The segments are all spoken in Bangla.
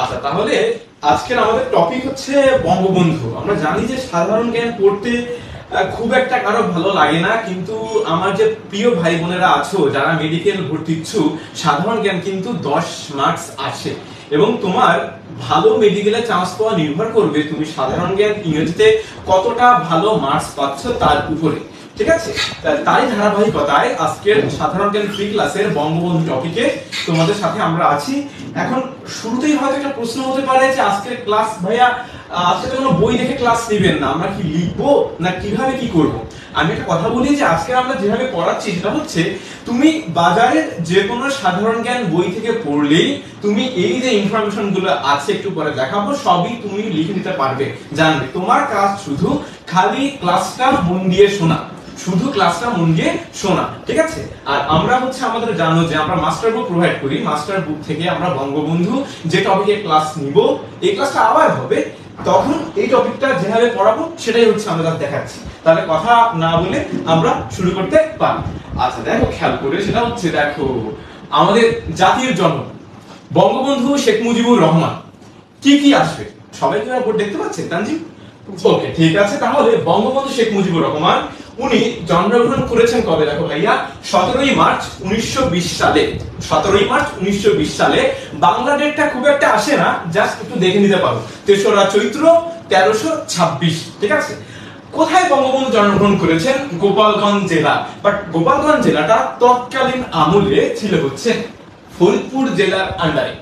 আচ্ছা, তাহলে আজকের আমাদের টপিক হচ্ছে বঙ্গবন্ধু। আমরা জানি যে সাধারণ জ্ঞান পড়তে খুব একটা কারো ভালো লাগে না, কিন্তু আমার যে প্রিয় ভাই বোনেরা আছো যারা মেডিকেল ভর্তি ইচ্ছুক, সাধারণ জ্ঞান কিন্তু 10 মার্কস আসে এবং তোমার ভালো মেডিকেলে চান্স পাওয়া নির্ভর করবে তুমি সাধারণ জ্ঞান ইংরেজিতে কতটা ভালো মার্কস পাচ্ছ তার উপরে। ঠিক আছে, তাই ধারাবাহিকতায় আজকের সাধারণ জ্ঞান ফ্রি ক্লাসের বঙ্গবন্ধু টপিকে তোমাদের সাথে আমরা আছি। এখন শুরুতেই হয়তো একটা প্রশ্ন হতে পারে যে আজকের ক্লাস ভাইয়া আজকে তো কোনো বই দেখে ক্লাস নেবেন না, আমরা কি লিখবো না কিভাবে কি করব? আমি একটা কথা বলি যে আজকে আমরা যেভাবে পড়াচ্ছি সেটা হচ্ছে তুমি বাজারের যে কোনো সাধারণ জ্ঞান বই থেকে পড়লেই তুমি এই যে ইনফরমেশন গুলো আছে একটু পরে দেখাবো সবই তুমি লিখে নিতে পারবে, জানবে। তোমার কাজ শুধু খালি ক্লাসটা মন দিয়ে শোনা, শুধু ক্লাসটা মন দিয়ে শোনা, ঠিক আছে? আর আমরা হচ্ছে আমাদের জানো যে আমরা মাস্টার বুক প্রোভাইড করি, মাস্টার বুক থেকে আমরা বঙ্গবন্ধু যে টপিকে ক্লাস নিব, এই ক্লাসটা আবার হবে, তখন এই টপিকটা যেভাবে পড়াবো সেটাই হচ্ছে আমরা দেখাচ্ছি। তাহলে কথা না বলে আমরা শুরু করতে পারি। আচ্ছা দেখো, খেয়াল করে সেটা হচ্ছে, দেখো আমাদের জাতির জন্ম বঙ্গবন্ধু শেখ মুজিবুর রহমান, কি কি আসবে সবাই কি বোর্ড দেখতে পাচ্ছেন তানজিম? ওকে, ঠিক আছে। তাহলে বঙ্গবন্ধু শেখ মুজিবুর রহমান উনি জন্মগ্রহণ করেছেন কবে? দেখো ভাইয়া, 17ই মার্চ 1920 সালে। 17ই মার্চ 1920 সালে। বাংলা ডেটটা খুব একটা আসে না, জাস্ট একটু দেখে নিতে পারো। 3রা চৈত্র 1326, ঠিক আছে? কোথায় বঙ্গবন্ধু জন্মগ্রহণ করেছেন? গোপালগঞ্জ জেলা। বাট গোপালগঞ্জ জেলাটা তৎকালীন আমলে ছিল হচ্ছে ফরিদপুর জেলার আন্ডারে।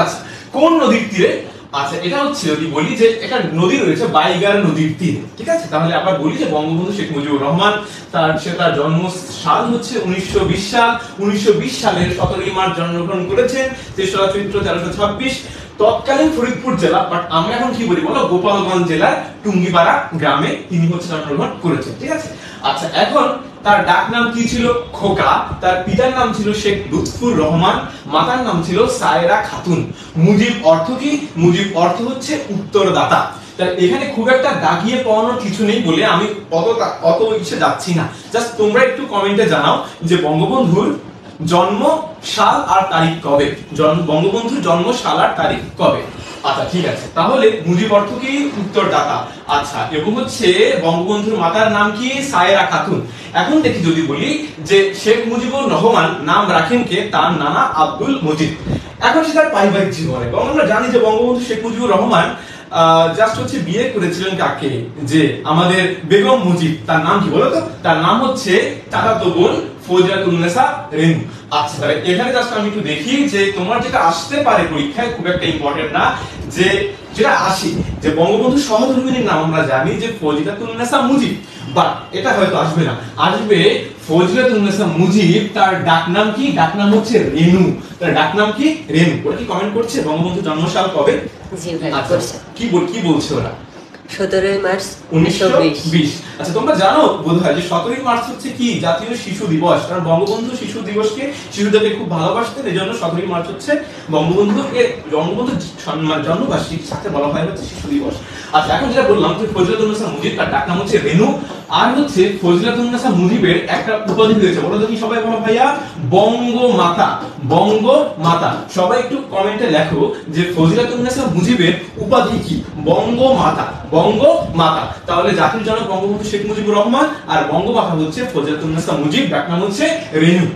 আচ্ছা, কোন নদীর তীরে? আচ্ছা, এটা হচ্ছে যদি বলি যে একটা নদী রয়েছে বাইগার নদীর তীরে, ঠিক আছে? তাহলে আবার বলি যে বঙ্গবন্ধু শেখ মুজিবুর রহমান তার জন্ম সাল হচ্ছে 1920 সাল। 1920 সালের 17ই মার্চ জন্মগ্রহণ করেছেন, 3রা চৈত্র 1326, তৎকালীন ফরিদপুর জেলা। বাট আমরা এখন কি বলি বলো? গোপালগঞ্জ জেলার টুঙ্গিপাড়া গ্রামে তিনি হচ্ছে জন্মগ্রহণ করেছেন, ঠিক আছে? আচ্ছা, এখন তার ডাক নাম কি ছিল? খোকা। তার পিতার নাম ছিল শেখ লুৎফুর রহমান, মাতার নাম ছিল সায়রা খাতুন। মুজিব অর্থ কি? মুজিব অর্থ হচ্ছে উত্তরদাতা। তাহলে এখানে খুব একটা দাগিয়ে পড়ানোর কিছু নেই বলে আমি অত ইচ্ছে যাচ্ছি না। জাস্ট তোমরা একটু কমেন্টে জানাও যে বঙ্গবন্ধুর জন্ম সাল আর তারিখ কবে, বঙ্গবন্ধুর জন্ম সাল আর তারিখ কবে। আচ্ছা, ঠিক আছে। তাহলে মুজিব অর্থ কি? উত্তরদাতা। আচ্ছা, এবং হচ্ছে বঙ্গবন্ধুর মাতার নাম কি? সায়রা খাতুন। এখন দেখি যদি বলি যে শেখ মুজিবুর রহমান নাম রাখেন কে? তার নানা আব্দুল মজিদ। এখন সে তার পারিবারিক জীবনে, আমরা জানি যে বঙ্গবন্ধু শেখ মুজিবুর রহমান জাস্ট হচ্ছে বিয়ে করেছিলেন কাকে? যে আমাদের বেগম মুজিব। তার নাম কি বলতো? তার নাম হচ্ছে চাচাতো বোন ফজিলাতুন্নেসা রেনু। আচ্ছা, তাহলে এখানে জাস্ট আমি একটু দেখি যে তোমার যেটা আসতে পারে পরীক্ষায়, খুব একটা ইম্পর্টেন্ট না, যে যেটা আসে যে বঙ্গবন্ধু সহধর্মিনীর নাম আমরা জানি যে ফজিলাতুন্নেসা মুজিব, বাট এটা হয়তো আসবে না, আসবে ফজিলাতুন্নেসা মুজিব। তার ডাক নাম কি? ডাক নাম হচ্ছে রেনু। তার ডাক নাম কি? রেনু। ওরা কি কমেন্ট করছে বঙ্গবন্ধু জন্মসাল কবে? জি ভাই, করছে। কি বলছে ওরা? 17ই মার্চ 1920। আচ্ছা, তোমরা জানো বোধহয় যে 17ই মার্চ হচ্ছে কি জাতীয় শিশু দিবস। কারণ বঙ্গবন্ধু শিশু দিবসকে, শিশুদেরকে খুব ভালোবাসতেন, এজন্য 17ই মার্চ হচ্ছে বঙ্গবন্ধুকে জন্মবার্ষিকীর সাথে বলা হয় হচ্ছে শিশু দিবস। আচ্ছা, এখন যেটা বললাম যে ফজিলাতুন্নেসা মুজিব, তার ডাক নাম হচ্ছে রেনু। আর হচ্ছে ফজিলাতুন্নেসা মুজিবের একটা উপাধি রয়েছে, বলো দেখি সবাই বলো ভাইয়া। বঙ্গমাতা। বঙ্গমাতা। সবাই একটু কমেন্টে লেখো যে ফজিলাতুন্নেসা মুজিবের উপাধি কি? বঙ্গমাতা। বঙ্গমাতা। তাহলে জাতির জনক বঙ্গবন্ধু শেখ মুজিবুর রহমান, আর বঙ্গমাতা হচ্ছে ফজিলাতুন্নেসা মুজিব, ডাক নাম হচ্ছে রেনু।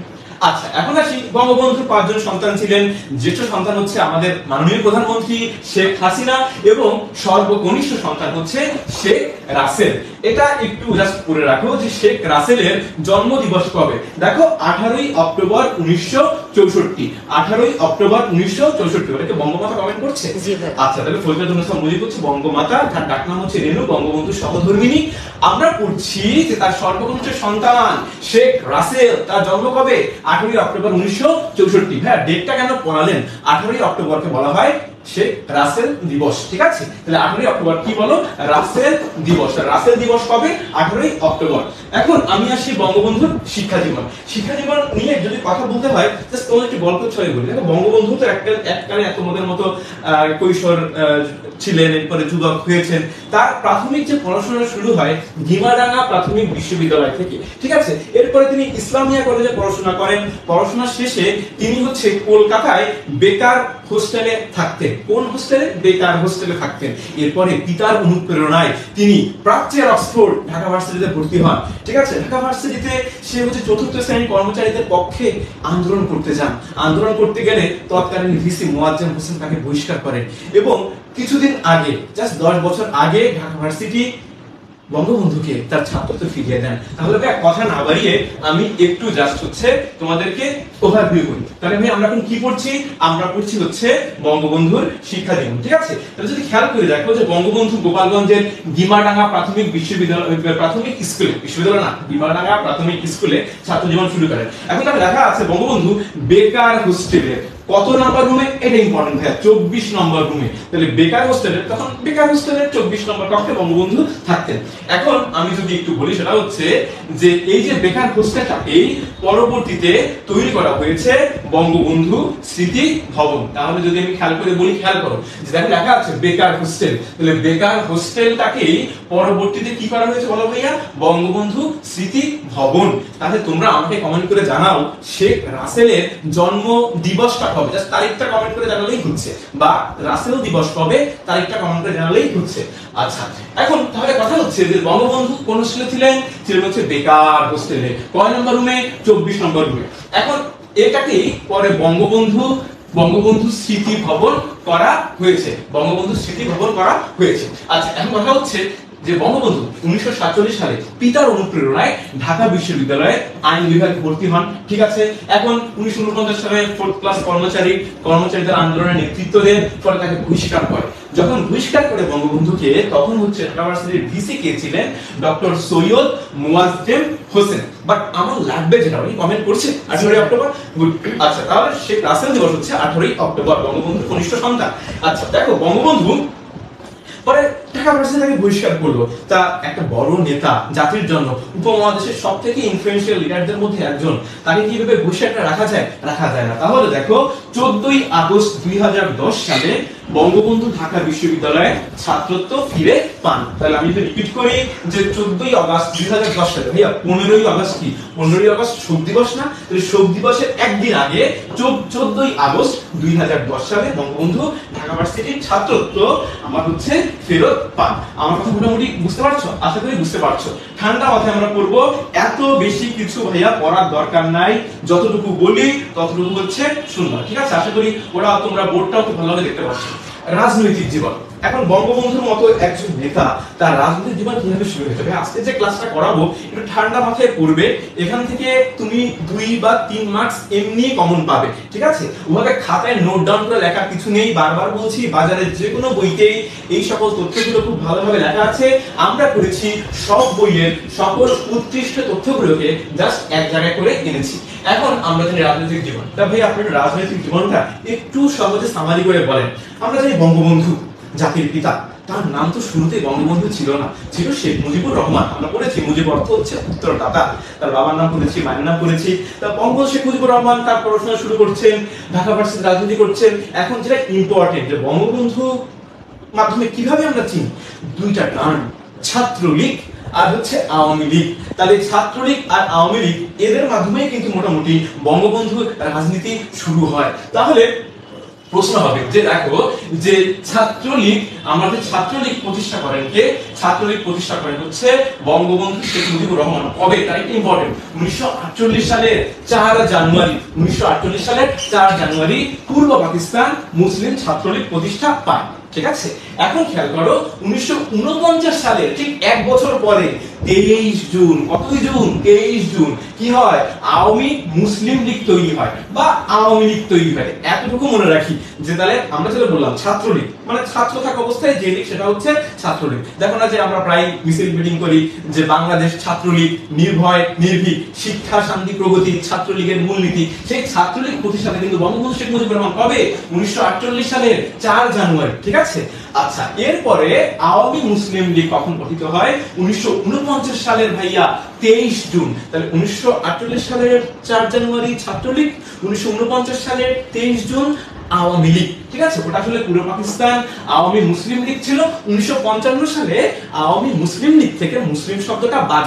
আচ্ছা, এখন আসি বঙ্গবন্ধুর 5 জন সন্তান ছিলেন। জ্যেষ্ঠ সন্তান হচ্ছে আমাদের মাননীয় প্রধানমন্ত্রী শেখ হাসিনা এবং সর্বকনিষ্ঠ সন্তান হচ্ছে শেখ রাসেল। এটা একটু জাস্ট পড়ে রাখো যে শেখ রাসেলের জন্ম দিবস কবে। দেখো 18ই অক্টোবর 1964। 18ই অক্টোবর 1964। ওটাকে বঙ্গমাতা কমেন্ট করছে। আচ্ছা, তাহলে ফজিলাতুন্নেসা মুজিব হচ্ছে বঙ্গমাতা, তার ডাক নাম হচ্ছে রেনু, বঙ্গবন্ধু সহধর্মিনী। আমরা পড়ছি যে তার সর্বকনিষ্ঠ সন্তান শেখ রাসেল, তার জন্ম কবে? 18ই অক্টোবর 1964। হ্যাঁ, ডেটটা কেন পড়ালেন? 18ই অক্টোবরকে বলা হয় শেখ রাসেল দিবস, ঠিক আছে? তাহলে 18ই অক্টোবর কি বলো? রাসেল দিবস। রাসেল দিবস কবে? 18ই অক্টোবর। এখন আমি আসি বঙ্গবন্ধুর শিক্ষা জীবন। শিক্ষা জীবন নিয়ে যদি কথা বলতে হয়, জাস্ট তোমাদের একটু গল্প ছড়ে বলি। দেখো বঙ্গবন্ধু তো এককালে তোমাদের মতো কৈশোর ছিলেন, এরপরে যুবক হয়েছেন। তার প্রাথমিক যে পড়াশোনা শুরু হয় গিমাডাঙ্গা প্রাথমিক বিশ্ববিদ্যালয় থেকে, ঠিক আছে? এরপরে তিনি ইসলামিয়া কলেজে পড়াশোনা করেন। পড়াশোনা শেষে তিনি হচ্ছে কলকাতায় বেকার হোস্টেলে থাকতেন। কোন হোস্টেলে? বেকার হোস্টেলে থাকতেন। এরপরে পিতার অনুপ্রেরণায় তিনি প্রাচ্যের অক্সফোর্ড ঢাকা ভার্সিটিতে ভর্তি হন। ঠিক আছে, ঢাকা ভার্সিটিতে সে হচ্ছে চতুর্থ শ্রেণীর কর্মচারীদের পক্ষে আন্দোলন করতে যান। আন্দোলন করতে গেলে তৎকালীন ভিসি মোয়াজ্জেম হোসেন তাকে বহিষ্কার করেন এবং কিছুদিন আগে, জাস্ট 10 বছর আগে, ঢাকা ভার্সিটি বঙ্গবন্ধুকে তার ছাত্রত্ব ফিরিয়ে দেন। তাহলে ভাই কথা না বাড়িয়ে আমি একটু জাস্ট হচ্ছে তোমাদেরকে ওভারভিউ করি। তাহলে ভাই আমরা এখন কি পড়ছি? আমরা পড়ছি হচ্ছে বঙ্গবন্ধুর শিক্ষা জীবন। ঠিক আছে, তাহলে যদি খেয়াল করে দেখো যে বঙ্গবন্ধু গোপালগঞ্জের গিমাডাঙ্গা প্রাথমিক বিশ্ববিদ্যালয়, প্রাথমিক স্কুলে, বিশ্ববিদ্যালয় না, গিমাডাঙ্গা প্রাথমিক স্কুলে ছাত্র জীবন শুরু করেন। এখন তাহলে লেখা আছে বঙ্গবন্ধু বেকার হোস্টেলে কত নাম্বার রুমে? এটা ইম্পর্টেন্ট ভাইয়া, 24 নম্বর রুমে। তাহলে বেকার হোস্টেলের, তখন বেকার হোস্টেলের 24 নম্বর কক্ষে বঙ্গবন্ধু থাকতেন। এখন আমি যদি একটু বলি, সেটা হচ্ছে যে এই যে বেকার হোস্টেলটাকেই পরবর্তীতে তৈরি করা হয়েছে বঙ্গবন্ধু স্মৃতি ভবন। তাহলে যদি আমি খেয়াল করে বলি, খেয়াল করো যে দেখো লেখা আছে বেকার হোস্টেল, তাহলে বেকার হোস্টেলটাকেই পরবর্তীতে কি করা হয়েছে বলো ভাইয়া? বঙ্গবন্ধু স্মৃতি ভবন। তাহলে তোমরা আমাকে কমেন্ট করে জানাও শেখ রাসেলের জন্ম দিবসটা কবে? জাস্ট তারিখটা কমেন্ট করে জানালেই হচ্ছে, বা রাসেল দিবস কবে তারিখটা কমেন্ট করে জানালেই হচ্ছে। আচ্ছা, এখন তাহলে কথা হচ্ছে যে বঙ্গবন্ধু কোন হোস্টেলে ছিলেন? ছিলেন হচ্ছে বেকার হোস্টেলে। কয় নম্বর রুমে? 24 নম্বর রুমে। এখন এটাকেই পরে বঙ্গবন্ধু স্মৃতি ভবন করা হয়েছে। বঙ্গবন্ধু স্মৃতি ভবন করা হয়েছে। আচ্ছা, এখন কথা হচ্ছে যে বঙ্গবন্ধু 1947 সালে পিতার অনুপ্রেরণায় ঢাকা বিশ্ববিদ্যালয়ে আইন বিভাগে ভর্তি হন। ঠিক আছে, এখন 1949 সালে 4th ক্লাস কর্মচারীদের আন্দোলনের নেতৃত্ব দেন, পরে তাকে বহিষ্কার করে। যখন বহিষ্কার করে বঙ্গবন্ধুকে, তখন হচ্ছে ঢাকা ভার্সিটির ভিসি কে ছিলেন? ডক্টর সৈয়দ মোয়াজ্জেম হোসেন। বাট আমার লাগবে যেটা, উনি কমেন্ট করছে 18 অক্টোবর। গুড। আচ্ছা, তাহলে শেখ রাসেল দিবস হচ্ছে 18 অক্টোবর, বঙ্গবন্ধুর কনিষ্ঠ সন্তান। আচ্ছা দেখো, বঙ্গবন্ধু পরে ঢাকা ভার্সিটি তাকে বহিষ্কার করলো। তা একটা বড় নেতা, জাতির জন্য উপমহাদেশের সবথেকে ইনফ্লুয়েন্সিয়াল লিডারদের মধ্যে একজন, তাকে কিভাবে বহিষ্কার রাখা যায়? রাখা যায় না। তাহলে দেখো 14 আগস্ট 2010 সালে বঙ্গবন্ধু ঢাকা বিশ্ববিদ্যালয়ে ছাত্রত্ব ফিরে পান। তাহলে আমি যদি রিপিট করি যে 14 আগস্ট 2010 সালে, ভাইয়া 15 আগস্ট কি? 15 আগস্ট শোক দিবস না? তাহলে শোক দিবসের একদিন আগে 14 আগস্ট 2010 সালে বঙ্গবন্ধু ঢাকা ভার্সিটির ছাত্রত্ব আমার হচ্ছে ফেরত পান। আমার কথা মোটামুটি বুঝতে পারছো? আশা করি বুঝতে পারছো। ঠান্ডা মাথায় আমরা পড়বো, এত বেশি কিছু ভাইয়া পড়ার দরকার নাই, যতটুকু বলি ততটুকু হচ্ছে সুন্দর। ঠিক আছে, আশা করি ওরা তোমরা বোর্ডটাও খুব ভালোভাবে দেখতে পাচ্ছ। রাজনৈতিক জীবন, এখন বঙ্গবন্ধুর মতো একজন নেতা তার রাজনৈতিক জীবন কিভাবে শুরু হয়েছে? আজকে যে ক্লাসটা করাবো একটু ঠান্ডা মাথায় পড়বে, এখান থেকে তুমি 2 বা 3 মার্কস এমনি কমন পাবে। ঠিক আছে, ওভাবে খাতায় নোট ডাউন করে লেখার কিছু নেই। বারবার বলছি, বাজারের যে কোনো বইতেই এই সকল তথ্যগুলো খুব ভালোভাবে লেখা আছে। আমরা করেছি সব বইয়ের সকল উৎকৃষ্ট তথ্যগুলোকে জাস্ট এক জায়গায় করে এনেছি। এখন আমরা জানি রাজনৈতিক জীবন। তা ভাই আপনার রাজনৈতিক জীবনটা একটু সহজে সামারি করে বলেন। আমরা জানি বঙ্গবন্ধু জাতির পিতা, তার নাম তো শুরুতেই বঙ্গবন্ধু ছিল না, ছিল শেখ মুজিবুর রহমান। আমরা পড়েছি মুজিব অর্থ হচ্ছে উত্তরদাতা। তার বাবার নাম পড়েছি, মায়ের নাম পড়েছি। তা বঙ্গবন্ধু শেখ মুজিবুর রহমান তার পড়াশোনা শুরু করছেন, ঢাকা ভার্সিটিতে রাজনীতি করছেন। এখন যেটা ইম্পর্টেন্ট, যে বঙ্গবন্ধু মাধ্যমে কিভাবে আমরা চিনি? 2টা টার্ম, ছাত্রলীগ আর হচ্ছে আওয়ামী লীগ। তাহলে ছাত্রলীগ আর আওয়ামী লীগ এদের মাধ্যমেই কিন্তু মোটামুটি বঙ্গবন্ধুর রাজনীতি শুরু হয়। তাহলে প্রশ্ন হবে যে দেখো, যে ছাত্রলীগ, আমাদের ছাত্রলীগ প্রতিষ্ঠা করেন কে? ছাত্রলীগ প্রতিষ্ঠা করেন হচ্ছে বঙ্গবন্ধু শেখ মুজিবুর রহমান। কবে? তারিখটা ইম্পর্টেন্ট, 1948 সালের 4 জানুয়ারি। 1948 সালের 4 জানুয়ারি পূর্ব পাকিস্তান মুসলিম ছাত্রলীগ প্রতিষ্ঠা পায়। ঠিক আছে, এখন খেয়াল করো 1949 সালে ঠিক 1 বছর পরে 23 জুন, কতই জুন? 23 জুন কি হয়? আওয়ামী মুসলিম লীগ তৈরি হয় বা আওয়ামী লীগ তৈরি হয়। এতটুকু মনে রাখি যে তাহলে আমরা যেটা বললাম ছাত্রলীগ মানে ছাত্র থাকা অবস্থায় যে লীগ সেটা হচ্ছে ছাত্রলীগ। দেখো না যে আমরা প্রায় মিছিল মিটিং করি যে বাংলাদেশ ছাত্রলীগ নির্ভয় নির্ভীক শিক্ষা শান্তি প্রগতি ছাত্রলীগের মূলনীতি। সেই ছাত্রলীগ প্রতিষ্ঠাতা কিন্তু বঙ্গবন্ধু শেখ মুজিবুর রহমান। কবে? 1948 সালের 4 জানুয়ারি। ঠিক আছে, আচ্ছা এরপরে আওয়ামী মুসলিম লীগ কখন গঠিত হয়? 1949 সালের ভাইয়া 23 জুন। তাহলে 1948 সালের 4 জানুয়ারি ছাত্রলীগ, 1949 সালের 23 জুন আওয়ামী লীগ। ঠিক আছে, ওটা আসলে পূর্ব পাকিস্তান আওয়ামী মুসলিম লীগ ছিল। 1955 সালে আওয়ামী মুসলিম লীগ থেকে মুসলিম শব্দটা বাদ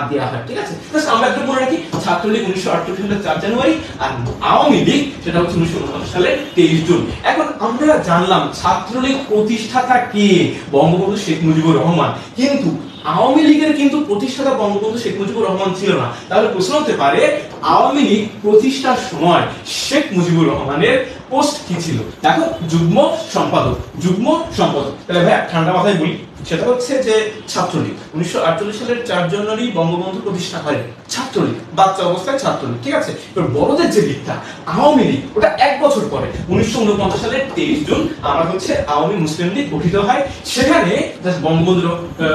দেওয়া হয়। ঠিক আছে, জাস্ট আমরা একটু মনে রাখি ছাত্রলীগ 1948 সালের 4 জানুয়ারি আর আওয়ামী লীগ সেটা হচ্ছে 1949 সালের 23 জুন। এখন আমরা জানলাম ছাত্রলীগ প্রতিষ্ঠাতা কে, বঙ্গবন্ধু শেখ মুজিবুর রহমান, কিন্তু আওয়ামী লীগের কিন্তু প্রতিষ্ঠাতা বঙ্গবন্ধু শেখ মুজিবুর রহমান ছিল না। তাহলে প্রশ্ন হতে পারে আওয়ামী লীগ প্রতিষ্ঠার সময় শেখ মুজিবুর রহমানের পোস্ট কি ছিল? দেখো যুগ্ম সম্পাদক, যুগ্ম সম্পাদক। তাহলে ভাই ঠান্ডা মাথায় বলি, সেটা হচ্ছে যে ছাত্রলীগ 1948 সালের 4 জানুয়ারি বঙ্গবন্ধু প্রতিষ্ঠা করেন ছাত্রলীগ, বাচ্চা অবস্থায় ছাত্রলীগ, ঠিক আছে। এবার বড়দের যে লীগটা আওয়ামী লীগ, ওটা 1 বছর পরে 1949 সালের 23 জুন আমার হচ্ছে আওয়ামী মুসলিম লীগ গঠিত হয়। সেখানে বঙ্গবন্ধুর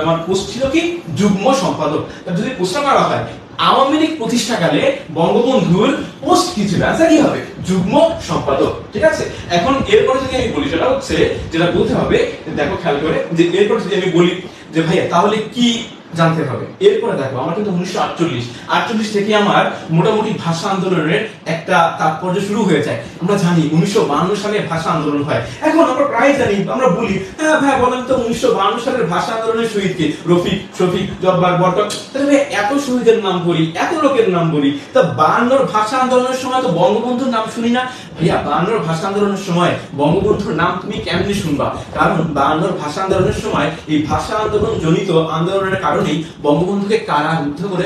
আমার পোস্ট ছিল কি যুগ্ম সম্পাদক। যদি প্রশ্ন করা হয় আওয়ামী লীগ প্রতিষ্ঠাকালে বঙ্গবন্ধুর পোস্ট কি ছিল, আনসার কি হবে? যুগ্ম সম্পাদক, ঠিক আছে। এখন এরপরে যদি আমি বলি, সেটা হচ্ছে যেটা বলতে হবে, দেখো খেয়াল করে, যে এরপর যদি আমি বলি যে ভাইয়া তাহলে কি জানতে হবে, এরপরে দেখো আমার কিন্তু 1948 থেকে আমার মোটামুটি ভাষা আন্দোলনের একটা তাৎপর্য শুরু হয়ে যায়। আমরা জানি 1952 সালে ভাষা আন্দোলন হয়। এখন আমরা প্রায় জানি, আমরা বলি হ্যাঁ ভাই বলেন তো 1952 সালের ভাষা আন্দোলনের শহীদ কে? রফিক, শফিক, জব্বার, বরকত। তাহলে এত শহীদের নাম বলি, এত লোকের নাম বলি, তা 52 ভাষা আন্দোলনের সময় তো বঙ্গবন্ধুর নাম শুনি না। ভাইয়া 52 ভাষা আন্দোলনের সময় বঙ্গবন্ধুর নাম তুমি কেমনে শুনবা? কারণ 52 ভাষা আন্দোলনের সময় এই ভাষা আন্দোলন জনিত আন্দোলনের কারণেই বঙ্গবন্ধুকে কারারুদ্ধ করে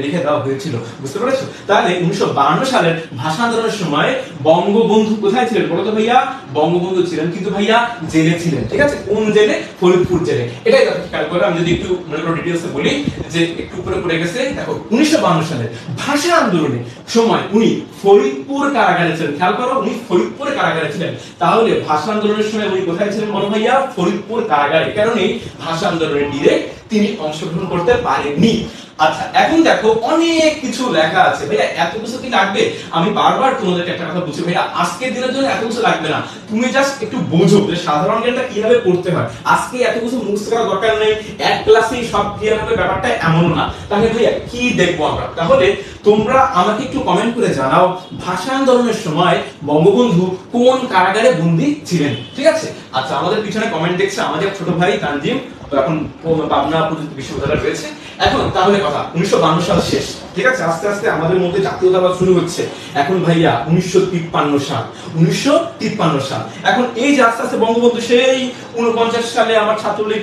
রেখে দেওয়া হয়েছিল, বুঝতে পেরেছো? তাহলে 1952 সালের ভাষা আন্দোলনের সময় বঙ্গবন্ধু কোথায় ছিলেন বলো তো ভাইয়া? বঙ্গবন্ধু ছিলেন কিন্তু ভাইয়া জেলে ছিলেন, ঠিক আছে। কোন জেলে? ফরিদপুর জেলে। এটাই খেয়াল করে আমি যদি একটু ডিটেইলসে বলি, যে একটু উপরে পড়ে গেছে। দেখো 1952 সালের ভাষা আন্দোলনের সময় উনি ফরিদপুর কারাগারে ছিলেন। খেয়াল করো, উনি ফরিদপুর কারাগারে ছিলেন। তাহলে ভাষা আন্দোলনের সময় উনি কোথায় ছিলেন বলো ভাইয়া? ফরিদপুর কারাগারে। কারণেই ভাষা আন্দোলনের ডিরেক্ট তিনি অংশগ্রহণ করতে পারেননি। আচ্ছা এখন দেখো অনেক কিছু লেখা আছে ভাইয়া, এত কিছু কি লাগবে? আমি বারবার তোমাদেরকে একটা কথা বলছি ভাইয়া, আজকের দিনের জন্য এত কিছু লাগবে না। তুমি জাস্ট একটু বোঝো যে সাধারণ জ্ঞানটা কিভাবে পড়তে হয়। আজকে এত কিছু মুখস্থ করার দরকার নেই, এক ক্লাসেই সব ক্লিয়ার হবে ব্যাপারটা এমন না। তাহলে ভাইয়া কি দেখবো আমরা? তাহলে তোমরা আমাকে একটু কমেন্ট করে জানাও ভাষা আন্দোলনের সময় বঙ্গবন্ধু কোন কারাগারে বন্দী ছিলেন, ঠিক আছে। আচ্ছা আমাদের পিছনে কমেন্ট দেখছে আমাদের ছোট ভাই তানজিম, এখন পাবনা প্রযুক্তি বিশ্ববিদ্যালয় রয়েছে। এখন তাহলে কথা 1952 সাল শেষ, ঠিক আছে। আস্তে আস্তে আমাদের মধ্যে জাতীয়তাবাদ শুরু হচ্ছে। এখন ভাইয়া 1953 সাল, 1953 সাল। এখন এই যে আস্তে আস্তে বঙ্গবন্ধু সেই 49 সালে আমার ছাত্রলীগ,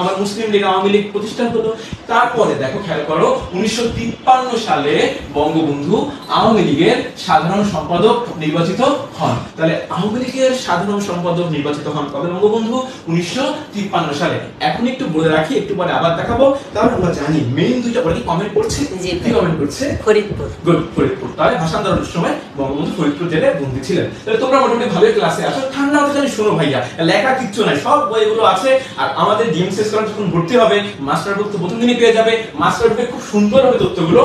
আমার মুসলিম লীগ, আওয়ামী লীগ প্রতিষ্ঠা হলো। তারপরে দেখো খেয়াল করো 1953 সালে বঙ্গবন্ধু আওয়ামী লীগের সাধারণ সম্পাদক নির্বাচিত হন। তাহলে আওয়ামী লীগের সাধারণ সম্পাদক নির্বাচিত হন কবে বঙ্গবন্ধু? 1953 সালে। এখন একটু বলে রাখি, একটু পরে আবার দেখাবো। তাহলে আমরা জানি মেইন দুইটা পরে কি কমেন্ট করছে, কি কমেন্ট করছে? ফরিদপুর। গুড, ফরিদপুর। তাহলে ভাষা আন্দোলনের সময় বঙ্গবন্ধু ফরিদপুর জেলে বন্দী ছিলেন। তাহলে তোমরা মোটামুটি ভালোই ক্লাসে আসো, ঠান্ডা মাথায় শোনো ভাইয়া, লেখা কিচ্ছু নাই, সব বইগুলো আছে। আর আমাদের ডিএমসিএস কলেজ যখন ভর্তি হবে, মাস্টার বুক তো প্রথম দিনই পেয়ে যাবে। মাস্টার বুকে খুব সুন্দরভাবে তথ্যগুলো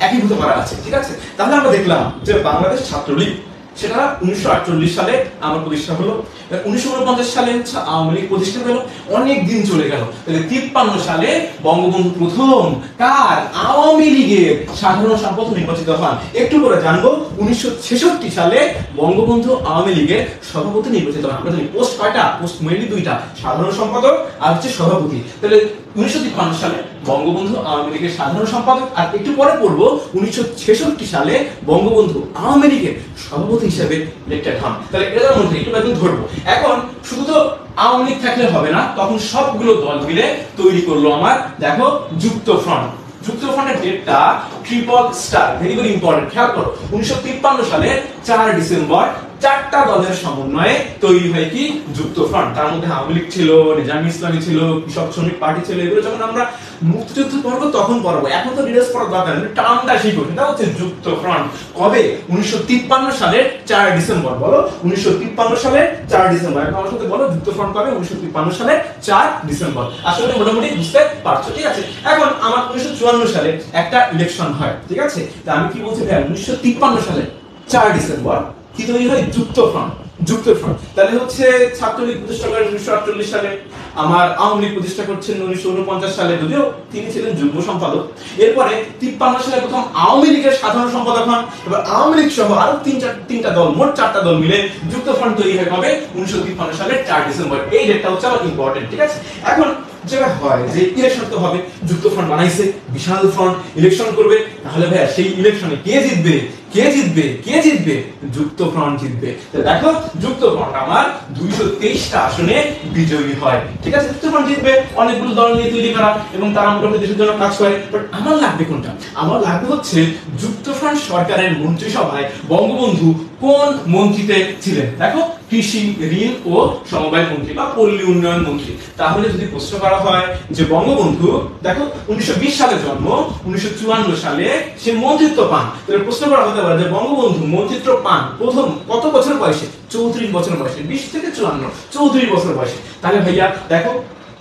একীভূত করা আছে, ঠিক আছে। তাহলে আমরা দেখলাম যে বাংলাদেশ ছাত্রলীগ সেটা 1948 সালে আমার প্রতিষ্ঠা হলো। 1949 সালে আওয়ামী লীগ প্রতিষ্ঠা হলো। অনেক দিন চলে গেল। তাহলে 53 সালে বঙ্গবন্ধু প্রথম কার? আওয়ামী লীগের সাধারণ সম্পাদক নির্বাচিত হন। একটু পরে জানবো 1966 সালে বঙ্গবন্ধু আওয়ামী লীগের সভাপতি নির্বাচিত হন। আমরা জানি পোস্ট কয়টা? পোস্ট মেইনলি দুইটা, সাধারণ সম্পাদক আর হচ্ছে সভাপতি। তাহলে 1953 সালে বঙ্গবন্ধু আওয়ামী লীগের সাধারণ সম্পাদক, আর একটু পরে পড়বো 1966 সালে বঙ্গবন্ধু আওয়ামী লীগের সভাপতি হিসেবে ইলেক্টেড হন। তাহলে এটার মধ্যে একটু একটু ধরবো। এখন শুধু তো আওয়ামী লীগ থাকলে হবে না, তখন সবগুলো দল মিলে তৈরি করলো আমার দেখো যুক্ত ফ্রন্ট। যুক্ত ফ্রন্টের ডেটটা triple star, very very important. খেয়াল করো 1953 সালে 4 ডিসেম্বর 4টা দলের সমন্বয়ে তৈরি হয় কি যুক্ত ফ্রন্ট। তার মধ্যে আওয়ামী লীগ ছিল, নিজামী ইসলামী ছিল, কৃষক শ্রমিক পার্টি ছিল। এগুলো যখন আমরা মুক্তিযুদ্ধ পড়বো তখন পড়বো, এখন তো ডিটেইলস পড়ার দরকার নেই, টার্মটা শিখো। সেটা হচ্ছে যুক্ত ফ্রন্ট কবে? 1953 সালের 4 ডিসেম্বর। বলো 1953 সালের 4 ডিসেম্বর। এখন আমার সাথে বলো যুক্ত ফ্রন্ট কবে? 1953 সালের 4 ডিসেম্বর। আসলে মোটামুটি বুঝতে পারছো, ঠিক আছে। এখন আমার 1954 সালে একটা ইলেকশন হয়, ঠিক আছে। তা আমি কি বলছি ভাই, 1953 সালে 4 ডিসেম্বর কি তৈরি হয়? যুক্ত ফ্রন্ট। যুক্ত ফ্রন্ট তাহলে হচ্ছে ছাত্রলীগ প্রতিষ্ঠা করেন 1948 সালে, আমার আওয়ামী লীগ প্রতিষ্ঠা করছেন 1949 সালে, যদিও তিনি ছিলেন যুগ্ম সম্পাদক। এরপরে 53 সালে প্রথম আওয়ামী লীগের সাধারণ সম্পাদক হন। এবার আওয়ামী লীগ সহ আরো তিনটা দল, মোট 4টা দল মিলে যুক্ত ফ্রন্ট তৈরি হয় কবে? 1953 সালের 4 ডিসেম্বর। এই ডেটটা হচ্ছে আমার ইম্পর্টেন্ট, ঠিক আছে। এখন যেটা হয় যে ইলেকশন তো হবে, যুক্ত ফ্রন্ট বানাইছে, বিশাল ফ্রন্ট, ইলেকশন করবে, তাহলে ভাইয়া সেই ইলেকশনে কে জিতবে? কে জিতবে? কে জিতবে? যুক্ত ফ্রন্ট জিতবে। তো দেখো যুক্ত ফ্রন্ট আমার 223টা আসনে বিজয়ী হয়, ঠিক আছে? যুক্ত ফ্রন্ট জিতবে, অনেকগুলো দল নিয়ে তৈরি করা এবং তারা মোটামুটি দেশের জন্য কাজ করে। বাট আমার লাগবে কোনটা? আমার লাগবে হচ্ছে যুক্ত ফ্রন্ট সরকারের মন্ত্রিসভায় বঙ্গবন্ধু কোন মন্ত্রীতে ছিলেন। দেখো কৃষি, ঋণ ও সমবায় মন্ত্রী বা পল্লী উন্নয়ন মন্ত্রী। তাহলে যদি প্রশ্ন করা হয় যে বঙ্গবন্ধু, দেখো 1920 সালে জন্ম, 1954 সালে সে মন্ত্রিত্ব পান, তাহলে প্রশ্ন করা হতে পারে যে বঙ্গবন্ধু মন্ত্রিত্ব পান প্রথম কত বছর বয়সে? 34 বছর বয়সে। 20 থেকে 54, 34 বছর বয়সে। তাহলে ভাইয়া দেখো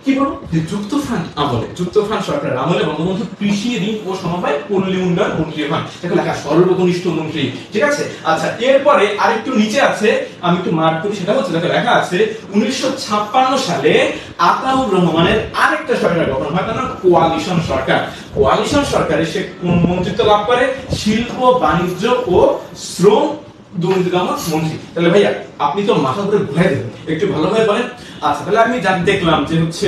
কি বলবো যে যুক্ত ফ্রন্ট আমলে, যুক্ত ফ্রন্ট সরকারের আমলে বঙ্গবন্ধু কৃষি, ঋণ ও সমবায় পল্লী উন্নয়ন মন্ত্রী হন। দেখো লেখা সর্বকনিষ্ঠ মন্ত্রী, ঠিক আছে? আচ্ছা এরপরে আরেকটু নিচে আছে, আমি একটু মার্ক করি, সেটা হচ্ছে দেখো লেখা আছে 1956 সালে আতাউর রহমানের আরেকটা সরকার গঠন হয়, তার নাম কোয়ালিশন সরকার। কোয়ালিশন সরকারে সে কোন মন্ত্রিত্ব লাভ করে? শিল্প, বাণিজ্য ও শ্রম দুর্নীতি দমন মন্ত্রী। তাহলে ভাইয়া আপনি তো মাথা ধরে ঘুরে দেবেন, একটু ভালোভাবে বলেন। আচ্ছা তাহলে আমি যা দেখলাম যে হচ্ছে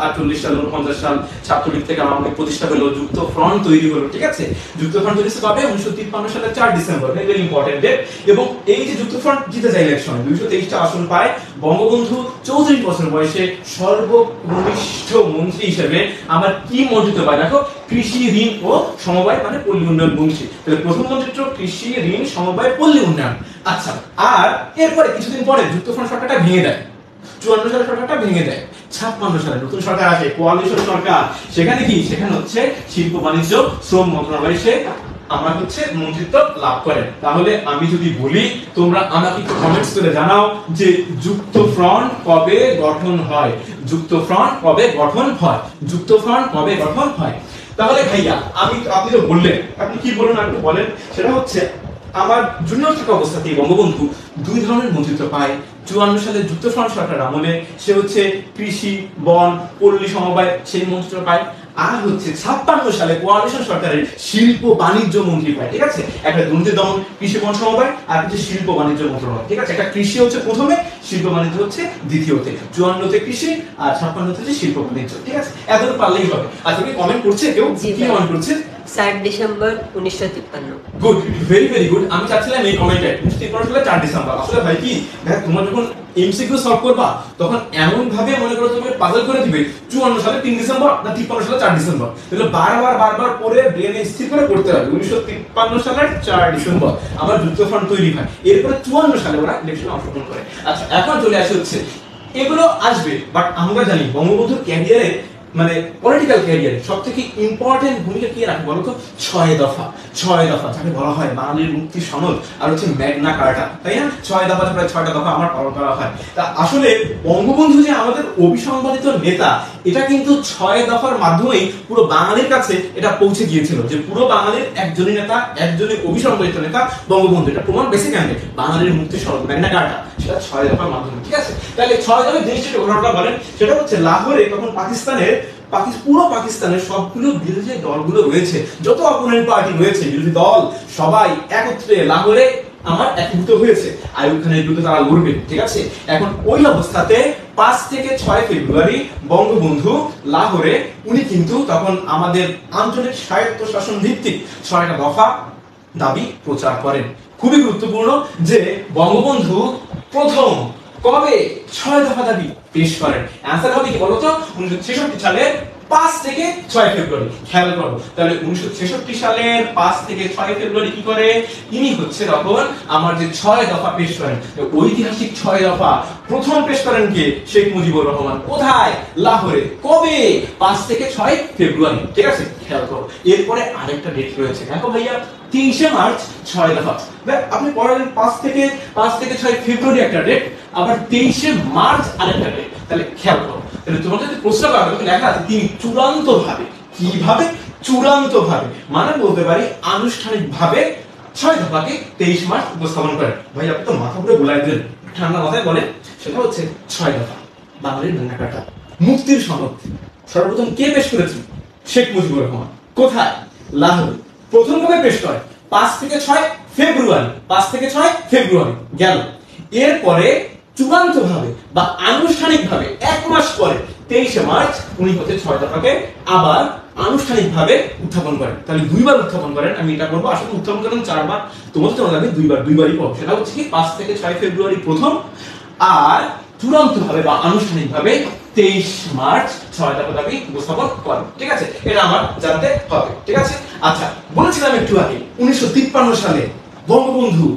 48 সাল, 49 সাল ছাত্রলীগ থেকে আওয়ামী লীগ প্রতিষ্ঠা হলো, যুক্ত ফ্রন্ট তৈরি হলো, ঠিক আছে? যুক্ত ফ্রন্ট তৈরি কবে? 1953 সালের 4 ডিসেম্বর, ভেরি ইম্পর্টেন্ট ডেট। এবং এই যে যুক্ত ফ্রন্ট জিতে যায় ইলেকশনে, 223টা আসন পায়, বঙ্গবন্ধু 34 বছর বয়সে সর্বকনিষ্ঠ মন্ত্রী হিসেবে আমার কি মন্ত্রিত্ব পায়? দেখো কৃষি, ঋণ ও সমবায় মানে পল্লী উন্নয়ন মন্ত্রী। তাহলে প্রথম মন্ত্রিত্ব কৃষি, ঋণ, সমবায়, পল্লী উন্নয়ন। আচ্ছা আর এরপরে কিছুদিন পরে যুক্ত ফ্রন্ট সরকারটা ভেঙে দেয়, 54 সালের সরকারটা ভেঙে দেয়, 56 সালে নতুন সরকার আসে, কোয়ালিশন সরকার। সেখানে কি? সেখানে হচ্ছে শিল্প, বাণিজ্য, শ্রম মন্ত্রণালয়ে সে আমার হচ্ছে মন্ত্রিত্ব লাভ করেন। তাহলে আমি যদি বলি, তোমরা আমাকে একটু কমেন্টস করে জানাও যে যুক্ত ফ্রন্ট কবে গঠন হয়? যুক্ত ফ্রন্ট কবে গঠন হয়? যুক্ত ফ্রন্ট কবে গঠন হয়? তাহলে ভাইয়া আপনি তো বললেন, আপনি কি বলেন একটু বলেন। সেটা হচ্ছে আমার জুনিয়র থাকা অবস্থাতেই বঙ্গবন্ধু দুই ধরনের মন্ত্রিত্ব পায়। 54 সালে যুক্ত ফ্রন্ট সরকার আমলে সে হচ্ছে কৃষি, বন, পল্লী সমবায় সেই মন্ত্রিত্ব পায়। আর হচ্ছে 56 সালে কোয়ালিশন সরকারের শিল্প, বাণিজ্য মন্ত্রী পায়, ঠিক আছে? একটা দুর্নীতি দমন, কৃষি, বন, সমবায়, আর হচ্ছে শিল্প, বাণিজ্য মন্ত্রণালয়, ঠিক আছে? একটা কৃষি হচ্ছে প্রথমে, শিল্প বাণিজ্য হচ্ছে দ্বিতীয়তে। 54তে কৃষি আর 56তে হচ্ছে শিল্প বাণিজ্য, ঠিক আছে? এতটুকু পারলেই হবে। আচ্ছা কি কমেন্ট করছে কেউ? কি কমেন্ট করছে? 7 December 1953। Good, very very good. আমি চাচ্ছিলাম এই কমেন্টে 1953 সালে 4 ডিসেম্বর। আসলে ভাই কি দেখ, তোমরা যখন এমসিকিউ সলভ করবা তখন এমন ভাবে মনে করো তুমি পাজল করে দিবে 54 সালে 3 ডিসেম্বর না 53 সালে 4 ডিসেম্বর, তাহলে বারবার পড়ে ব্রেনে স্থির করে পড়তে হবে 1953 সালের 4 ডিসেম্বর আবার যুক্ত ফ্রন্ট তৈরি হয়। এরপরে 54 সালে ওরা ইলেকশনে অংশগ্রহণ করে। আচ্ছা এখন চলে আসে হচ্ছে এগুলো আসবে, বাট আমরা জানি বঙ্গবন্ধুর ক্যারিয়ারে মানে পলিটিক্যাল ক্যারিয়ারে সবথেকে ইম্পর্টেন্ট ভূমিকা কি রাখে বলতো? 6 দফা। 6 দফা যাকে বলা হয় বাঙালির মুক্তি সনদ আর হচ্ছে ম্যাগনা কার্টা, তাই না? 6 দফা, প্রায় 6টা দফা আমার পালন করা হয়। তা আসলে বঙ্গবন্ধু যে আমাদের অবিসংবাদিত নেতা, এটা কিন্তু 6 দফার মাধ্যমেই পুরো বাঙালির কাছে এটা পৌঁছে গিয়েছিল যে পুরো বাঙালির একজনই নেতা, একজনই অবিসংবাদিত নেতা বঙ্গবন্ধু। এটা প্রমাণ বেসিক আনবে বাঙালির মুক্তি সনদ ম্যাগনা কার্টা, সেটা 6 দফার মাধ্যমে, ঠিক আছে? তাহলে 6 দফার জিনিসটা ঘটনাটা বলেন। সেটা হচ্ছে লাহোরে তখন পুরো পাকিস্তানের সবগুলো বিরোধী দলগুলো রয়েছে, যত অপোনেন্ট পার্টি রয়েছে, বিরোধী দল সবাই একত্রে লাহোরে আমার একীভূত হয়েছে আইয়ুব খানের বিরুদ্ধে তারা লড়বে, ঠিক আছে? এখন ওই অবস্থাতে 5 থেকে 6 ফেব্রুয়ারি বঙ্গবন্ধু লাহোরে উনি কিন্তু তখন আমাদের আঞ্চলিক স্বায়ত্তশাসন ভিত্তিক 6টা দফা দাবি প্রচার করেন। খুবই গুরুত্বপূর্ণ যে বঙ্গবন্ধু প্রথম কবে 6 দফা দাবি পেশ করেন। অ্যানসার হবে কি বলতো? 1966 সালের 5 থেকে 6 ফেব্রুয়ারি। খেয়াল করো তাহলে 1966 সালের 5 থেকে 6 ফেব্রুয়ারি কি করে? ইনি হচ্ছে তখন আমার যে 6 দফা পেশ করেন, ঐতিহাসিক 6 দফা প্রথম পেশ করেন কে? শেখ মুজিবুর রহমান। কোথায়? লাহোরে। কবে? 5 থেকে 6 ফেব্রুয়ারি, ঠিক আছে? খেয়াল করো। এরপরে আরেকটা ডেট রয়েছে, দেখো ভাইয়া 23 মার্চ 6 দফা। আপনি পড়ালেন 5 থেকে 6 ফেব্রুয়ারি একটা ডেট, আবার 23 মার্চ আরেকটা ডেট। তাহলে খেয়াল করো, তাহলে তোমাদের যে প্রশ্ন করা হবে লেখা আছে তিনি চূড়ান্তভাবে, কিভাবে? চূড়ান্তভাবে মানে বলতে পারি আনুষ্ঠানিকভাবে 6 দফাকে 23 মার্চ উপস্থাপন করেন। ভাই আপনি তো মাথা পুরো গোলাই দিলেন, ঠান্ডা মাথায় বলেন। সেটা হচ্ছে 6 দফা বাঙালির ম্যাগনা কার্টা, মুক্তির সনদ। সর্বপ্রথম কে পেশ করেছেন? শেখ মুজিবুর রহমান। কোথায়? লাহোরে। প্রথম কবে পেশ করে? 5 থেকে 6 ফেব্রুয়ারি। 5 থেকে 6 ফেব্রুয়ারি গেল। এরপরে চূড়ান্তভাবে বা আনুষ্ঠানিকভাবে 1 মাস পরে 23 মার্চ উনি হচ্ছে 6 দফাকে আবার আনুষ্ঠানিকভাবে উত্থাপন করেন। তাহলে দুইবার উত্থাপন করেন, আমি এটা বলবো আসলে উত্থাপন করেন 4 বার, তোমাদের তো লাগবে দুইবারই পড়ো। সেটা হচ্ছে কি 5 থেকে 6 ফেব্রুয়ারি প্রথম, আর চূড়ান্তভাবে বা আনুষ্ঠানিকভাবে 23 মার্চ 6 দফা দাবি উপস্থাপন করেন। ঠিক আছে, এটা আমার জানতে হবে। ঠিক আছে, আচ্ছা বলেছিলাম একটু আগে 1953 সালে বঙ্গবন্ধু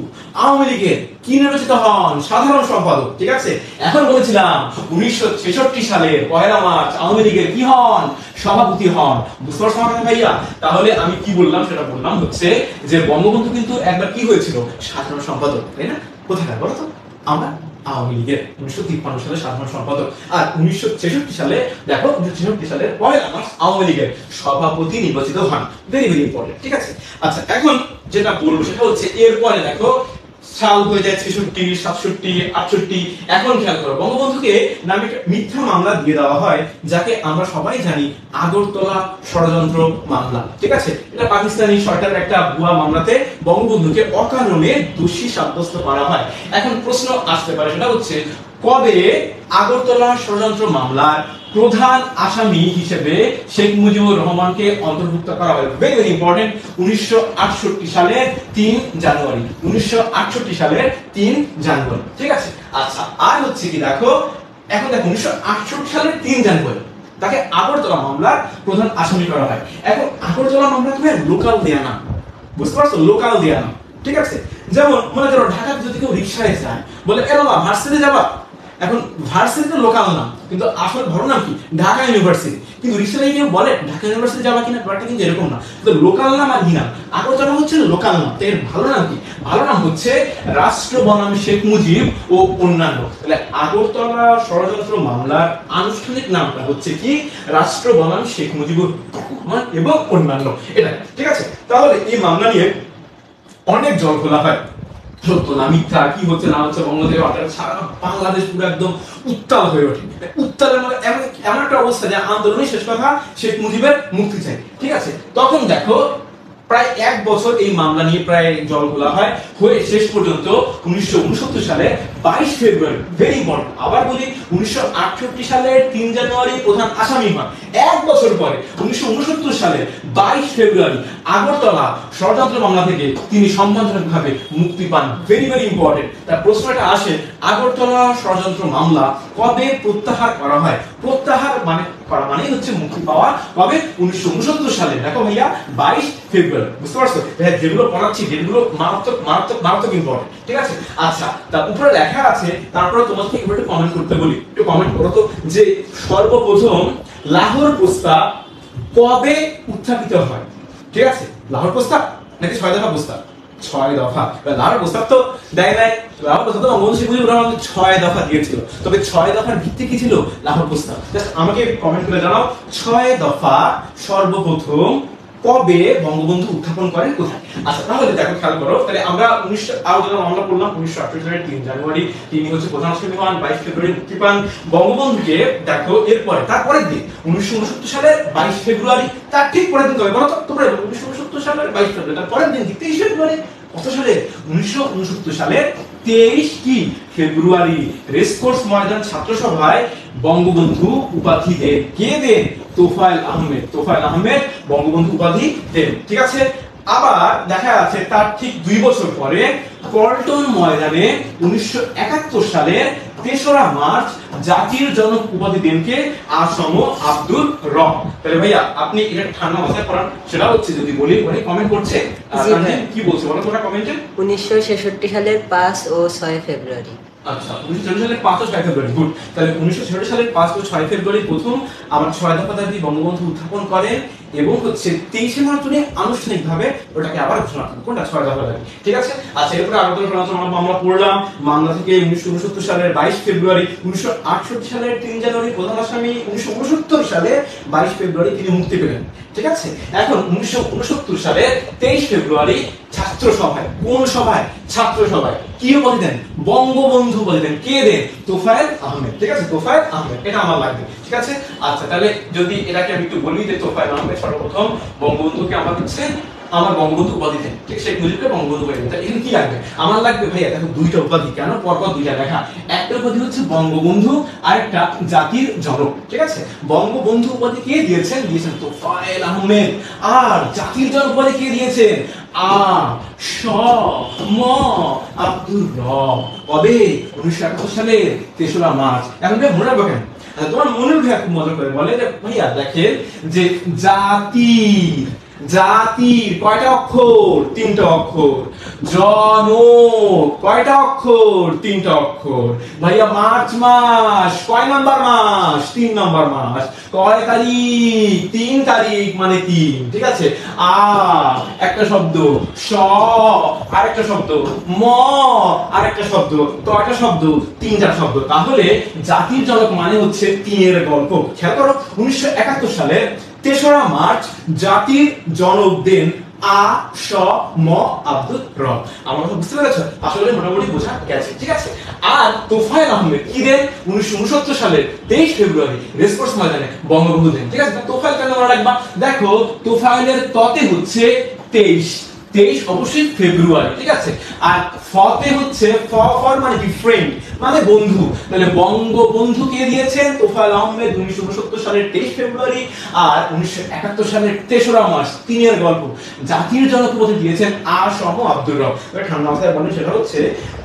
আওয়ামী লীগের কি নির্বাচিত হন? সাধারণ সম্পাদক। ঠিক আছে, এখন বলেছিলাম 1966 সালের 1 মার্চ আওয়ামী লীগের কি হন? সভাপতি হন। বুঝতে পারছো আমাকে ভাইয়া? তাহলে আমি কি বললাম সেটা বললাম হচ্ছে যে বঙ্গবন্ধু কিন্তু একবার কি হয়েছিল? সাধারণ সম্পাদক, তাই না? কোথায় বলো তো? আমরা আওয়ামী লীগের 1953 সালে সাধারণ সম্পাদক, আর 1966 সালে দেখো 1966 সালের 1 মার্চ আওয়ামী লীগের সভাপতি নির্বাচিত হন। Very very important. ঠিক আছে, আচ্ছা এখন যেটা বলবো সেটা হচ্ছে এরপরে দেখো সাল হয়ে যায় 66, 67, 68। এখন খেয়াল করো বঙ্গবন্ধুকে নামে একটা মিথ্যা মামলা দিয়ে দেওয়া হয়, যাকে আমরা সবাই জানি আগরতলা ষড়যন্ত্র মামলা। ঠিক আছে, এটা পাকিস্তানি সরকারের একটা ভুয়া মামলাতে বঙ্গবন্ধুকে অকারণে দোষী সাব্যস্ত করা হয়। এখন প্রশ্ন আসতে পারে সেটা হচ্ছে কবে আগরতলা ষড়যন্ত্র মামলার প্রধান আসামি হিসেবে শেখ মুজিবুর রহমানকে অন্তর্ভুক্ত করা হয়? Very very important. 1968 সালের 3 জানুয়ারি। 1968 সালের 3 জানুয়ারি। ঠিক আছে, আচ্ছা আর হচ্ছে কি দেখো, এখন দেখো 1968 সালের 3 জানুয়ারি তাকে আগরতলা মামলার প্রধান আসামি করা হয়। এখন আগরতলা মামলা তুমি লোকাল দেয়া না, বুঝতে পারছো? লোকাল দেয়া না। ঠিক আছে, যেমন মনে করো ঢাকাতে যদি কেউ রিকশায় যায়, বলে এ বাবা ভার্সিটি যাবা, এখন ভার্সিটি তো লোকাল নাম, কিন্তু আসল বড় নাম কি? ঢাকা ইউনিভার্সিটি। কিন্তু রিকশায় কেউ বলে ঢাকা ইউনিভার্সিটি যাবা কিনা, ব্যাপারটা কিন্তু এরকম না। তো লোকাল নাম আর নাম, আগরতলা হচ্ছে লোকাল নাম। তো এর ভালো নাম কি? ভালো নাম হচ্ছে রাষ্ট্র বনাম শেখ মুজিব ও অন্যান্য। তাহলে আগরতলা ষড়যন্ত্র মামলার আনুষ্ঠানিক নামটা হচ্ছে কি? রাষ্ট্র বনাম শেখ মুজিবুর রহমান এবং অন্যান্য। এটা ঠিক আছে। তাহলে এই মামলা নিয়ে অনেক জল খোলা হয়, সত্য না মিথ্যা, কি হচ্ছে না হচ্ছে, বঙ্গদেশ অর্থাৎ সারা বাংলাদেশ পুরো একদম উত্তাল হয়ে ওঠে। উত্তালের মধ্যে এমন একটা অবস্থা যে আন্দোলনের শেষ কথা শেখ মুজিবের মুক্তি চাই। ঠিক আছে, তখন দেখো প্রায় 1 বছর এই মামলা নিয়ে প্রায় জল খোলা হয়, হয়ে শেষ পর্যন্ত 1969 সালে 22 ফেব্রুয়ারি, ভেরি ইম্পর্টেন্ট আবার বলি, 1968 সালের 3 জানুয়ারি প্রধান আসামি হন। 1 বছর পরে 1969 সালের 22 ফেব্রুয়ারি আগরতলা ষড়যন্ত্র মামলা থেকে তিনি সম্মানজনকভাবে মুক্তি পান। Very very important. তার প্রশ্নটা আসে আগরতলা ষড়যন্ত্র মামলা কবে প্রত্যাহার করা হয়? প্রত্যাহার মানে করা মানেই হচ্ছে মুক্তি পাওয়া। কবে? 1969 সালে। দেখো ভাইয়া 22 ফেব্রুয়ারি। বুঝতে পারছো? ভাইয়া যেগুলো পড়াচ্ছি যেগুলো মারাত্মক মারাত্মক মারাত্মক ইম্পর্টেন্ট। ঠিক আছে, আচ্ছা তার উপরে লেখা আছে, তারপরে তোমাকে একটু কমেন্ট করতে বলি, একটু কমেন্ট করো তো যে সর্বপ্রথম লাহোর প্রস্তাব কবে উত্থাপিত হয়? ঠিক আছে, লাহোর প্রস্তাব নাকি 6 দফা প্রস্তাব? 6 দফা। লাহোর প্রস্তাব তো দেয় নাই, লাহোর প্রস্তাব তো বঙ্গবন্ধু শেখ মুজিবুর রহমান 6 দফা দিয়েছিল। তবে 6 দফার ভিত্তি কি ছিল? লাহোর প্রস্তাব। জাস্ট আমাকে কমেন্ট করে জানাও 6 দফা সর্বপ্রথম কবে বঙ্গবন্ধু উত্থাপন করেন, কোথায়? আচ্ছা তাহলে দেখো খেয়াল করো, তাহলে আমরা 19 আগরতলা মামলা করলাম 1968 সালের 3 জানুয়ারি, তিনি হচ্ছে প্রধান আসামি হন, 22 ফেব্রুয়ারি মুক্তি পান। বঙ্গবন্ধুকে দেখো এরপরে তারপরের দিন 1969 সালের 22 ফেব্রুয়ারি, তার ঠিক পরের দিন কবে বলো তো তোমরা? 1969 সালের 22 ফেব্রুয়ারি, তার পরের দিন 23 ফেব্রুয়ারি। কত সালে? 1969 সালের 23 কি ফেব্রুয়ারি রেসকোর্স ময়দান ছাত্র সভায় বঙ্গবন্ধু উপাধি দেন। কে দেন? তোফায়েল আহমেদ। তোফায়েল আহমেদ বঙ্গবন্ধু উপাধি দেন। ঠিক আছে, আবার দেখা যাচ্ছে তার ঠিক 2 বছর পরে পল্টন ময়দানে 1971 সালের 3রা মার্চ জাতির জনক উপাধি দেনকে আসম আব্দুল রব। তাহলে ভাইয়া আপনি এটা ঠান্ডা মাথায় পড়ান, সেটা হচ্ছে যদি বলি পরে কমেন্ট করছে কি বলছে বলো তোমরা কমেন্টে? 1966 সালের 5 ও 6 ফেব্রুয়ারি। আচ্ছা 1966 সালের 5 ও 6 ফেব্রুয়ারি। গুড। তাহলে 1966 সালের 5 ও 6 ফেব্রুয়ারি প্রথম আমার 6 দফা দাবি বঙ্গবন্ধু উত্থাপন করেন এবং হচ্ছে 23 মার্চ উনি আনুষ্ঠানিকভাবে ওটাকে আবার ঘোষণা করেন। কোনটা? 6 দফা দাবি। ঠিক আছে, আচ্ছা এরপরে আগরতলা ষড়যন্ত্র মামলা পড়লাম। মামলা থেকে 1969 সালের 22 ফেব্রুয়ারি, 1968 সালের 3 জানুয়ারি প্রধান আসামি, 1969 সালে 22 ফেব্রুয়ারি তিনি মুক্তি পেলেন। ঠিক আছে, এখন 1969 সালের 23 ফেব্রুয়ারি ছাত্র সভায়, কোন সভায়? ছাত্র সভায় কি উপাধি দেন? বঙ্গবন্ধু উপাধি দেন। কে দেন? তোফায়েল আহমেদ। ঠিক আছে, তোফায়েল আহমেদ, এটা আমার লাগবে। ঠিক আছে, আচ্ছা তাহলে যদি এটাকে আমি একটু বলি যে তোফায়েল আহমেদ সর্বপ্রথম বঙ্গবন্ধুকে আমার হচ্ছে আমার বঙ্গবন্ধু উপাধি দেন, ঠিক শেখ মুজিবকে বঙ্গবন্ধু উপাধি দেন। এখানে কি লাগবে? আমার লাগবে ভাইয়া দেখো দুইটা উপাধি, কেন পরপর দুইটা লেখা। একটা উপাধি হচ্ছে বঙ্গবন্ধু, আরেকটা জাতির জনক, ঠিক আছে? বঙ্গবন্ধু উপাধি কে দিয়েছেন? দিয়েছেন তোফায়েল আহমেদ। আর জাতির জনক উপাধি কে দিয়েছেন? আ শ ম আব্দুর রব। কবে? 1971 সালের 3রা মার্চ। এখন ভাই মনে রাখবো কেন? তোমার মনের ভাইয়া খুব মজা করে বলে যে ভাইয়া দেখেন যে জাতির জাতির কয়টা অক্ষর? 3টা অক্ষর। জনক কয়টা অক্ষর? 3টা অক্ষর। ভাইয়া মার্চ মাস কয় নাম্বার মাস? 3 নাম্বার মাস। কয় তারিখ? 3 তারিখ মানে 3, ঠিক আছে? আ একটা শব্দ, শ আরেকটা শব্দ, ম আরেকটা শব্দ, কয়টা শব্দ? 3টা শব্দ। তাহলে জাতির জনক মানে হচ্ছে 3-এর গল্প। খেয়াল করো 1971 সালে 3রা মার্চ জাতির জনক দেন আ শ ম আব্দুর রব। আমরা বুঝতে পেরেছ? আসলে মোটামুটি বোঝা গেছে, ঠিক আছে? আর তোফায়েল আহমেদ কি দেন? 1969 সালের 23 ফেব্রুয়ারি রেসকোর্স ময়দানে বঙ্গবন্ধু দেন, ঠিক আছে? তোফায়েল কেন মনে রাখবা? দেখো তোফায়েলের ততে হচ্ছে 23 অবশ্যই ফেব্রুয়ারি, ঠিক আছে? আর ফতে হচ্ছে ফর মানে কি? ফ্রেন্ড মানে বন্ধু। তাহলে বঙ্গবন্ধু কে দিয়েছেন? তোফায়েল আহমেদ 1969 সালের 23 ফেব্রুয়ারি আর 1971 সালের 3রা মার্চ। 3-এর গল্প। জাতির জনক উপাধি দিয়েছেন আ শ ম আব্দুর রব। ঠান্ডা মাথায় বলেন সেটা হচ্ছে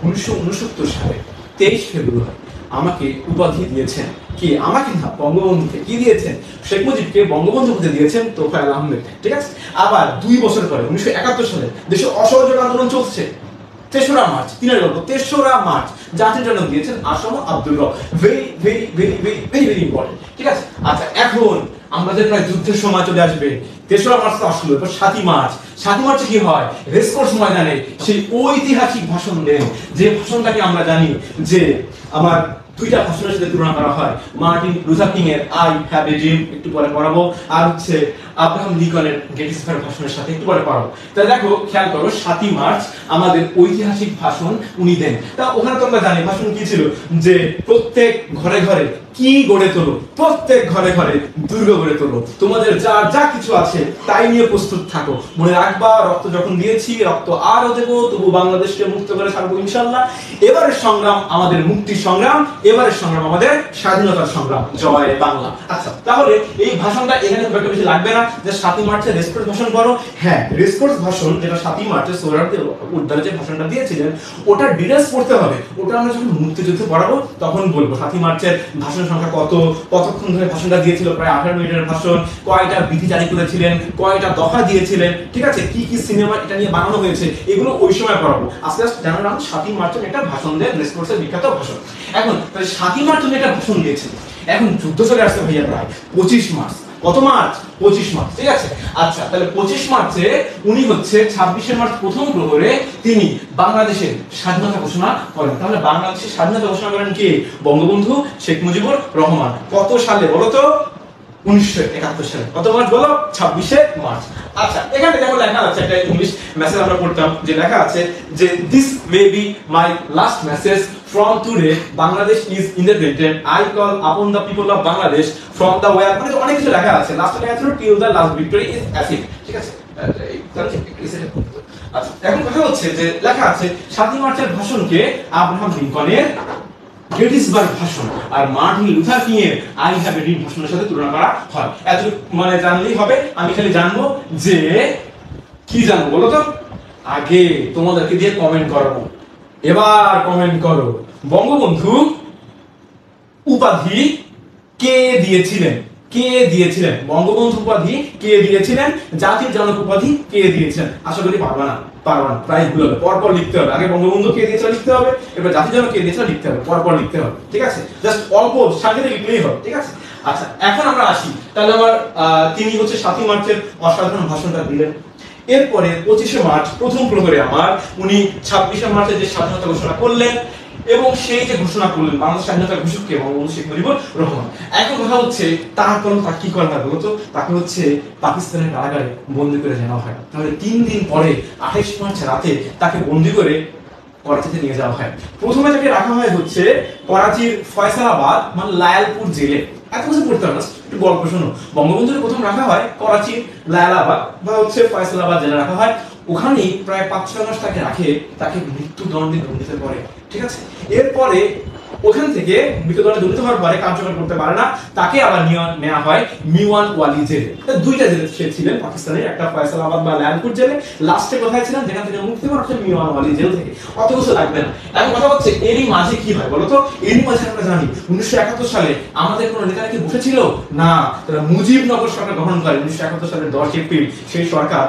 1969 সালে 23 ফেব্রুয়ারি আমাকে উপাধি দিয়েছেন কি? আমাকে না, বঙ্গবন্ধুকে। কি দিয়েছেন? শেখ মুজিবকে বঙ্গবন্ধু উপাধি দিয়েছেন তোফায়েল আহমেদ, ঠিক আছে? আবার 2 বছর পরে 1971 সালে দেশে অসহযোগ আন্দোলন চলছে। 3রা মার্চ 3-এর গল্প। 3রা মার্চ জাতির জনক দিয়েছেন আসম আব্দুর রব। Very very very very very very important, ঠিক আছে? আচ্ছা এখন আমাদের প্রায় যুদ্ধের সময় চলে আসবে। 3রা মার্চ তো আসলো, এবার 7ই মার্চ। 7ই মার্চে কি হয়? রেসকোর্স ময়দানে সেই ঐতিহাসিক ভাষণ দেন, যে ভাষণটাকে আমরা জানি যে আমার 2টা ভাষণের সাথে তুলনা করা হয়। মার্টিন লুথার কিং এর আই হ্যাভ এ ড্রিম একটু পরে পড়াবো, আর হচ্ছে আব্রাহাম লিঙ্কনের গেটিসবার্গ ভাষণের সাথে একটু পরে পড়াবো। তাহলে দেখো খেয়াল করো 7ই মার্চ আমাদের ঐতিহাসিক ভাষণ উনি দেন। তা ওখানে তোমরা জানি ভাষণ কি ছিল? যে প্রত্যেক ঘরে ঘরে কি গড়ে তোলো? প্রত্যেক ঘরে ঘরে দুর্গ গড়ে তোলো। তোমাদের যা যা কিছু আছে তাই নিয়ে প্রস্তুত থাকো। মনে রাখবা রক্ত যখন দিয়েছি রক্ত আরো দেবো, তবু বাংলাদেশকে মুক্ত করে ছাড়বো ইনশাআল্লাহ। এবারের সংগ্রাম আমাদের মুক্তির সংগ্রাম, এবারের সংগ্রাম আমাদের স্বাধীনতার সংগ্রাম। জয় বাংলা। আচ্ছা তাহলে এই ভাষণটা এখানে খুব একটা বেশি লাগবে না যে 7ই মার্চে রেসকোর্স ভাষণ করো। হ্যাঁ রেসকোর্স ভাষণ যেটা 7ই মার্চে সোহরাওয়ার্দী উদ্যানে যে ভাষণটা দিয়েছিলেন ওটা ডিটেইলস পড়তে হবে। ওটা আমরা যখন মুক্তিযুদ্ধে পড়াবো তখন বলবো 7ই মার্চের ভাষণ সংখ্যা কত, কতক্ষণ ধরে ভাষণটা দিয়েছিল, প্রায় 18 মিনিটের ভাষণ, কয়টা বিধি জারি করেছিলেন, কয়টা দফা দিয়েছিলেন, ঠিক আছে? কি কি সিনেমা এটা নিয়ে বানানো হয়েছে, এগুলো ওই সময় পড়াবো। আস্তে আস্তে জানার 7ই মার্চের একটা ভাষণ দেন, রেসকোর্সের বিখ্যাত ভাষণ। এখন তাহলে 7ই মার্চ উনি একটা ভাষণ দিয়েছেন। এখন যুদ্ধ চলে আসছে ভাইয়া প্রায় 25 মার্চ। কত মার্চ? 25 মার্চ, ঠিক আছে? আচ্ছা তাহলে 25 মার্চে উনি হচ্ছে 26শে মার্চ প্রথম প্রহরে তিনি বাংলাদেশের স্বাধীনতা ঘোষণা করেন। তাহলে বাংলাদেশের স্বাধীনতা ঘোষণা করেন কে? বঙ্গবন্ধু শেখ মুজিবুর রহমান। কত সালে বলো তো? 1971 সালে। কত মার্চ বলো? 26শে মার্চ। আচ্ছা এখানে দেখো লেখা আছে একটা ইংলিশ মেসেজ আমরা পড়তাম, যে লেখা আছে যে this may be my last message from today Bangladesh is independent I call upon the people of Bangladesh from the where মানে অনেক কিছু লেখা আছে। লাস্টে লেখা ছিল till the last victory is achieved, ঠিক আছে? আচ্ছা এখন কথা হচ্ছে যে লেখা আছে 7ই মার্চের ভাষণকে আব্রাহাম লিঙ্কনের গেটিসবার্গ ভাষণ আর মার্টিন লুথার কিং এর আই হ্যাভ এ ড্রিম ভাষণের সাথে তুলনা করা হয়। এতটুকু মানে জানলেই হবে। আমি খালি জানবো যে কি জানবো বলো তো? আগে তোমাদেরকে দিয়ে কমেন্ট করাবো। এবার কমেন্ট করো, বঙ্গবন্ধু উপাধি কে দিয়েছিলেন? কে দিয়েছিলেন? বঙ্গবন্ধু উপাধি কে দিয়েছিলেন? জাতির জনক উপাধি কে দিয়েছিলেন? আশা করি পারবা না, প্রায় ভুল হবে। পরপর লিখতে হবে। আগে বঙ্গবন্ধু কে দিয়েছিল লিখতে হবে, এবার জাতির জনক কে দিয়েছিল লিখতে হবে, পরপর লিখতে হবে, ঠিক আছে? জাস্ট অল্প সাথে লিখলেই হবে, ঠিক আছে? আচ্ছা এখন আমরা আসি। তাহলে আমার তিনি হচ্ছে 7ই মার্চের অসাধারণ ভাষণটা দিলেন। এরপরে 25শে মার্চ প্রথম প্রহরে উনি 26শে মার্চে যে স্বাধীনতা ঘোষণা করলেন এবং সেই যে ঘোষণা করলেন বাংলাদেশ স্বাধীনতার ঘোষককে বঙ্গবন্ধু শেখ মুজিবুর রহমান। এখন কথা হচ্ছে তারপর তাকে কি করা হয় বলতো? তাকে হচ্ছে পাকিস্তানের কারাগারে বন্দী করে নেওয়া হয়। তাহলে 3 দিন পরে 28 মার্চ রাতে তাকে বন্দী করে করাচিতে নিয়ে যাওয়া হয়। প্রথমে তাকে রাখা হয় হচ্ছে করাচির ফয়সালাবাদ মানে লায়ালপুর জেলে, এত কিছু পড়তে হবে না, একটু গল্প শোনো। বঙ্গবন্ধুর প্রথম রাখা হয় করাচি লায়লাবাদ বা হচ্ছে ফয়সালাবাদ জেলে রাখা হয়। ওখানেই প্রায় 5-6 মাস তাকে রাখে, তাকে মৃত্যুদণ্ডে দণ্ডিত করে। ঠিক আছে, এরপরে ওখান থেকে মৃত্যুদণ্ডে দণ্ডিত হওয়ার পরে কার্যকর করতে পারে না, তাকে আবার নেওয়া হয় মিওয়ান ওয়ালি জেলে। দুইটা জেলে সে ছিলেন পাকিস্তানের, একটা ফয়সালাবাদ বা লালপুর জেলে, লাস্টে কোথায় ছিলেন যেখান থেকে মুক্তি পাওয়া হচ্ছে মিওয়ান ওয়ালি জেল থেকে। অত কিছু লাগবে না। এখন কথা হচ্ছে এরই মাঝে কি হয় বলতো? এরই মাঝে আমরা জানি 1971 সালে আমাদের কোন নেতা কি বসেছিল না, তারা মুজিবনগর সরকার গঠন করে 1971 সালের 10 এপ্রিল। সেই সরকার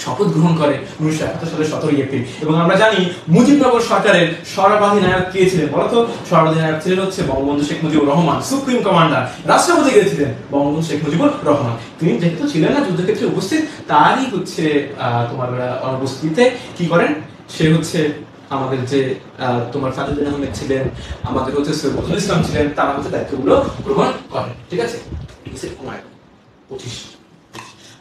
শপথ গ্রহণ করে 1971 সালের 17 এপ্রিল। এবং আমরা জানি মুজিবনগর সরকারের সর্বাধিনায়ক কে ছিলেন বলতো? সর্বাধিনায়ক ছিলেন হচ্ছে বঙ্গবন্ধু শেখ মুজিবুর রহমান, সুপ্রিম কমান্ডার। রাষ্ট্রপতি কে ছিলেন? বঙ্গবন্ধু শেখ মুজিবুর রহমান। তিনি যেহেতু ছিলেন না যুদ্ধক্ষেত্রে উপস্থিত, তারই হচ্ছে তোমার অনুপস্থিতিতে কি করেন, সে হচ্ছে আমাদের যে তোমার সাজেদুল আহমেদ ছিলেন, আমাদের হচ্ছে সৈয়দুল ইসলাম ছিলেন, তারা হচ্ছে দায়িত্বগুলো গ্রহণ করেন। ঠিক আছে, 25।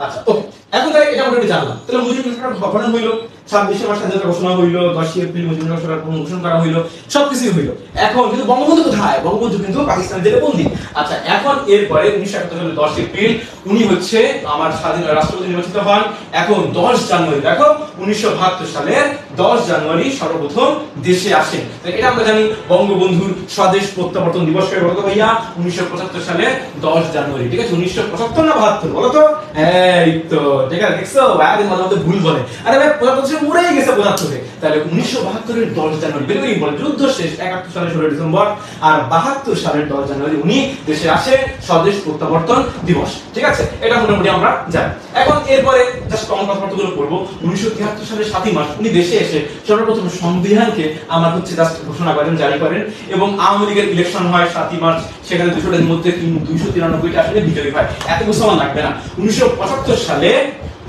আচ্ছা ওকে, এখন তাই এটা আমরা জানলাম। তাহলে মুজিবনগর সরকার গঠন হইলো, 26 মাস স্বাধীনতা ঘোষণা হইলো, 10 এপ্রিল মুজিবনগর সরকার ঘোষণা করা হইলো, সবকিছু হইলো। এখন কিন্তু বঙ্গবন্ধু কোথায়? বঙ্গবন্ধু কিন্তু পাকিস্তান জেলে বন্দী। আচ্ছা, এখন এরপরে 1971 সালের 10 এপ্রিল উনি হচ্ছে আমার স্বাধীন রাষ্ট্রপতি নির্বাচিত হন। এখন 10 জানুয়ারি, দেখো 1972 সালের 10 জানুয়ারি সর্বপ্রথম দেশে আসেন। এটা আমরা জানি বঙ্গবন্ধুর স্বদেশ প্রত্যাবর্তন দিবস কবে বলতো ভাইয়া? 1975 সালের 10 জানুয়ারি। ঠিক আছে, 1975 না 72 বলো তো? এই তো ঠিক আছে, দেখছো ভাইয়াদের মাঝে মধ্যে ভুল বলে। আরে ভাই 75 মরেই গেছে 75-এ। তাহলে 1972 এর 10 জানুয়ারি ভেরি ভেরি ইম্পর্টেন্ট। যুদ্ধ শেষ 71 সালের 16 ডিসেম্বর, আর 72 সালের 10 জানুয়ারি উনি দেশে আসে, স্বদেশ প্রত্যাবর্তন দিবস। ঠিক আছে, এটা মোটামুটি আমরা জানি। এখন এরপরে জাস্ট কমন কথাবার্তাগুলো করবো। 1973 সালের 7 মার্চ উনি দেশে এসে সর্বপ্রথম সংবিধানকে আমার হচ্ছে জাস্ট ঘোষণা করেন, জারি করেন। এবং আওয়ামী লীগের ইলেকশন হয় 7 মার্চ, সেখানে 200 মধ্যে 293টা আসলে বিজয়ী হয়। এত কিছু আমার লাগবে না। 1975 সালে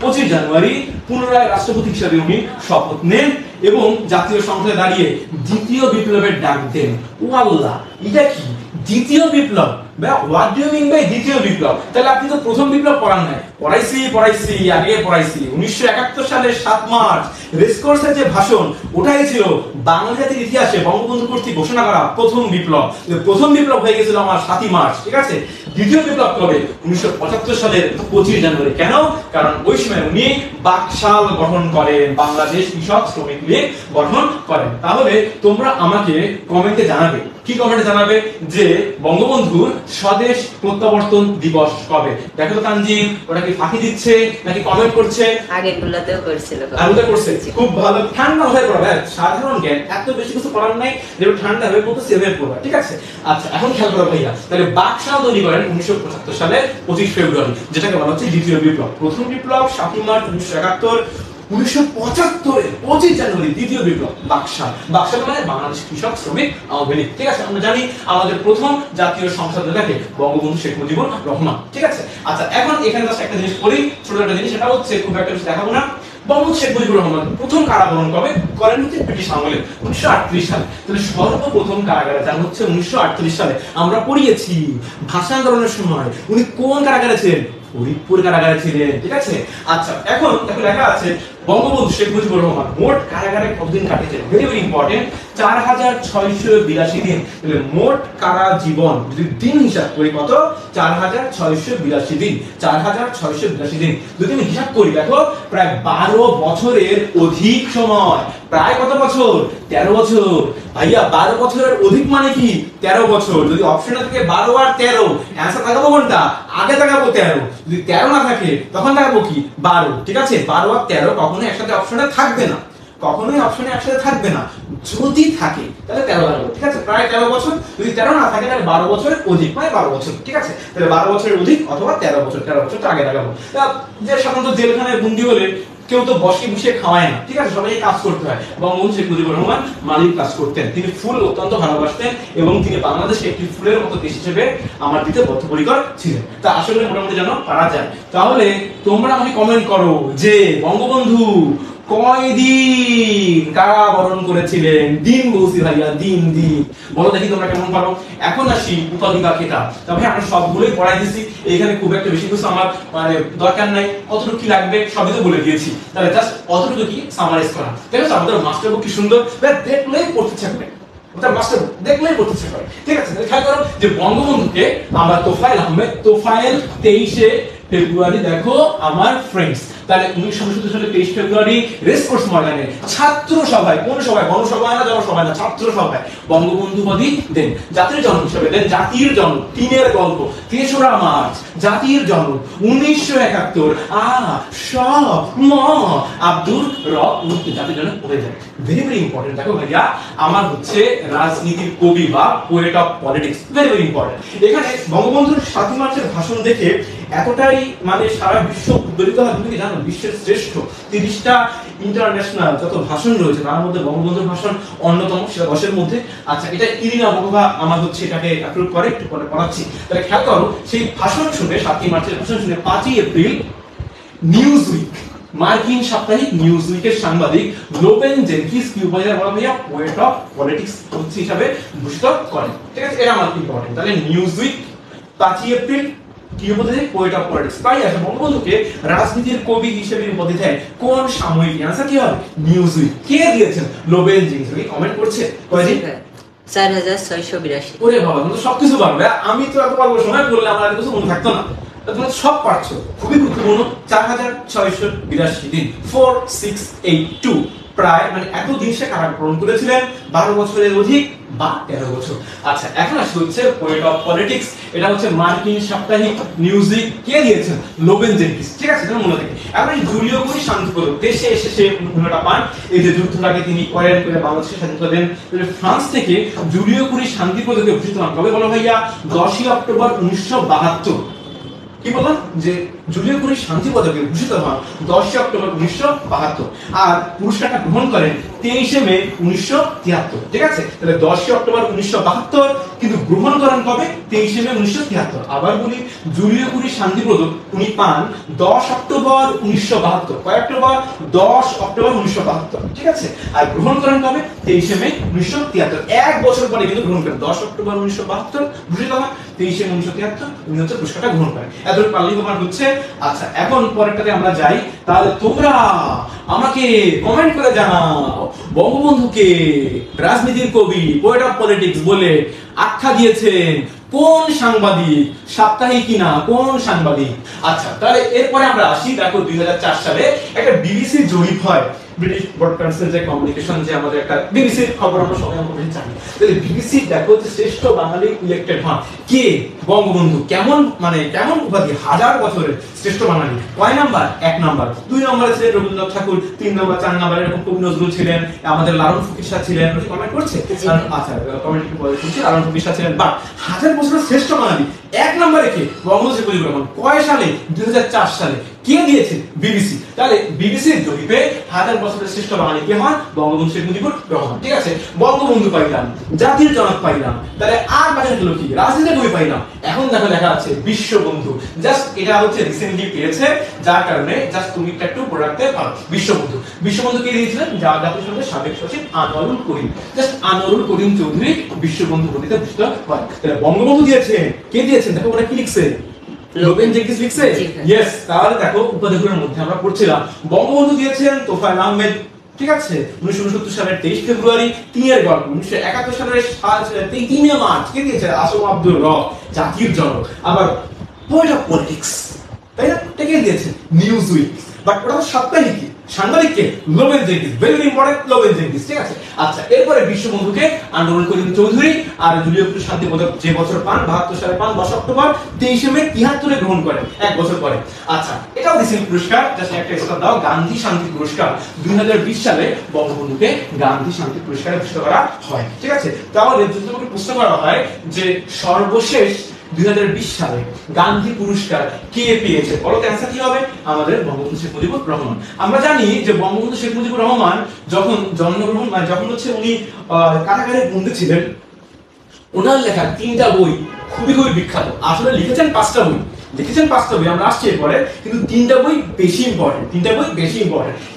25 জানুয়ারি পুনরায় রাষ্ট্রপতি হিসেবে উনি শপথ নেন এবং জাতীয় সংসদে দাঁড়িয়ে দ্বিতীয় বিপ্লবের ডাক দেন। ও আল্লাহ, এটা কি দ্বিতীয় বিপ্লব? What do you mean by দ্বিতীয় বিপ্লব? তাহলে আপনি তো প্রথম বিপ্লব পড়ান নাই। পড়াইছি আগে পড়াইছি। 1971 সালের 7 মার্চ রেসকোর্সের যে ভাষণ, ওটাই ছিল বাংলা জাতির ইতিহাসে বঙ্গবন্ধু কর্তৃক ঘোষণা করা প্রথম বিপ্লব। প্রথম বিপ্লব হয়ে গেছিল আমার 7 মার্চ। ঠিক আছে, দ্বিতীয় বিপ্লব কবে? 1975 সালের 25 জানুয়ারি। কেন? কারণ ওই সময় উনি বাকশাল গঠন করেন, বাংলাদেশ কৃষক শ্রমিক লীগ গঠন করেন। তাহলে তোমরা আমাকে কমেন্টে জানাবে, কি কমেন্টে জানাবে যে বঙ্গবন্ধুর স্বদেশ প্রত্যাবর্তন দিবস কবে? দেখো তো তানজিম, ওটা কি ফাঁকি দিচ্ছে নাকি কমেন্ট করছে? আগে গুলাতেও করছিল, আগে করছে। খুব ভালো, ঠান্ডা হয়ে পড়বে। সাধারণ জ্ঞান, এত বেশি কিছু পড়ার নাই, যেটা ঠান্ডা হয়ে পড়বে সেভাবে পড়বে। ঠিক আছে, আচ্ছা এখন খেয়াল করো ভাইয়া। তাহলে বাকশাল তৈরি করেন 1975 সালের 25 ফেব্রুয়ারি, যেটাকে বলা হচ্ছে দ্বিতীয় বিপ্লব। প্রথম বিপ্লব 7 মার্চ 1971, 1975 এর 25 জানুয়ারি দ্বিতীয় বিপ্লব বাকশাল। বাকশাল মানে বাংলাদেশ কৃষক শ্রমিক আওয়ামী লীগ। ঠিক আছে, আমরা জানি আমাদের প্রথম জাতীয় সংসদ নেতাকে বঙ্গবন্ধু শেখ মুজিবুর রহমান। ঠিক আছে, আচ্ছা এখন এখানে জাস্ট একটা জিনিস করি, ছোট একটা জিনিস, সেটা হচ্ছে খুব একটা কিছু দেখাবো না। বঙ্গবন্ধু শেখ মুজিবুর রহমান প্রথম কারাবরণ কবে করেন? হচ্ছে ব্রিটিশ আমলে 1938 সালে। তাহলে সর্বপ্রথম কারাগারে যান হচ্ছে 1938 সালে। আমরা পড়িয়েছি ভাষা আন্দোলনের সময় উনি কোন কারাগারে ছিলেন? ফরিদপুর কারাগারে ছিলেন। ঠিক আছে, আচ্ছা এখন দেখো লেখা আছে বঙ্গবন্ধু শেখ মুজিবুর রহমান মোট কারাগারে কতদিন কাটিয়েছেন? ভেরি ভেরি ইম্পর্টেন্ট, 4682 দিন। তাহলে মোট কারা জীবন যদি দিন হিসাব করি কত? 4682 দিন। 4682 দিন যদি আমি হিসাব করি, দেখো প্রায় 12 বছরের অধিক সময়। প্রায় কত বছর? 13 বছর। ভাইয়া 12 বছরের অধিক মানে কি? 13 বছর। যদি অপশনে থাকে 12 আর 13, অ্যানসার তাকাবো কোনটা? আগে তাকাবো 13। যদি 13 না থাকে তখন তাকাবো কি? 12। ঠিক আছে, 12 আর 13 কখনোই একসাথে অপশনে থাকবে না, কখনোই অপশনে একসাথে থাকবে না। যদি থাকে তাহলে 13 লাগবে। ঠিক আছে, প্রায় 13 বছর। যদি 13 না থাকে তাহলে 12 বছরের অধিক, মানে 12 বছর। ঠিক আছে, তাহলে 12 বছরের অধিক অথবা 13 বছর। 13 বছর তো আগে লাগাবো। যে সাধারণত জেলখানায় বন্দী হলে কেউ তো বসে বসে খাওয়ায় না। ঠিক আছে, সবাইকে কাজ করতে হয়। বঙ্গবন্ধু শেখ মুজিবুর রহমান মালিক কাজ করতেন। তিনি ফুল অত্যন্ত ভালোবাসতেন এবং তিনি বাংলাদেশকে একটি ফুলের মতো দেশ হিসেবে আমার দিতে বদ্ধপরিকর ছিলেন। তা আসলে মোটামুটি যেন পারা যায়। তাহলে তোমরা আমাকে কমেন্ট করো যে বঙ্গবন্ধু কয়দিন কারাবরণ করেছিলেন? দিন বলছি ভাইয়া, দিন দিন বলো দেখি তোমরা কেমন পারো। এখন আসি উপাধি বা খেতাব। তবে আমরা সবগুলোই পড়াই দিছি, এখানে খুব একটা বেশি কিছু আমার মানে দরকার নাই। কতটুকু কি লাগবে সবই তো বলে দিয়েছি। তাহলে জাস্ট অতটুকু কি সামারাইজ করা। ঠিক আছে, আমাদের মাস্টার বুক কি সুন্দর, দেখলেই পড়তে থাকবে। ওটা মাস্টার দেখলেই পড়তে ইচ্ছে করে। ঠিক আছে, খেয়াল করো যে বঙ্গবন্ধুকে আমরা তোফায়েল আহমেদ, তোফায়েল 23শে ফেব্রুয়ারি দেখো আমার ফ্রেন্ডস, তাহলে 1969 সালে 23 ফেব্রুয়ারি রেসকোর্স ময়দানে ছাত্র সভায়, কোন সভায়, গণসভায় না জনসভায় না, ছাত্র সভায় বঙ্গবন্ধু পদী দেন। জাতির জনক হিসেবে দেন জাতির জনক, তিনের গল্প, 3রা মার্চ জাতির জনক 1971 স ম আব্দুর রব জাতির জনক পড়ে যায়। Very very important. দেখো ভাইয়া আমার হচ্ছে রাজনীতির কবি বা poet of politics, very very important. এখানে বঙ্গবন্ধুর 7 মার্চের ভাষণ দেখে এতটাই মানে সারা বিশ্ব উদ্বেলিত হয়, তুমি কি জানো বিশ্বের শ্রেষ্ঠ 30টা ইন্টারন্যাশনাল যত ভাষণ রয়েছে তার মধ্যে বঙ্গবন্ধুর ভাষণ অন্যতম, সেটা 10-এর মধ্যে। আচ্ছা, এটা ইরিনা বগোভা আমার হচ্ছে এটাকে অ্যাপ্রুভ করে, একটু পরে পড়াচ্ছি। তাহলে খেয়াল করো সেই ভাষণ শুনে, 7 মার্চের ভাষণ শুনে 5ই এপ্রিল নিউজউইক, মার্কিন সাপ্তাহিক নিউজউইকের সাংবাদিক লোবেন জেনকিন্স কি উপাধি বলা ভাইয়া পোয়েট অফ পলিটিক্স হচ্ছে হিসাবে ভূষিত করেন। ঠিক আছে, এটা আমার ইম্পর্টেন্ট। তাহলে নিউজউইক 5ই এপ্রিল কি উপাধি দেয়? Poet of politics. তাই আসে বঙ্গবন্ধুকে রাজনীতির কবি হিসেবে উপাধি দেয় কোন সাময়িকী? আনসার কি হবে? নিউজউইক। কে দিয়েছেন? লোবেন জেনকিন্স। কমেন্ট করছে কয়দিন? 4682। ওরে বাবা, তুমি সবকিছু পারবে। আমি তো এত পারবো, সময় বললে আমার এত কিছু মনে থাকতো না। তোমরা সব পারছো, খুবই গুরুত্বপূর্ণ। 4682 দিন, 4682, প্রায় মানে এত দিন সে কারাবরণ করেছিলেন, 12 বছরের অধিক বা 13 বছর। আচ্ছা, এখন আসলে হচ্ছে পোয়েট অফ পলিটিক্স, এটা হচ্ছে মার্কিন সাপ্তাহিক নিউজউইক। কে দিয়েছেন? লোবেন জেনকিন্স। ঠিক আছে, এটা মনে রাখবে। এখন এই জুলিও কুরি শান্তিপদক দেশে এসে সে পুনটা পান, এই যে যুদ্ধটাকে তিনি করেন করে বাংলাদেশের স্বাধীনতা দেন। ফ্রান্স থেকে জুলিও কুরি শান্তিপদকে ভূষিত হন কবে বলো ভাইয়া? 10ই অক্টোবর 1972। কি বললাম যে জুলিও কুরি শান্তি পদকে ভূষিত হন 10 অক্টোবর 1972, আর পুরস্কারটা গ্রহণ করেন 23 মে 1973। ঠিক আছে, তাহলে 10 অক্টোবর 1972 কিন্তু গ্রহণ করেন কবে? 23 মে 1973। আবার বলি, জুলিও কুরি শান্তি পদক উনি পান 10 অক্টোবর 1972। কয় অক্টোবর? 10 অক্টোবর 1972। ঠিক আছে, আর গ্রহণ করেন কবে? 23 মে 1973। এক বছর পরে কিন্তু গ্রহণ করেন। 10 অক্টোবর 1972 ভূষিত হন, 23 মে 1973 উনি হচ্ছে পুরস্কারটা গ্রহণ করেন। এতটুকু পারলেই তোমার হচ্ছে। আচ্ছা, এখন পরেরটাতে আমরা যাই। তাহলে তোমরা আমাকে কমেন্ট করে জানাও বঙ্গবন্ধুকে রাজনীতির কবি, পোয়েট অফ পলিটিক্স বলে আখ্যা দিয়েছেন কোন সাংবাদিক? সাপ্তাহিক কিনা কোন সাংবাদিক? আচ্ছা, তাহলে এরপরে আমরা আসি। দেখো 2004 সালে একটা বিবিসি জরিপ হয়, ব্রিটিশ ব্রডকাস্টিং যে কমিউনিকেশন, যে আমাদের একটা বিবিসির খবর আমরা সবাই আমরা জানি। তাহলে বিবিসি দেখো যে শ্রেষ্ঠ বাঙালি ইলেক্টেড হন কে? বঙ্গবন্ধু। কেমন মানে কেমন উপাধি? 1000 বছরের শ্রেষ্ঠ বাঙালি। কয় নাম্বার? 1 নাম্বার। 2 নম্বরে ছিলেন রবীন্দ্রনাথ ঠাকুর, 3 নম্বর 4 নম্বরে এরকম কবি নজরুল ছিলেন, আমাদের লালন ফকির শাহ ছিলেন। কমেন্ট করছে? আচ্ছা, কমেন্ট একটু বলে শুনছি। লালন ফকির শাহ ছিলেন। বাট 1000 বছরের শ্রেষ্ঠ বাঙালি 1 নম্বরে কে? বঙ্গবন্ধু শেখ মুজিবুর রহমান। কয় সালে? 2004 সালে। কে দিয়েছে? বিবিসি। তাহলে বিবিসির জরিপে 1000 বছরের শ্রেষ্ঠ বাঙালি কে হন? বঙ্গবন্ধু শেখ মুজিবুর রহমান। ঠিক আছে, বঙ্গবন্ধু পাইলাম, জাতির জনক পাইলাম, তাহলে আর বাকি গেল কি? রাজনীতির কবি পাইলাম। এখন দেখো লেখা আছে বিশ্ববন্ধু। জাস্ট এটা হচ্ছে রিসেন্টলি পেয়েছে, যার কারণে জাস্ট তুমি একটু পড়ে রাখতে পারো। বিশ্ববন্ধু। বিশ্ববন্ধু কে দিয়েছিলেন? জাতিসংঘের সাবেক সচিব আনোয়ারুল করিম। জাস্ট আনোয়ারুল করিম চৌধুরী বিশ্ববন্ধু পদবিতে ভূষিত হয়। তাহলে বঙ্গবন্ধু দিয়েছেন। কে দিয়েছেন? দেখো ওরা কি লিখছে? লোবেন জেনকিন্স লিখছে। ইয়েস, তাহলে দেখো উপাধিগুলোর মধ্যে আমরা পড়ছিলাম বঙ্গবন্ধু দিয়েছেন তোফায়েল আহমেদ। ঠিক আছে, 1969 সালের 23 ফেব্রুয়ারি। 3 গল্প 1971 সালের 3 মার্চ কে দিয়েছে? আসম আব্দুর রব, জাতির জনক। আবার পোয়েট অফ পলিটিক্স, তাই না? এটা কে দিয়েছে? নিউজউইক। বাট ওটা তো সাপ্তাহিক। সাংবাদিককে লোবেন জেনকিন্স, ভেরি ইম্পর্টেন্ট, লোবেন জেনকিন্স। ঠিক আছে, আচ্ছা, এরপরে বিশ্ববন্ধুকে আনোয়ারুল করিম চৌধুরী, আর জুলিও কুরি শান্তি পদক যে বছর পান 72 সালে পান 10 অক্টোবর, 23 মে 73 গ্রহণ করেন, এক বছর পরে। আচ্ছা, এটাও রিসেন্ট পুরস্কার, জাস্ট একটা স্টার দাও। গান্ধী শান্তি পুরস্কার 2020 সালে বঙ্গবন্ধুকে গান্ধী শান্তি পুরস্কারে ভূষিত করা হয়। ঠিক আছে, তাহলে যদি তোমাকে প্রশ্ন করা হয় যে সর্বশেষ 2020 সালে গান্ধী পুরস্কার কে পেয়েছে, বলো তো অ্যানসার কি হবে? আমাদের বঙ্গবন্ধু শেখ মুজিবুর রহমান। আমরা জানি যে বঙ্গবন্ধু শেখ মুজিবুর রহমান যখন জন্মগ্রহণ মানে যখন হচ্ছে উনি কারাগারে বন্দী ছিলেন, ওনার লেখা 3টা বই খুবই খুবই বিখ্যাত। আসলে লিখেছেন 5টা বই, আমরা আসছি এরপরে, কিন্তু 3টা বই বেশি ইম্পর্টেন্ট।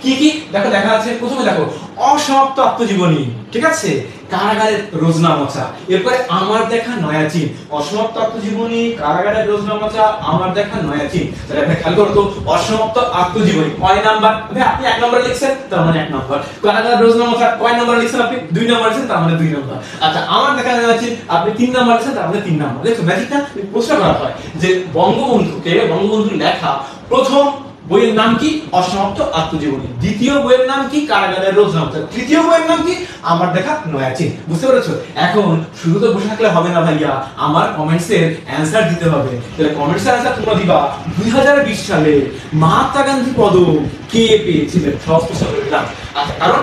কি কি দেখো লেখা আছে? প্রথমে দেখো অসমাপ্ত আত্মজীবনী, ঠিক আছে, কারাগারের রোজনামচা, এরপরে আমার দেখা নয়া চীন, অসমাপ্ত আত্মজীবনী, কারাগারের রোজনামচা, আমার দেখা নয়া চীন। তাহলে আপনি খেয়াল করো তো, অসমাপ্ত আত্মজীবনী কয় নাম্বার? ভাই আপনি 1 নাম্বার লিখছেন, তার মানে 1 নাম্বার। কারাগারের রোজনামচা কয় নাম্বার লিখছেন আপনি? 2 নাম্বার লিখছেন, তার মানে 2 নাম্বার। আচ্ছা, আমার দেখা নয়া চীন আপনি 3 নাম্বার লিখছেন, তার মানে 3 নাম্বার। দেখো ম্যাজিকটা প্রশ্ন করা হয় যে বঙ্গবন্ধুর লেখা প্রথম বইয়ের নাম কি? অসমাপ্ত আত্মজীবনী। দ্বিতীয় বইয়ের নাম কি? কারাগারের রোজনামচা। তৃতীয় বইয়ের নাম কি? আমার দেখা নয়া চীন। বুঝতে পেরেছো? এখন শুধু তো বসে থাকলে হবে না ভাইয়া, আমার কমেন্টসের অ্যানসার দিতে হবে। তাহলে কমেন্টসের অ্যানসার তোমরা দিবা 2020 সালে মহাত্মা গান্ধী পদক কে পেয়েছিলেন? সহজ প্রশ্ন করে দিলাম। আচ্ছা, কারণ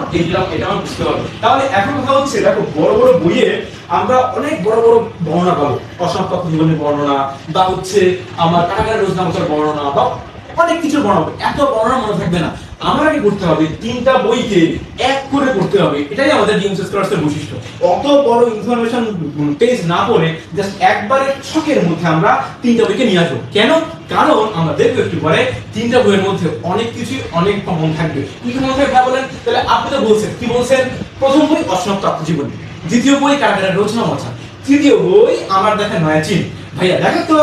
এটা আমার বুঝতে হবে। তাহলে এখন কথা হচ্ছে, দেখো বড় বড় বইয়ে আমরা অনেক বড় বড় বর্ণনা পাবো, অসমাপ্ত আত্মজীবনীর বর্ণনা, বা হচ্ছে আমার কারাগারের রোজনামচার বর্ণনা, বা অনেক কিছু বর্ণনা। এত বর্ণনা মনে থাকবে না, আমরা কি করতে হবে? 3টা বইকে এক করে পড়তে হবে। এটাই আমাদের ডিএমসি স্কলার্সের বৈশিষ্ট্য। অত বড় ইনফরমেশন পেজ না পড়ে জাস্ট একবারে ছকের মধ্যে আমরা 3টা বইকে নিয়ে আসবো। কেন? কারণ আমরা দেখবো একটু পরে 3টা বইয়ের মধ্যে অনেক কিছু অনেক কমন থাকবে। কি কমন থাকবে বলেন? তাহলে আপনি তো বলছেন, কি বলছেন? প্রথম বই অসমাপ্ত আত্মজীবনী, দ্বিতীয় বই কারাগারের রোজনামচা, তৃতীয় বই আমার দেখা নয়া চীন। ভাইয়া দেখো তো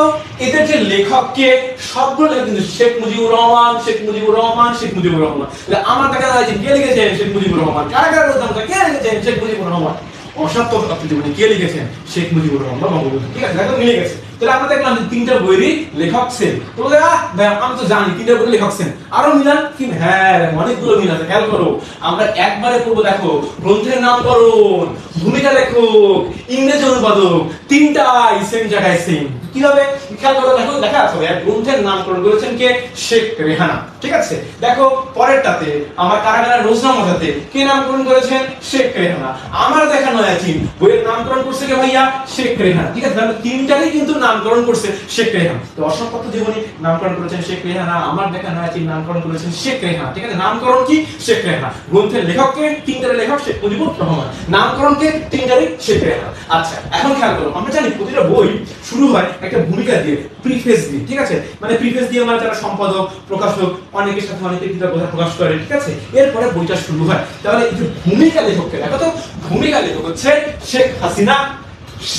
এদের যে লেখককে, সবগুলো কিন্তু শেখ মুজিবুর রহমান, শেখ মুজিবুর রহমান, শেখ মুজিবুর রহমান। তাহলে আমার দেখা যায় যে কে লিখেছেন? শেখ মুজিবুর রহমান। কারাগারের রোজনামচা কে লিখেছেন? শেখ মুজিবুর রহমান। অসমাপ্ত আত্মজীবনী কে লিখেছেন? শেখ মুজিবুর রহমান বা বঙ্গবন্ধু। ঠিক আছে, দেখো মিলে গেছে। তাহলে আমরা দেখলাম যে 3টা বইয়েরই লেখক সেম। তো বলে ভাই আমি তো জানি 3টা বইয়ের লেখক সেম, আরো মিলান কি? হ্যাঁ, অনেকগুলো মিল আছে। খেয়াল করো, আমরা একবারে পড়বো। দেখো গ্রন্থের নামকরণ, ভূমিকা লেখক, ইংরেজি অনুবাদক, 3টাই সেম জায়গায় সেম। কিভাবে? খেয়াল করো, দেখো দেখা আছে গ্রন্থের নামকরণ করেছেন কে? শেখ রেহানা। ঠিক আছে, দেখো পরেরটাতে আমার কারাগারের রোজনামচাতে কে নামকরণ করেছেন? শেখ রেহানা। আমার দেখা নয়া চীন বইয়ের নামকরণ করছে কে ভাইয়া? শেখ রেহানা। ঠিক আছে, তাহলে 3টারই কিন্তু নামকরণ করছে শেখ রেহানা। তো অসমাপ্ত আত্মজীবনী নামকরণ করেছেন শেখ রেহানা, আমার দেখা নয়া চীন নামকরণ করেছেন শেখ রেহানা। ঠিক আছে, নামকরণ কি? শেখ রেহানা। গ্রন্থের লেখককে? 3টার লেখক শেখ মুজিবুর রহমান। নামকরণকে? 3টারই শেখ রেহানা। আচ্ছা, এখন খেয়াল করো, আমরা জানি প্রতিটা বই শুরু হয় একটা ভূমিকা দিয়ে, প্রিফেস দিয়ে। ঠিক আছে, মানে প্রিফেস দিয়ে মানে যারা সম্পাদক, প্রকাশক, অনেকের সাথে অনেকের কিতাব প্রকাশ করে। ঠিক আছে, এরপরে বইটা শুরু হয়। তাহলে এই যে ভূমিকা লেখককে দেখো তো, ভূমিকা লেখক হচ্ছে শেখ হাসিনা,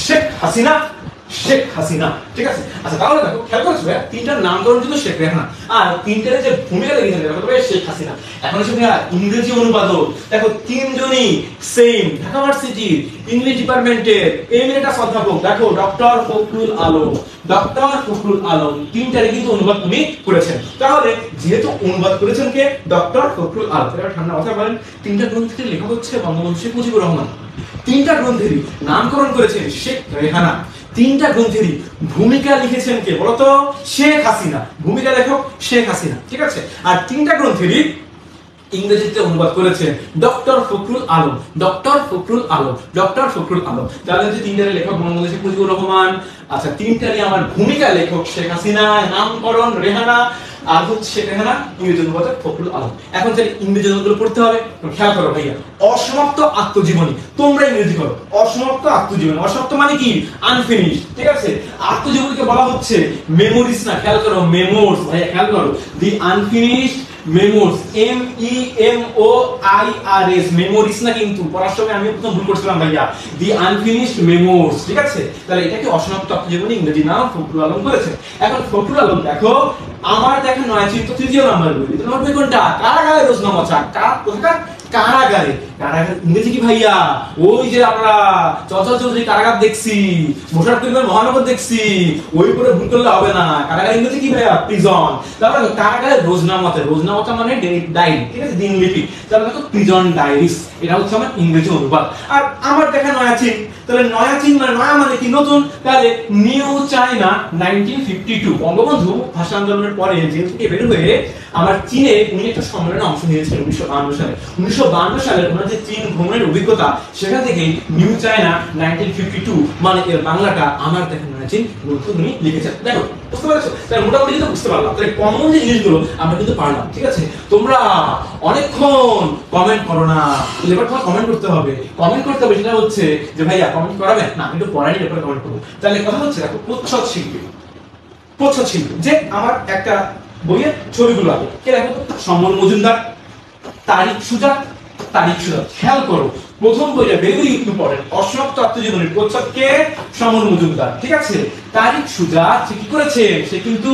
শেখ হাসিনা, শেখ হাসিনা। ঠিক আছে, আচ্ছা তাহলে দেখো খেয়াল করেছো 3টার নামকরণ কিন্তু শেখ রেহানা, আর 3টার যে ভূমিকা লিখেছেন দেখো তো শেখ হাসিনা। এখন হচ্ছে ইংরেজি অনুবাদক, দেখো 3জনই সেম, ঢাকা ভার্সিটির ইংলিশ ডিপার্টমেন্টের এমিরেটাস অধ্যাপক। দেখো ডক্টর ফখরুল আলম, ডক্টর ফখরুল আলম। 3টারই কিন্তু অনুবাদ উনি করেছেন। তাহলে যেহেতু অনুবাদ করেছেন কে? ডক্টর ফখরুল আলম। এটা ঠান্ডা কথা বলেন, 3টা গ্রন্থের লেখক হচ্ছে বঙ্গবন্ধু শেখ মুজিবুর রহমান। 3টা গ্রন্থেরই নামকরণ করেছেন শেখ রেহানা। 3টা গ্রন্থেরই ভূমিকা লিখেছেন কে বলতো? শেখ হাসিনা। ভূমিকা লেখক শেখ হাসিনা। ঠিক আছে, আর 3টা গ্রন্থেরই ইংরেজিতে অনুবাদ করেছেন doctor Fakhrul Alam, doctor Fakhrul Alam, doctor Fakhrul Alam. তাহলে যে 3টার লেখক বঙ্গবন্ধু শেখ মুজিবুর রহমান, আচ্ছা 3টারই আমার ভূমিকা লেখক শেখ হাসিনা, নামকরণ রেহানা, আর হচ্ছে শেখ রেহানা, ইংরেজি অনুবাদক ফখরুল আলম। এখন যে ইংরেজি অনুবাদগুলো পড়তে হবে, খেয়াল করো ভাইয়া, অসমাপ্ত আত্মজীবনী, তোমরা ইংরেজি করো। অসমাপ্ত আত্মজীবনী, অসমাপ্ত মানে কি? আনফিনিশ। ঠিক আছে, আত্মজীবনীকে বলা হচ্ছে মেমোরিজ না, খেয়াল করো মেমোস। ভাইয়া খেয়াল করো, দি আনফিনিশড মেমোস, MEMORIS, মেমোরিজ না কিন্তু। পড়ার সময় আমি প্রথম ভুল করছিলাম ভাইয়া, দি আনফিনিশড মেমোস। ঠিক আছে, তাহলে এটাকে অসমাপ্ত আত্মজীবনী ইংরেজি নাম ফখরুল আলম করেছে। এখন ফখরুল আলম দেখো আমার দেখা নয়া চীন তো 3য় নাম্বার বই। তোমার বই কোনটা? কারাগারের রোজনামচা। কোথাকার? কারাগারে। কারাগার ইংরেজি কি ভাইয়া? ওই যে আমরা চঞ্চল চৌধুরী কারাগার দেখছি, মোশাররফ করিমের মহানগর দেখছি, ওই করে ভুল করলে হবে না। কারাগার ইংরেজি কি ভাইয়া? প্রিজন। তারপরে কারাগারের রোজনামচা, রোজনামচা মানে ডায়েরি। ঠিক আছে, দিনলিপি। তাহলে দেখো প্রিজন ডায়েরিস, এটা হচ্ছে আমার ইংরেজি অনুবাদ। আর আমার দেখা নয়া চীন, তাহলে নয়া চীন মানে নয়া মানে কি? নতুন। তাহলে নিউ চায়না 1952, বঙ্গবন্ধু ভাষা আন্দোলনের পরে জেল থেকে বের হয়ে আমার চীনে উনি একটা সম্মেলনে অংশ নিয়েছিলেন 1952 সালে। 1952 সালের ওনার যে চীন ভ্রমণের অভিজ্ঞতা, সেখান থেকে নিউ চায়না 1952 মানে এর বাংলাটা আমার দেখা নয়া চীন গ্রন্থ উনি লিখেছেন। দেখো বুঝতে পারছো? তাহলে মোটামুটি কিন্তু বুঝতে পারলাম। তাহলে কমন যে জিনিসগুলো আমরা কিন্তু পারলাম। ঠিক আছে, তোমরা অনেকক্ষণ কমেন্ট করো না, এবার তোমার কমেন্ট করতে হবে। কমেন্ট করতে হবে সেটা হচ্ছে যে ভাইয়া কমেন্ট করাবেন না, কিন্তু পড়াই এরপরে কমেন্ট করবো। তাহলে কথা হচ্ছে দেখো প্রচ্ছদ শিল্পী, প্রচ্ছদ শিল্পী যে আমার একটা বইয়ের ছবিগুলো আঁকে কে? দেখো সম্মন মজুমদার, তারিক সুজা, তারিখ সুজাত। খেয়াল করো প্রথম বইটা ভেরি ইম্পর্টেন্ট, অসমাপ্ত আত্মজীবনী, প্রচ্ছদ কে? সমর মজুমদার। ঠিক আছে, তারিখ সুজাত সে কি করেছে? সে কিন্তু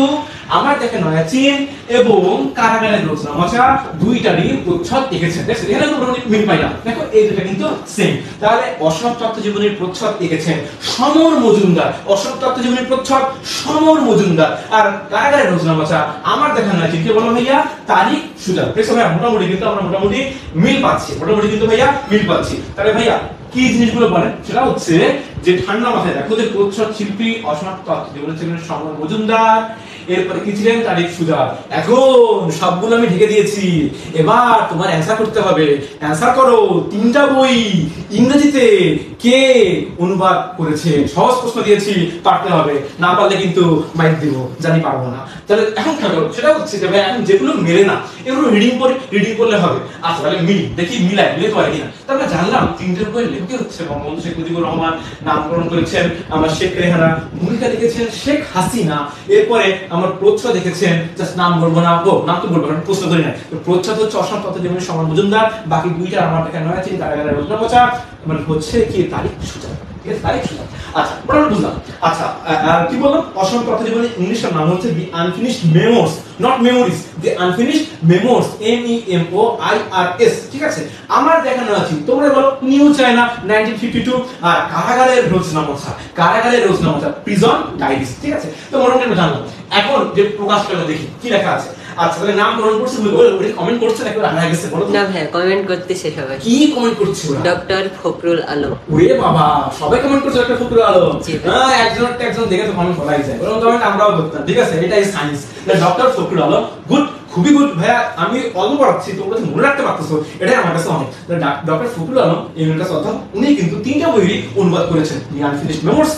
আমার দেখে নয়াচিন এবং কারাগারের রচনা মচা দুইটারই প্রচ্ছদ এঁকেছেন। দেখছেন এখানে কোনো মিল পাই না, দেখো এই দুটো কিন্তু সেম। তাহলে অসমাপ্ত আত্মজীবনীর প্রচ্ছদ এঁকেছেন সমর মজুমদার, অসমাপ্ত আত্মজীবনীর প্রচ্ছদ সমর মজুমদার, আর কারাগারের রচনা মচা আমার দেখা নয়াচিন কে বলো ভাইয়া? তারিখ সুজাত। দেখছো ভাইয়া মোটামুটি কিন্তু আমরা মোটামুটি মিল পাচ্ছি, মোটামুটি কিন্তু ভাইয়া মিল পাচ্ছি। তাহলে ভাইয়া কি জিনিসগুলো বলেন সেটা হচ্ছে যে ঠান্ডা মাথায় দেখো যে প্রচ্ছদ শিল্পী অসমাপ্ত আত্মজীবনী ছিলেন সমর মজুমদার, এরপরে কি ছিলেন? তারিখ সুজাত। এখন সবগুলো আমি ঢেকে দিয়েছি, এবার তোমার অ্যানসার করতে হবে। অ্যানসার করো, তিনটা বই ইংরেজিতে কে অনুবাদ করেছে? সহজ প্রশ্ন দিয়েছি, পারতে হবে, না পারলে কিন্তু মাইক দিব, জানি পারবো না। তাহলে এখন খেয়াল করো, সেটা হচ্ছে যে ভাই এখন যেগুলো মেলে না এগুলো রিডিং করলে হবে। আচ্ছা তাহলে মিল দেখি, মিলে তো পারে কিনা। তাহলে জানলাম তিনটের বই লেখক হচ্ছে বঙ্গবন্ধু শেখ মুজিবুর রহমান, নামকরণ করেছেন আমার শেখ রেহানা, ভূমিকা লিখেছেন শেখ হাসিনা, এরপরে আমার প্রচ্ছদ দেখেছেন, জাস্ট নাম বলবো না, নাম তো বলবো না, প্রশ্ন করি না। প্রচ্ছদ হচ্ছে অসমাপ্ত আত্মজীবনী সমর মজুমদার, বাকি দুইটা আমার দেখা নয়াচিন কারাগারের রচনা মচা, মানে হচ্ছে কি তারিখ সুজাত। ঠিক আছে, তারিখ সুজাত। আচ্ছা মোটামুটি বুঝলাম। আচ্ছা আর কি বললাম? অসমাপ্ত আত্মজীবনী ইংলিশের নাম হচ্ছে the unfinished memoirs, not memories, the unfinished memoirs, MEMOIRS। ঠিক আছে, আমার দেখা নয়াচিন, তোমরা বলো নিউ চায়না 1952, আর কারাগারের রচনা মচা, কারাগারের রচনা মচা প্রিজন ডায়েরিজ। ঠিক আছে, তো মোটামুটি আমরা জানলাম। এখন যে প্রকাশকালে দেখি কি লেখা আছে। আচ্ছা তাহলে নাম গ্রহণ করছে, কমেন্ট করছে নাকি হারা গেছে? বলো না ভাই, কমেন্ট করতেছে সবাই। কি কমেন্ট করছে ওরা? ডক্টর ফখরুল আলম। ওরে বাবা, সবাই কমেন্ট করছে ডক্টর ফখরুল আলম। হ্যাঁ, একজন দেখে তো কমেন্ট করাই যায়, ওরকম কমেন্ট আমরাও করতাম। ঠিক আছে, এটাই science. Doctor Fakhrul Alam, good, খুবই গুড ভাইয়া। আমি অল্প পড়াচ্ছি, তোমরা মনে রাখতে পারতেছো, এটাই আমার কাছে অনেক। ডক্টর ফখরুল আলম ইংরেজি অধ্যাপক, উনি কিন্তু তিনটা বই অনুবাদ করেছেন, দি আনফিনিশড মেমোস,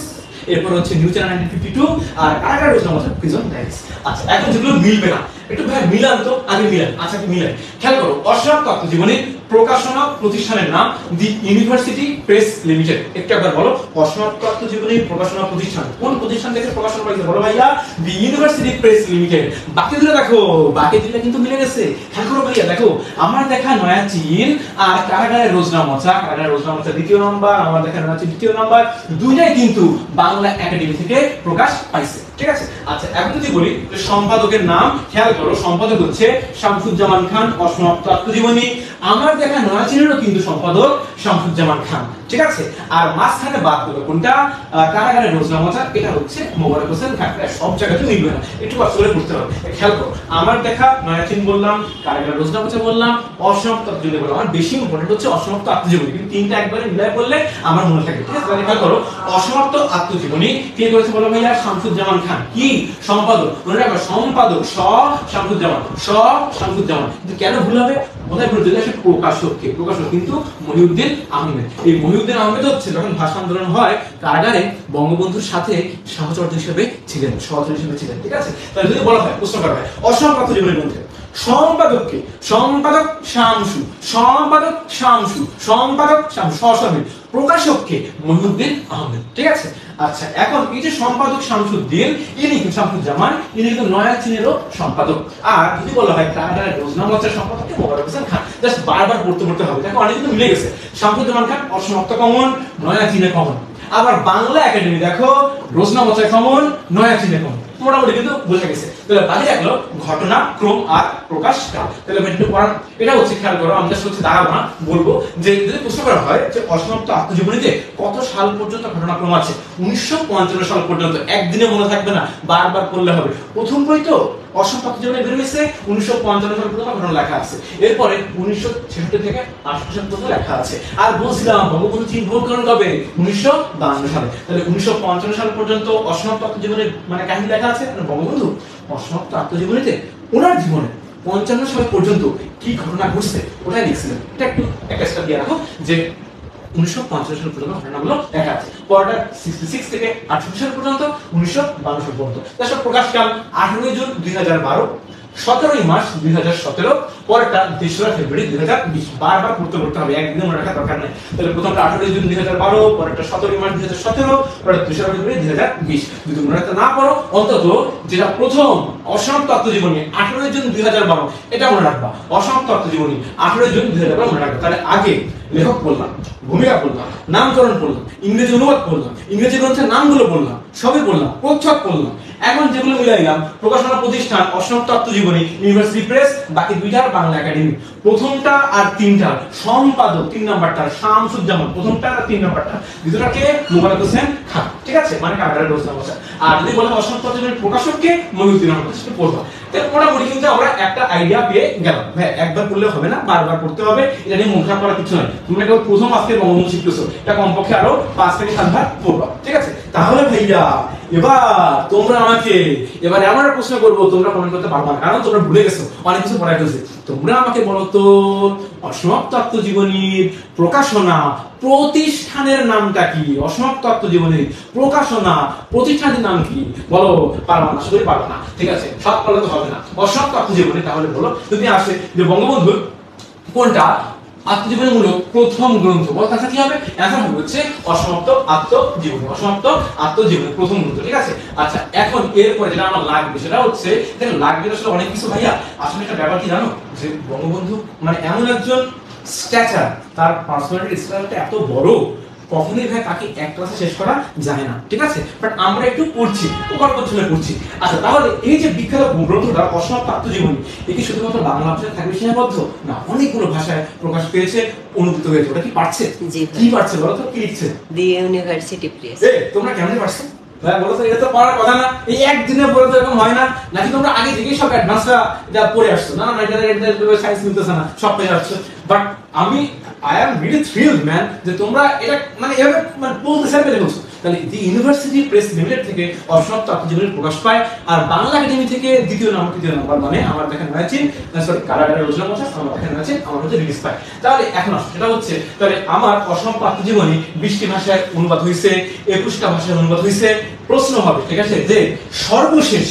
এরপর হচ্ছে নিউ চায়না 1952, আর কারাগারের রচনা মচা প্রিজন ডায়েরিজ। আচ্ছা এখন যেগুলো মিলবে না একটু ভাই মিলান তো, আগে মিলান। আচ্ছা কি মিলান? খেয়াল করো, অসমাপ্ত আত্মজীবনী প্রকাশনা প্রতিষ্ঠানের নাম দি ইউনিভার্সিটি প্রেস লিমিটেড। একটু একবার বলো, অসমাপ্ত আত্মজীবনী প্রকাশনা প্রতিষ্ঠান, কোন প্রতিষ্ঠান থেকে প্রকাশনা করেছে? বলো ভাইয়া, দি ইউনিভার্সিটি প্রেস লিমিটেড। বাকি দুটো দেখো, বাকি দুটো কিন্তু মিলে গেছে। খেয়াল করো ভাইয়া, দেখো আমার দেখা নয়াচিন আর কারাগারের রচনা মচা, কারাগারের রচনা মচা দ্বিতীয় নাম্বার, আমার দেখা নয়াচিন দ্বিতীয় নাম্বার, দুইটাই কিন্তু বাংলা একাডেমি থেকে প্রকাশ পাইছে। ঠিক আছে, আচ্ছা এখন যদি বলি সম্পাদকের নাম, খেয়াল করো সম্পাদক হচ্ছে শামসুজ্জামান খান, অসমাপ্ত আত্মজীবনী। আমার দেখা নয়াচিনেরও কিন্তু সম্পাদক শামসুজ্জামান খান। ঠিক আছে, আর মাঝখানে বাদ দিল কোনটা? কারাগারের রচনা মচা, এটা হচ্ছে মোবারক হোসেন খান। সব জায়গাতে মিলবে না, একটু কষ্ট করে বুঝতে হবে। খেয়াল করো, আমার দেখা নয়াচিন বললাম, কারাগারের রচনা মচা বললাম, অসমাপ্ত আত্মজীবনী বললাম। আমার বেশি ইম্পর্টেন্ট হচ্ছে অসমাপ্ত আত্মজীবনী, কিন্তু তিনটা একবারে মিলাই বললে আমার মনে থাকে। ঠিক আছে, তাহলে খেয়াল করো, অসমাপ্ত আত্মজীবনী কে করেছে বলো ভাইয়া? শামসুজ্জামান খান। কি সম্পাদক? মনে রাখো সম্পাদক শামসুজ্জামান, শামসুজ্জামান। কিন্তু কেন ভুল হবে? কোথায় ভুল? যদি আসে প্রকাশককে, প্রকাশক কিন্তু মহিউদ্দিন আহমেদ। এই মহিউদ্দিন আহমেদ হচ্ছে যখন ভাষা আন্দোলন হয় কারাগারে বঙ্গবন্ধুর সাথে সহচর্য হিসেবে ছিলেন, সহচর হিসেবে ছিলেন। ঠিক আছে, তাহলে যদি বলা হয়, প্রশ্ন করা হয় অসমাপ্ত আত্মজীবনীর মধ্যে সম্পাদককে, সম্পাদক শামসু, সম্পাদক শামসু, সম্পাদক শামসু, সহসমিত, প্রকাশককে মহিউদ্দিন আহমেদ। ঠিক আছে, আচ্ছা এখন এই যে সম্পাদক শামসুদ্দিন, ইনি কিন্তু শামসুজ্জামান, ইনি কিন্তু নয়াচিনেরও সম্পাদক। আর যদি বলা হয় কারাগারের রচনা মচার সম্পাদক মোবারক হোসেন খান, জাস্ট বারবার পড়তে হবে, দেখো অনেক কিন্তু মিলে গেছে। শামসুজ্জামান খান অসমাপ্ত কমন, নয়াচিনে কমন। আবার বাংলা একাডেমি দেখো রচনা মচায় কমন, নয়াচিনে কমন। মোটামুটি কিন্তু বোঝা গেছে। তাহলে বাকি রাখলো ঘটনা, ক্রম আর প্রকাশ কাল। তাহলে একটু পড়ান, এটা হচ্ছে খেয়াল করো, আমি জাস্ট হচ্ছে দাঁড়াবো না, বলবো যে যদি প্রশ্ন করা হয় যে অসমাপ্ত আত্মজীবনীতে কত সাল পর্যন্ত ঘটনাক্রম আছে? 1955 সাল পর্যন্ত। একদিনে মনে থাকবে না, বারবার পড়লে হবে। প্রথম বই তো অসমাপ্ত আত্মজীবনী বের হয়েছে 1955 সাল পর্যন্ত ঘটনা লেখা আছে, এরপরে 1966 থেকে 68 সাল পর্যন্ত লেখা আছে। আর বলছিলাম বঙ্গবন্ধু চীন ভোট গ্রহণ কবে? 1952 সালে। তাহলে 1955 সাল পর্যন্ত অসমাপ্ত আত্মজীবনের মানে কাহিনী লেখা আছে। বঙ্গবন্ধু অসমাপ্ত আত্মজীবনীতে ওনার জীবনে 55 সাল পর্যন্ত কি ঘটনা ঘটছে ওটাই লিখছিলেন। এটা একটু একটা স্টেপ দিয়ে রাখো যে 1950 সাল পর্যন্ত ঘটনাগুলো লেখা আছে। পরটা 66 থেকে 68 সাল পর্যন্ত, 1952 সাল পর্যন্ত। তারপর প্রকাশকাল 18 জুন 2012, 17 মার্চ 2017, পরেরটা 3রা ফেব্রুয়ারি 2020। বারবার পড়তে হবে, একদিন মনে রাখার দরকার নেই। তাহলে প্রথমটা 18 জুন 2012, পরেরটা 17 মার্চ 2017, পরেরটা 3রা ফেব্রুয়ারি 2020। যদি মনে রাখতে না পারো, অন্তত যেটা প্রথম অসমাপ্ত আত্মজীবনী 18 জুন 2012 এটা মনে রাখবা। অসমাপ্ত আত্মজীবনী 18 জুন 2012 মনে রাখবা। তাহলে আগে লেখক পড়লাম, ভূমিকা পড়লাম, নামকরণ পড়লাম, ইংরেজি অনুবাদ পড়লাম, ইংরেজি গ্রন্থের নামগুলো পড়লাম, সবই পড়লাম, প্রচ্ছদ পড়লাম। এখন যেগুলো মিলাইলাম, প্রকাশনা প্রতিষ্ঠান অসমাপ্ত আত্মজীবনী, ইউনিভার্সিটি প্রেস, বাকি দুইটার বাংলা একাডেমি। প্রথমটা আর তিনটার সম্পাদক, 3 নাম্বারটা শামসুজ্জামান, প্রথমটা আর 3 নাম্বারটা, দ্বিতীয়টাকে মোবারক হোসেন খান। ঠিক আছে, মানে কারাগারের রোজনা বসা। আর যদি বলে অসমাপ্ত আত্মজীবনীর প্রকাশককে মহিউদ্দিন আহমদ, সেটা পড়বা। তাহলে মোটামুটি কিন্তু আমরা একটা আইডিয়া পেয়ে গেলাম। ভাই একবার পড়লে হবে না, বারবার পড়তে হবে, এটা নিয়ে মন খারাপ করার কিছু নয়। তোমরা কেবল প্রথম আজকে বঙ্গবন্ধু শিখতেছো, এটা কমপক্ষে আরো 5 থেকে 7 বার পড়বা। ঠিক আছে, তাহলে ভাইয়া এবার তোমরা আমাকে এমন একটা প্রশ্ন করবো, তোমরা কমেন্ট করতে পারবা না, কারণ তোমরা ভুলে গেছো, অনেক কিছু পড়াই ফেলছে। তোমরা আমাকে বলো তো, অসমাপ্ত আত্মজীবনীর প্রকাশনা প্রতিষ্ঠানের নামটা কি? অসমাপ্ত আত্মজীবনীর প্রকাশনা প্রতিষ্ঠানের নাম কি? বলো। পারবা না, আসলে পারবা না। ঠিক আছে, সব পারলে তো হবে না। অসমাপ্ত আত্মজীবনী, তাহলে বলো যদি আসে যে বঙ্গবন্ধুর কোনটা আত্মজীবনীমূলক প্রথম গ্রন্থ, বল তাহলে কি হবে? অ্যানসার হবে হচ্ছে অসমাপ্ত আত্মজীবনী। অসমাপ্ত আত্মজীবনী প্রথম গ্রন্থ। ঠিক আছে, আচ্ছা এখন এরপরে যেটা আমার লাগবে সেটা হচ্ছে, দেখেন লাগবে আসলে অনেক কিছু ভাইয়া। আসলে একটা ব্যাপার কি জানো, যে বঙ্গবন্ধু মানে এমন একজন স্ট্যাচার, তার পার্সোনালিটি স্ট্রাকচারটা এত বড়, কখনোই ভাই তাকে এক ক্লাসে শেষ করা যায় না। ঠিক আছে, বাট আমরা একটু পড়ছি, গল্প চলে পড়ছি। আচ্ছা তাহলে এই যে বিখ্যাত গ্রন্থটা অসমাপ্ত আত্মজীবনী, এ কি শুধুমাত্র বাংলা ভাষায় থাকবে সীমাবদ্ধ? না, অনেকগুলো ভাষায় প্রকাশ পেয়েছে, অনুদিত হয়েছে। ওটা কি পারছে? কি পারছে বলো তো, কি লিখছে? The university press. তোমরা কেমনে পারছো ভাই বলো তো? এটা তো পারার কথা না, এই একদিনে পড়ে তো এরকম হয় না। নাকি তোমরা আগে থেকেই সব অ্যাডভান্সটা যা পড়ে আসছো? না না, এটা সায়েন্স মিলতেছে না, সব পেয়ে আসছো। বাট আমি I am really thrilled man, যে তোমরা এটা মানে এভাবে মানে বলতে চাইবে দেখছো। তাহলে দি ইউনিভার্সিটি প্রেস লিমিটেড থেকে অসমাপ্ত আত্মজীবনী প্রকাশ পায়, আর বাংলা একাডেমি থেকে দ্বিতীয় নাম্বার মানে আমার দেখেন হয়েছে, সরি কারাগারের রোজনা বসা, আমার দেখেন হয়েছে, আমার হচ্ছে রিলিজ পায়। তাহলে এখন আসো, সেটা হচ্ছে তাহলে আমার অসমাপ্ত আত্মজীবনী 20টি ভাষায় অনুবাদ হয়েছে, 21টা ভাষায় অনুবাদ হয়েছে। প্রশ্ন হবে, ঠিক আছে, যে সর্বশেষ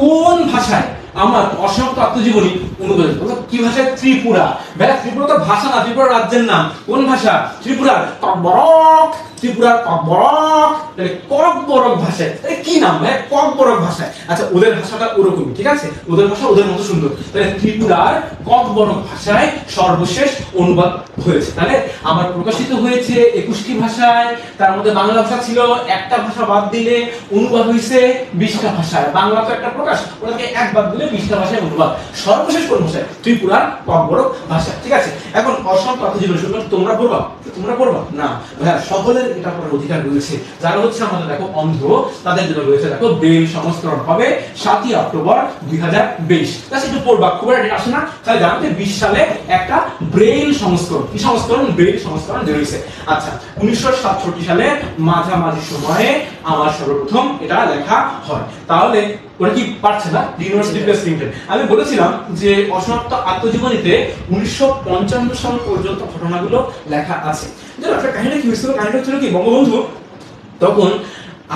কোন ভাষায় আমার অসমাপ্ত আত্মজীবনী অনুবাদ? কি ভাষায়? ত্রিপুরা। ভাই ত্রিপুরা তো ভাষা না, ত্রিপুরা রাজ্যের নাম। কোন ভাষা? ত্রিপুরার ককবরক। ত্রিপুরার ককবরক, তাহলে ককবরক ভাষায়। কি নাম ভাই? ককবরক ভাষায়। আচ্ছা ওদের ভাষাটা ওরকমই, ঠিক আছে, ওদের ভাষা ওদের মতো সুন্দর। তাহলে ত্রিপুরার ককবরক ভাষায় সর্বশেষ অনুবাদ হয়েছে। তাহলে আমার প্রকাশিত হয়েছে 21টি ভাষায়, তার মধ্যে বাংলা ভাষা ছিল একটা ভাষা বাদ দিলে, অনুবাদ হয়েছে 20টা ভাষায়। বাংলা তো একটা প্রকাশ, ওটাকে এক বাদ দিলে 20টা ভাষায় অনুবাদ। সর্বশেষ কোন ভাষায়? ত্রিপুরার ককবরক ভাষা। ঠিক আছে, এখন অসমাপ্ত আত্মজীবনী তোমরা পড়বা? তোমরা পড়বা না ভাইয়া, সকলের এটা পড়ার অধিকার রয়েছে। যারা হচ্ছে আমাদের দেখো অন্ধ, তাদের জন্য রয়েছে দেখো ব্রেইল সংস্করণ হবে 7ই অক্টোবর 2020। তাহলে একটু পড়বা, খুব একটা আসে না, তাহলে জানতে 20 সালে একটা ব্রেইল সংস্করণ, কি সংস্করণ? ব্রেইল সংস্করণ বেরিয়েছে। আচ্ছা 1967 সালে মাঝামাঝি সময়ে আমার সর্বপ্রথম এটা লেখা হয়। তাহলে ওরা কি পারছে না? University press limited. আমি বলেছিলাম যে অসমাপ্ত আত্মজীবনীতে 1955 সাল পর্যন্ত ঘটনাগুলো লেখা আছে। জানো একটা কাহিনী কি হয়েছিল? কাহিনীটা হচ্ছিল কি, বঙ্গবন্ধু তখন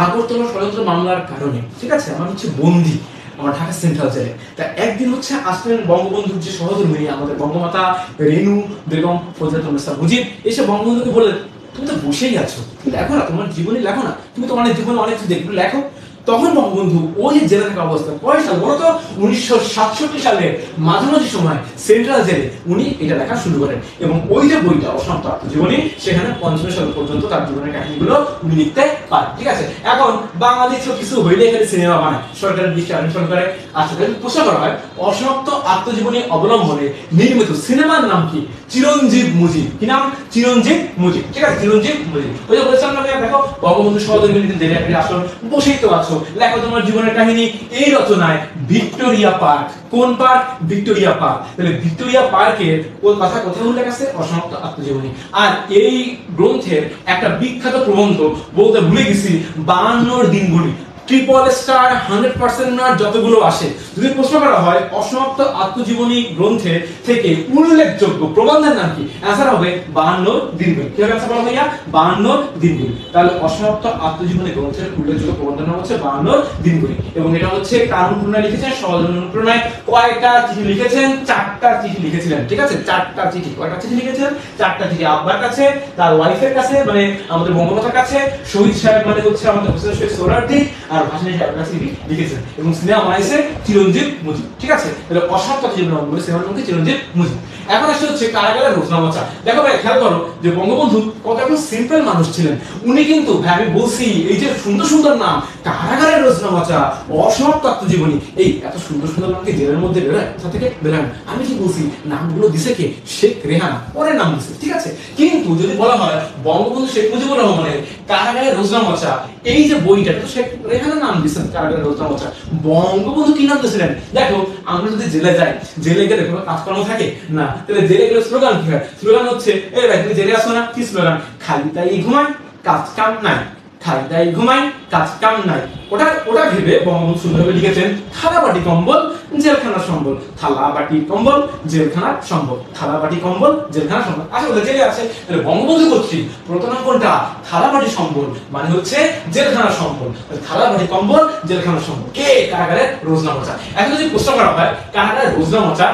আগরতলা ষড়যন্ত্র মামলার কারণে, ঠিক আছে, আমার হচ্ছে বন্দী আমার ঢাকা সেন্ট্রাল জেলে। তা একদিন হচ্ছে আসলেন বঙ্গবন্ধুর যে সহধর্মিণী আমাদের বঙ্গমাতা রেনু বেগম ফজলাতুন্নেসা মুজিব, এসে বঙ্গবন্ধুকে বললেন, তুমি তো বসেই আছো, লেখো না, তোমার জীবনী লেখো না, তুমি তো অনেক জীবনে অনেক কিছু দেখবে, লেখো। তখন বঙ্গবন্ধু ওই যে জেলে থাকা অবস্থা, কয় সাল বলো তো? 1967 সালের মাঝামাঝি সময় সেন্ট্রাল জেলে উনি এটা লেখা শুরু করেন, এবং ওই যে বইটা অসমাপ্ত আত্মজীবনী, সেখানে 55 সাল পর্যন্ত তার জীবনের কাহিনীগুলো উনি লিখতে পারেন। ঠিক আছে, এখন বাংলাদেশ কিছু হইলে এখানে সিনেমা বানায়, সরকারের দৃষ্টি আকর্ষণ করে। আচ্ছা প্রশ্ন করা হয়, অসমাপ্ত আত্মজীবনী অবলম্বনে নির্মিত সিনেমার নাম কি? চিরঞ্জীব মুজিব। কি নাম? চিরঞ্জীব মুজিব। ঠিক আছে, চিরঞ্জীব মুজিব। ওই যে বলেছিলাম না, দেখো বঙ্গবন্ধু সহধর্মিণী জেলে আসলো, বসেই তো আছো, লেখো তোমার জীবনের কাহিনী। এই রচনায় ভিক্টোরিয়া পার্ক, কোন পার্ক? Victoria park. তাহলে ভিক্টোরিয়া পার্কের কথা কোথায় উল্লেখ আছে? অসমাপ্ত আত্মজীবনী। আর এই গ্রন্থের একটা বিখ্যাত প্রবন্ধ বলতে ভুলে গেছি, 52 দিনগুলি। ট্রিপল স্টার 100% না যতগুলো আসে, যদি প্রশ্ন করা হয় অসমাপ্ত আত্মজীবনী গ্রন্থে থেকে উল্লেখযোগ্য প্রবন্ধের নাম কি, অ্যানসার হবে 52 দিনগুলি। কি হবে অ্যানসার বলো ভাইয়া? 52 দিনগুলি। তাহলে অসমাপ্ত আত্মজীবনী গ্রন্থের উল্লেখযোগ্য প্রবন্ধের নাম হচ্ছে 52 দিনগুলি। এবং এটা হচ্ছে কার অনুপ্রেরণায় লিখেছেন? সহজ অনুপ্রেরণায়। কয়টা চিঠি লিখেছেন? 4টা চিঠি লিখেছিলেন, ঠিক আছে? 4টা চিঠি। কয়টা চিঠি লিখেছেন? 4টা চিঠি। আব্বার কাছে, তার ওয়াইফের কাছে মানে আমাদের বঙ্গমাতার কাছে, শহীদ সাহেব মানে হচ্ছে আমাদের হোসেন শহীদ সোহরাওয়ার্দী, আর ভাসানী সাহেবের কাছে লিখেছেন। এবং সিনেমা বানাইছে চিরঞ্জিত মুজিব, ঠিক আছে? তাহলে অসমাপ্ত আত্মজীবনী সিনেমার মধ্যে চিরঞ্জিত মুজিব। এখন আসলে হচ্ছে কারাগারের রোজনামচা। দেখো ভাই, খেয়াল করো যে বঙ্গবন্ধু কত একজন সিম্পল মানুষ ছিলেন। উনি কিন্তু ভাই আমি বলছি এই যে সুন্দর সুন্দর নাম, কারাগারের রোজনামচা, অসমাপ্ত আত্মজীবনী, এই এত সুন্দর সুন্দর নামকে জেলের মধ্যে বেরোয়, কোথা থেকে বেরোয়? আমি কি বলছি, নামগুলো দিছে কে? শেখ রেহানা, পরে নাম দিছে, ঠিক আছে? কিন্তু যদি বলা হয় বঙ্গবন্ধু শেখ মুজিবুর রহমানের কারাগারের রোজনামচা, এই যে বইটা, তো শেখ রেহানা নাম দিয়েছেন কারাগারের রোজনামচা। বঙ্গবন্ধু কি নাম দিয়েছিলেন? দেখো আমরা যদি জেলে যাই, জেলে গেলে কোনো কাজকর্ম থাকে না, তাহলে জেলে গেলে স্লোগান কি হয়? স্লোগান হচ্ছে, এই ভাই তুমি জেলে আসো না, কি স্লোগান? খালি তাই ঘুমাই, কাজ কাম নাই, খালি তাই ঘুমাই, কাজ কাম নাই। ওটা ওটা ভেবে বঙ্গবন্ধু সুন্দরভাবে লিখেছেন, থালা বাটি কম্বল জেলখানার সম্বল, থালা বাটি কম্বল জেলখানার সম্বল, থালা বাটি কম্বল জেলখানার সম্বল। আসলে জেলে আছে, তাহলে বঙ্গবন্ধু কর্তৃক প্রথম কোনটা? থালা বাটি সম্বল, মানে হচ্ছে জেলখানার সম্বল। থালা বাটি কম্বল জেলখানার সম্বল। কে? কারাগারের রোজনামচা। এখন যদি প্রশ্ন করা হয় কারাগারের রোজনামচা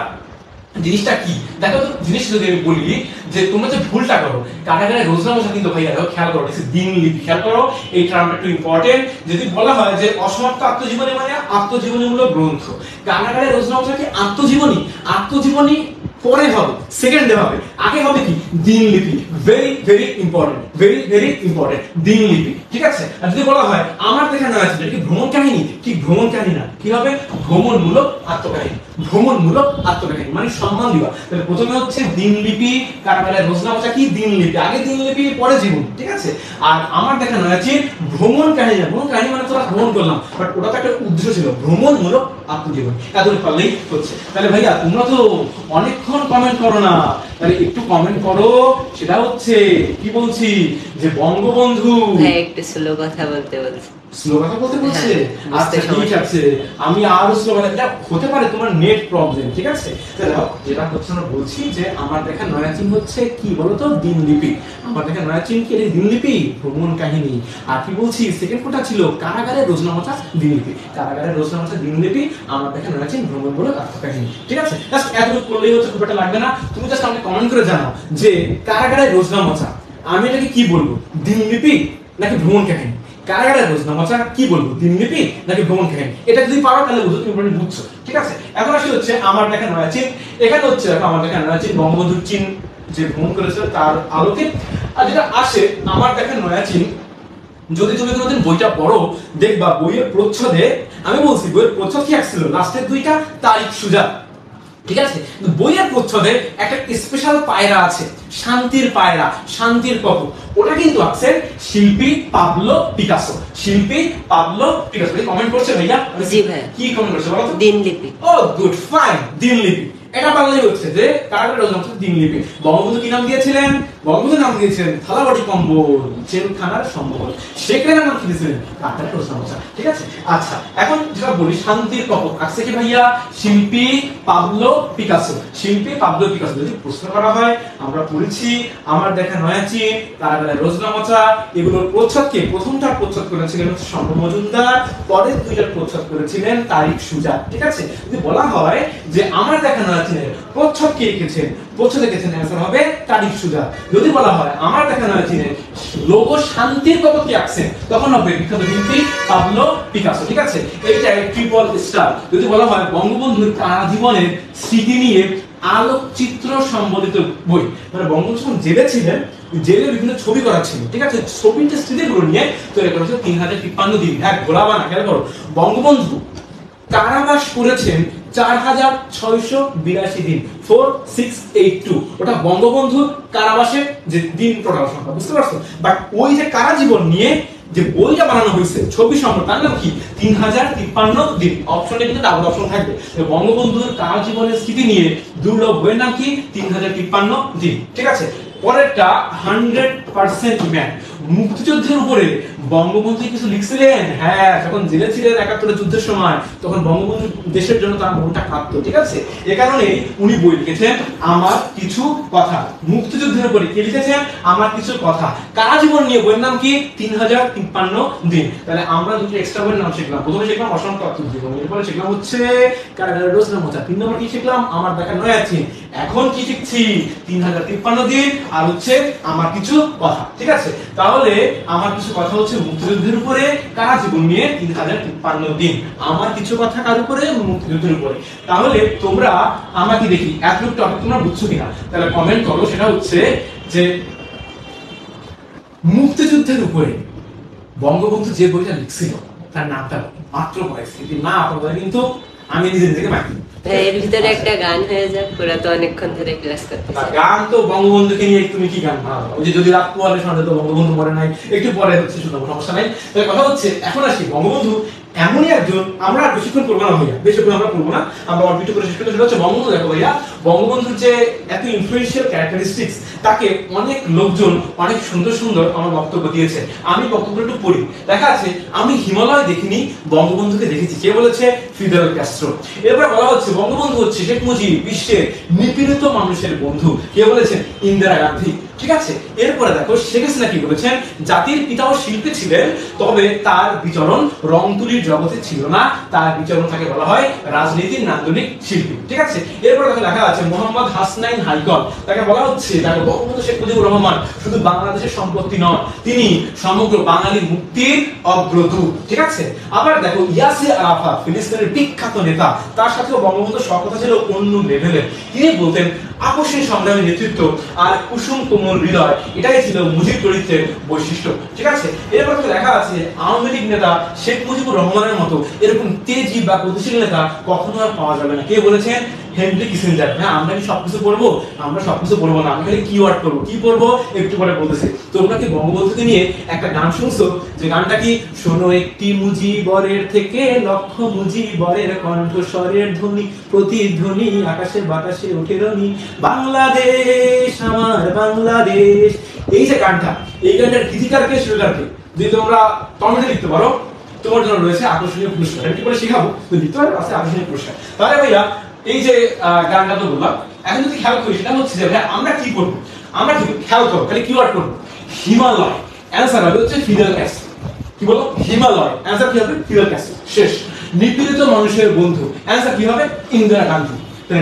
জিনিসটা কি, দেখো তো জিনিসটা যদি আমি বলি যে তোমরা যে ভুলটা করো, কারাগারের রোজনামচা কিন্তু ভাইয়া দেখো খেয়াল করো, দিনলিপি, খেয়াল করো এই টার্মটা একটু ইম্পর্টেন্ট। যদি বলা হয় যে অসমাপ্ত আত্মজীবনী মানে আত্মজীবনীমূলক গ্রন্থ, কারাগারের রোজনামচা কি আত্মজীবনী? আত্মজীবনী পরে হবে, সেকেন্ডে হবে, আগে হবে কি? দিনলিপি। Very very important, very very important, দিনলিপি, ঠিক আছে? আর যদি বলা হয় আমার দেখা নয় আছে কি ভ্রমণ কাহিনী, ঠিক ভ্রমণ কাহিনী না, কি হবে? ভ্রমণমূলক আত্মকাহিনী, ভ্রমণমূলক আত্মকাহিনী মানে সম্মান দিবা। তাহলে প্রথমে হচ্ছে দিনলিপি, কারাগারের রোজনামচা কি? দিনলিপি, আগে দিনলিপি পরে জীবন, ঠিক আছে? আর আমার দেখা নয় আছে ভ্রমণ কাহিনী না, ভ্রমণ কাহিনী মানে তোরা ভ্রমণ করলাম, বাট ওটা তো একটা উদ্দেশ্য ছিল, ভ্রমণমূলক আত্মজীবনী। এতটুকু পারলেই হচ্ছে। তাহলে ভাইয়া তোমরা তো অনেকক্ষণ কমেন্ট করো না, তাহলে একটু কমেন্ট করো। সেটা হচ্ছে কি বলছি যে বঙ্গবন্ধু একটু স্লো কথা বলতে বলছে, স্লো কথা বলতে বলছে। আচ্ছা ঠিক আছে, আমি আরো স্লো কথা, এটা হতে পারে তোমার নেট প্রবলেম, ঠিক আছে? তাহলে যেটা হচ্ছে আমরা বলছি যে আমার দেখা নয়াচিন হচ্ছে কি বলতো? দিনলিপি। আমার দেখা নয়াচিন কি? এটা দিনলিপি, ভ্রমণ কাহিনী। আর কি বলছি সেকেন্ড কোনটা ছিল? কারাগারের রোজনামচা দিনলিপি, কারাগারের রোজনামচা দিনলিপি, আমার দেখা নয়াচিন ভ্রমণমূলক আত্মকাহিনী, ঠিক আছে? জাস্ট এতটুকু করলেই হচ্ছে, খুব একটা লাগবে না। তুমি জাস্ট আমাকে কমেন্ট করে জানাও যে কারাগারের রোজনামচা আমি এটাকে কি বলবো? দিনলিপি নাকি ভ্রমণ কাহিনী? কারাগারের রোজনামচা কি বলবো? দিনলিপি নাকি ভ্রমণ কাহিনী? এটা যদি পারো তাহলে বুঝো, তুমি বুঝছো, ঠিক আছে? এখন আসলে হচ্ছে আমার দেখা নয়াচিন, এখানে হচ্ছে আমার দেখা নয়াচিন বঙ্গবন্ধুর চীন যে ভ্রমণ করেছিল তার আলোকে। আর যেটা আসে আমার দেখা নয়াচিন, যদি তুমি কোনোদিন বইটা পড়ো দেখবা বইয়ের প্রচ্ছদে, আমি বলছি বইয়ের প্রচ্ছদ কি আসছিল? লাস্টের দুইটা তারিখ সুজা, ঠিক আছে? বইয়ের প্রচ্ছদে একটা স্পেশাল পায়রা আছে, শান্তির পায়রা, শান্তির কপু। ওটা কিন্তু আছে শিল্পী পাবলো পিকাসো, শিল্পী পাবলো পিকাসো। কমেন্ট করছে ভাইয়া? জি ভাই। কি কমেন্ট করছে বলো তো? দিনলিপি। ও গুড, ফাইন, দিনলিপি। এটা পারলেই হচ্ছে যে কারাগারের রোজনামচা দিনলিপি। বঙ্গবন্ধু কি নাম দিয়েছিলেন? বঙ্গবন্ধু নাম দিয়েছিলেন থালা বাটি কম্বল জেলখানার সম্বল। শেখ রেহানা নাম কি দিয়েছিলেন? কারাগারের রোজনামচা, ঠিক আছে? আচ্ছা এখন যেটা বলি শান্তির কপক আছে কি ভাইয়া? শিল্পী পাবলো পিকাসো, শিল্পী পাবলো পিকাসো। যদি প্রশ্ন করা হয় আমরা পড়েছি আমার দেখা নয়াচিন, কারাগারের রোজনামচা, এগুলোর প্রচ্ছদকে প্রথমটা প্রচ্ছদ করেছিলেন সম্ভব মজুমদার, পরের দুইটার প্রচ্ছদ করেছিলেন তারিক সুজা, ঠিক আছে? যদি বলা হয় যে আমার দেখা নয়াচিনের প্রচ্ছদ কে লিখেছেন? প্রচ্ছদ লিখেছেন, অ্যানসার হবে তারিক সুজা। যদি বলা হয় আমার দেখা নয়াচিনের লোগো শান্তির কপক কে আঁকছেন, তখন হবে বিখ্যাত শিল্পী পাবলো পিকাসো, ঠিক আছে? এইটা ট্রিপল স্টার। যদি বলা হয় বঙ্গবন্ধুর জীবনের স্মৃতি নিয়ে আলোকচিত্র সম্বলিত বই, মানে বঙ্গবন্ধু যখন জেলে ছিলেন, জেলে বিভিন্ন ছবি করা ছিল, ঠিক আছে? ছবির স্মৃতিগুলো নিয়ে তৈরি করা হয়েছে 3053 দিন। হ্যাঁ ঘোরাবা না, খেয়াল করো বঙ্গবন্ধু কারাবাস করেছেন 4682 দিন, 4682। ওটা বঙ্গবন্ধুর কারাবাসের যে দিন টোটাল সংখ্যা, বুঝতে পারছো? বাট ওই যে কারা জীবন নিয়ে যে বইটা বানানো হয়েছে 26 নম্বর, তার নাম কি? 3053 দিন। অপশনে কিন্তু ডাবল অপশন থাকবে। বঙ্গবন্ধুর কারা জীবনের স্মৃতি নিয়ে দুর্লভ বইয়ের নাম কি? 3053 দিন, ঠিক আছে? পরেরটা 100% ম্যান। মুক্তিযুদ্ধের উপরে বঙ্গবন্ধু কিছু লিখছিলেন। হ্যাঁ, যখন জেলে ছিলেন 71 যুদ্ধের সময়, তখন বঙ্গবন্ধু দেশের জন্য তার মনটা কাঁদতো, ঠিক আছে। এ কারণে উনি বই লিখেছেন আমার কিছু কথা। মুক্তিযুদ্ধের উপরে কি লিখেছেন? আমার কিছু কথা। কারা জীবন নিয়ে বইয়ের নাম কি? 3053 দিন। তাহলে আমরা দুটো এক্সট্রা বইয়ের নাম শিখলাম। প্রথমে শিখলাম অসংখ্য জীবন, এরপরে শিখলাম হচ্ছে কারাগারের রোজনা মোচা। 3 নম্বর কি শিখলাম? আমার দেখা নয় আছে। এখন কি শিখছি? 3053 দিন আর হচ্ছে আমার কিছু কথা, ঠিক আছে। তাহলে আমার কিছু কথা হচ্ছে মুক্তিযুদ্ধের উপরে, কারা জীবন নিয়ে 3053 দিন। আমার কিছু কথা কার উপরে? মুক্তিযুদ্ধের উপরে। তাহলে তোমরা আমাকে দেখি এতটুকু টপিক তোমরা বুঝছো কিনা, তাহলে কমেন্ট করো। সেটা হচ্ছে যে মুক্তিযুদ্ধের উপরে বঙ্গবন্ধু যে বইটা লিখছিল তার নামটা মাত্র পড়াইছি, না আপনারা কিন্তু আমি নিজে নিজেকে মানি। এর ভিতরে একটা গান হয়ে যাক, পুরা তো অনেকক্ষণ ধরে ক্লাস করতেছি। গান তো বঙ্গবন্ধুকে নিয়ে তুমি কি গান বানাবো? ওই যে যদি রাত পোহালে শোনা তো বঙ্গবন্ধু মরে নাই, একটু পরে হচ্ছে শোনাবো, সমস্যা নাই। তাহলে কথা হচ্ছে এখন আসি বঙ্গবন্ধু এমনই একজন, আমরা আর বেশিক্ষণ করবো না ভাইয়া, বেশিক্ষণ আমরা করবো না, আমরা অল্প একটু করে শেষ করতে। সেটা হচ্ছে বঙ্গবন্ধু। দেখো ভাইয়া, বঙ্গবন্ধুর যে এত ইনফ্লুয়েন্সিয়াল ক্যারেক্টারিস্টিক্স, তাকে অনেক লোকজন অনেক সুন্দর সুন্দর আমার বক্তব্য দিয়েছে। আমি বক্তব্যটা একটু পড়ি। দেখা আছে আমি হিমালয় দেখিনি, বঙ্গবন্ধুকে দেখেছি। কে বলেছে? Fidel Castro. এরপরে বলা হচ্ছে বঙ্গবন্ধু হচ্ছে শেখ মুজিব বিশ্বের নিপীড়িত মানুষের বন্ধু। কে বলেছেন? ইন্দিরা গান্ধী, ঠিক আছে। এরপরে দেখো শেখ হাসিনা কি বলেছেন? জাতির পিতা ও শিল্পী ছিলেন, তবে তার বিচরণ রং তুলির জগতে ছিল না, তার বিচরণ তাকে বলা হয় রাজনীতির নান্দনিক শিল্পী, ঠিক আছে। এরপরে দেখো লেখা আছে মোহাম্মদ হাসনাইন হাইকল, তাকে বলা হচ্ছে দেখো বঙ্গবন্ধু শেখ মুজিবুর রহমান শুধু বাংলাদেশের সম্পত্তি নন, তিনি সমগ্র বাঙালির মুক্তির অগ্রদূত, ঠিক আছে। আবার দেখো ইয়াসির আরাফাত, ফিলিস্তিনের বিখ্যাত নেতা, তার সাথেও বঙ্গবন্ধুর সখ্যতা ছিল অন্য লেভেলের। তিনি বলতেন আপসীন সংগ্রামী নেতৃত্ব আর কুসুম কোমল হৃদয়, এটাই ছিল মুজিব চরিত্রের বৈশিষ্ট্য, ঠিক আছে। এরপর লেখা আছে আওয়ামী লীগ নেতা শেখ মুজিবুর রহমানের মতো এরকম তেজি বা গতিশীল নেতা কখনো আর পাওয়া যাবে না। কে বলেছেন? Henry Kissinger. হ্যাঁ, আমরা কি সবকিছু পড়বো? আমরা সবকিছু পড়বো না, আমি খালি কিওয়ার্ড করবো। কি পড়বো একটু পরে বলতেছি। তোমরা কি বঙ্গবন্ধুকে নিয়ে একটা গান শুনছো? যে গানটা কি? শোনো একটি মুজিবরের থেকে লক্ষ মুজিবরের কণ্ঠস্বরের ধ্বনি, প্রতিধ্বনি আকাশে বাতাসে ওঠে রনি, বাংলাদেশ আমার বাংলাদেশ। এই যে গানটা, এই গানটার গীতিকারকে সুরকারকে যদি তোমরা কমেন্টে লিখতে পারো, তোমার জন্য রয়েছে আকর্ষণীয় পুরস্কার। একটু করে শেখাবো, তো লিখতে পারো, আছে আকর্ষণীয় পুরস্কার। তাহলে ভাইয়া এই যে গানটা তো বললাম, এখন যদি খেয়াল করি সেটা হচ্ছে যে ভাই আমরা কি করবো? আমরা কি খেয়াল করবো, খালি কিওয়ার্ড করবো হিমালয়। অ্যান্সার হবে হচ্ছে ফিদেল ক্যাস্ট্রো। কি বলো? হিমালয়। অ্যান্সার কি হবে? Fidel Castro. শেষ। নিপীড়িত মানুষের বন্ধু, অ্যান্সার কি হবে? ইন্দিরা গান্ধী।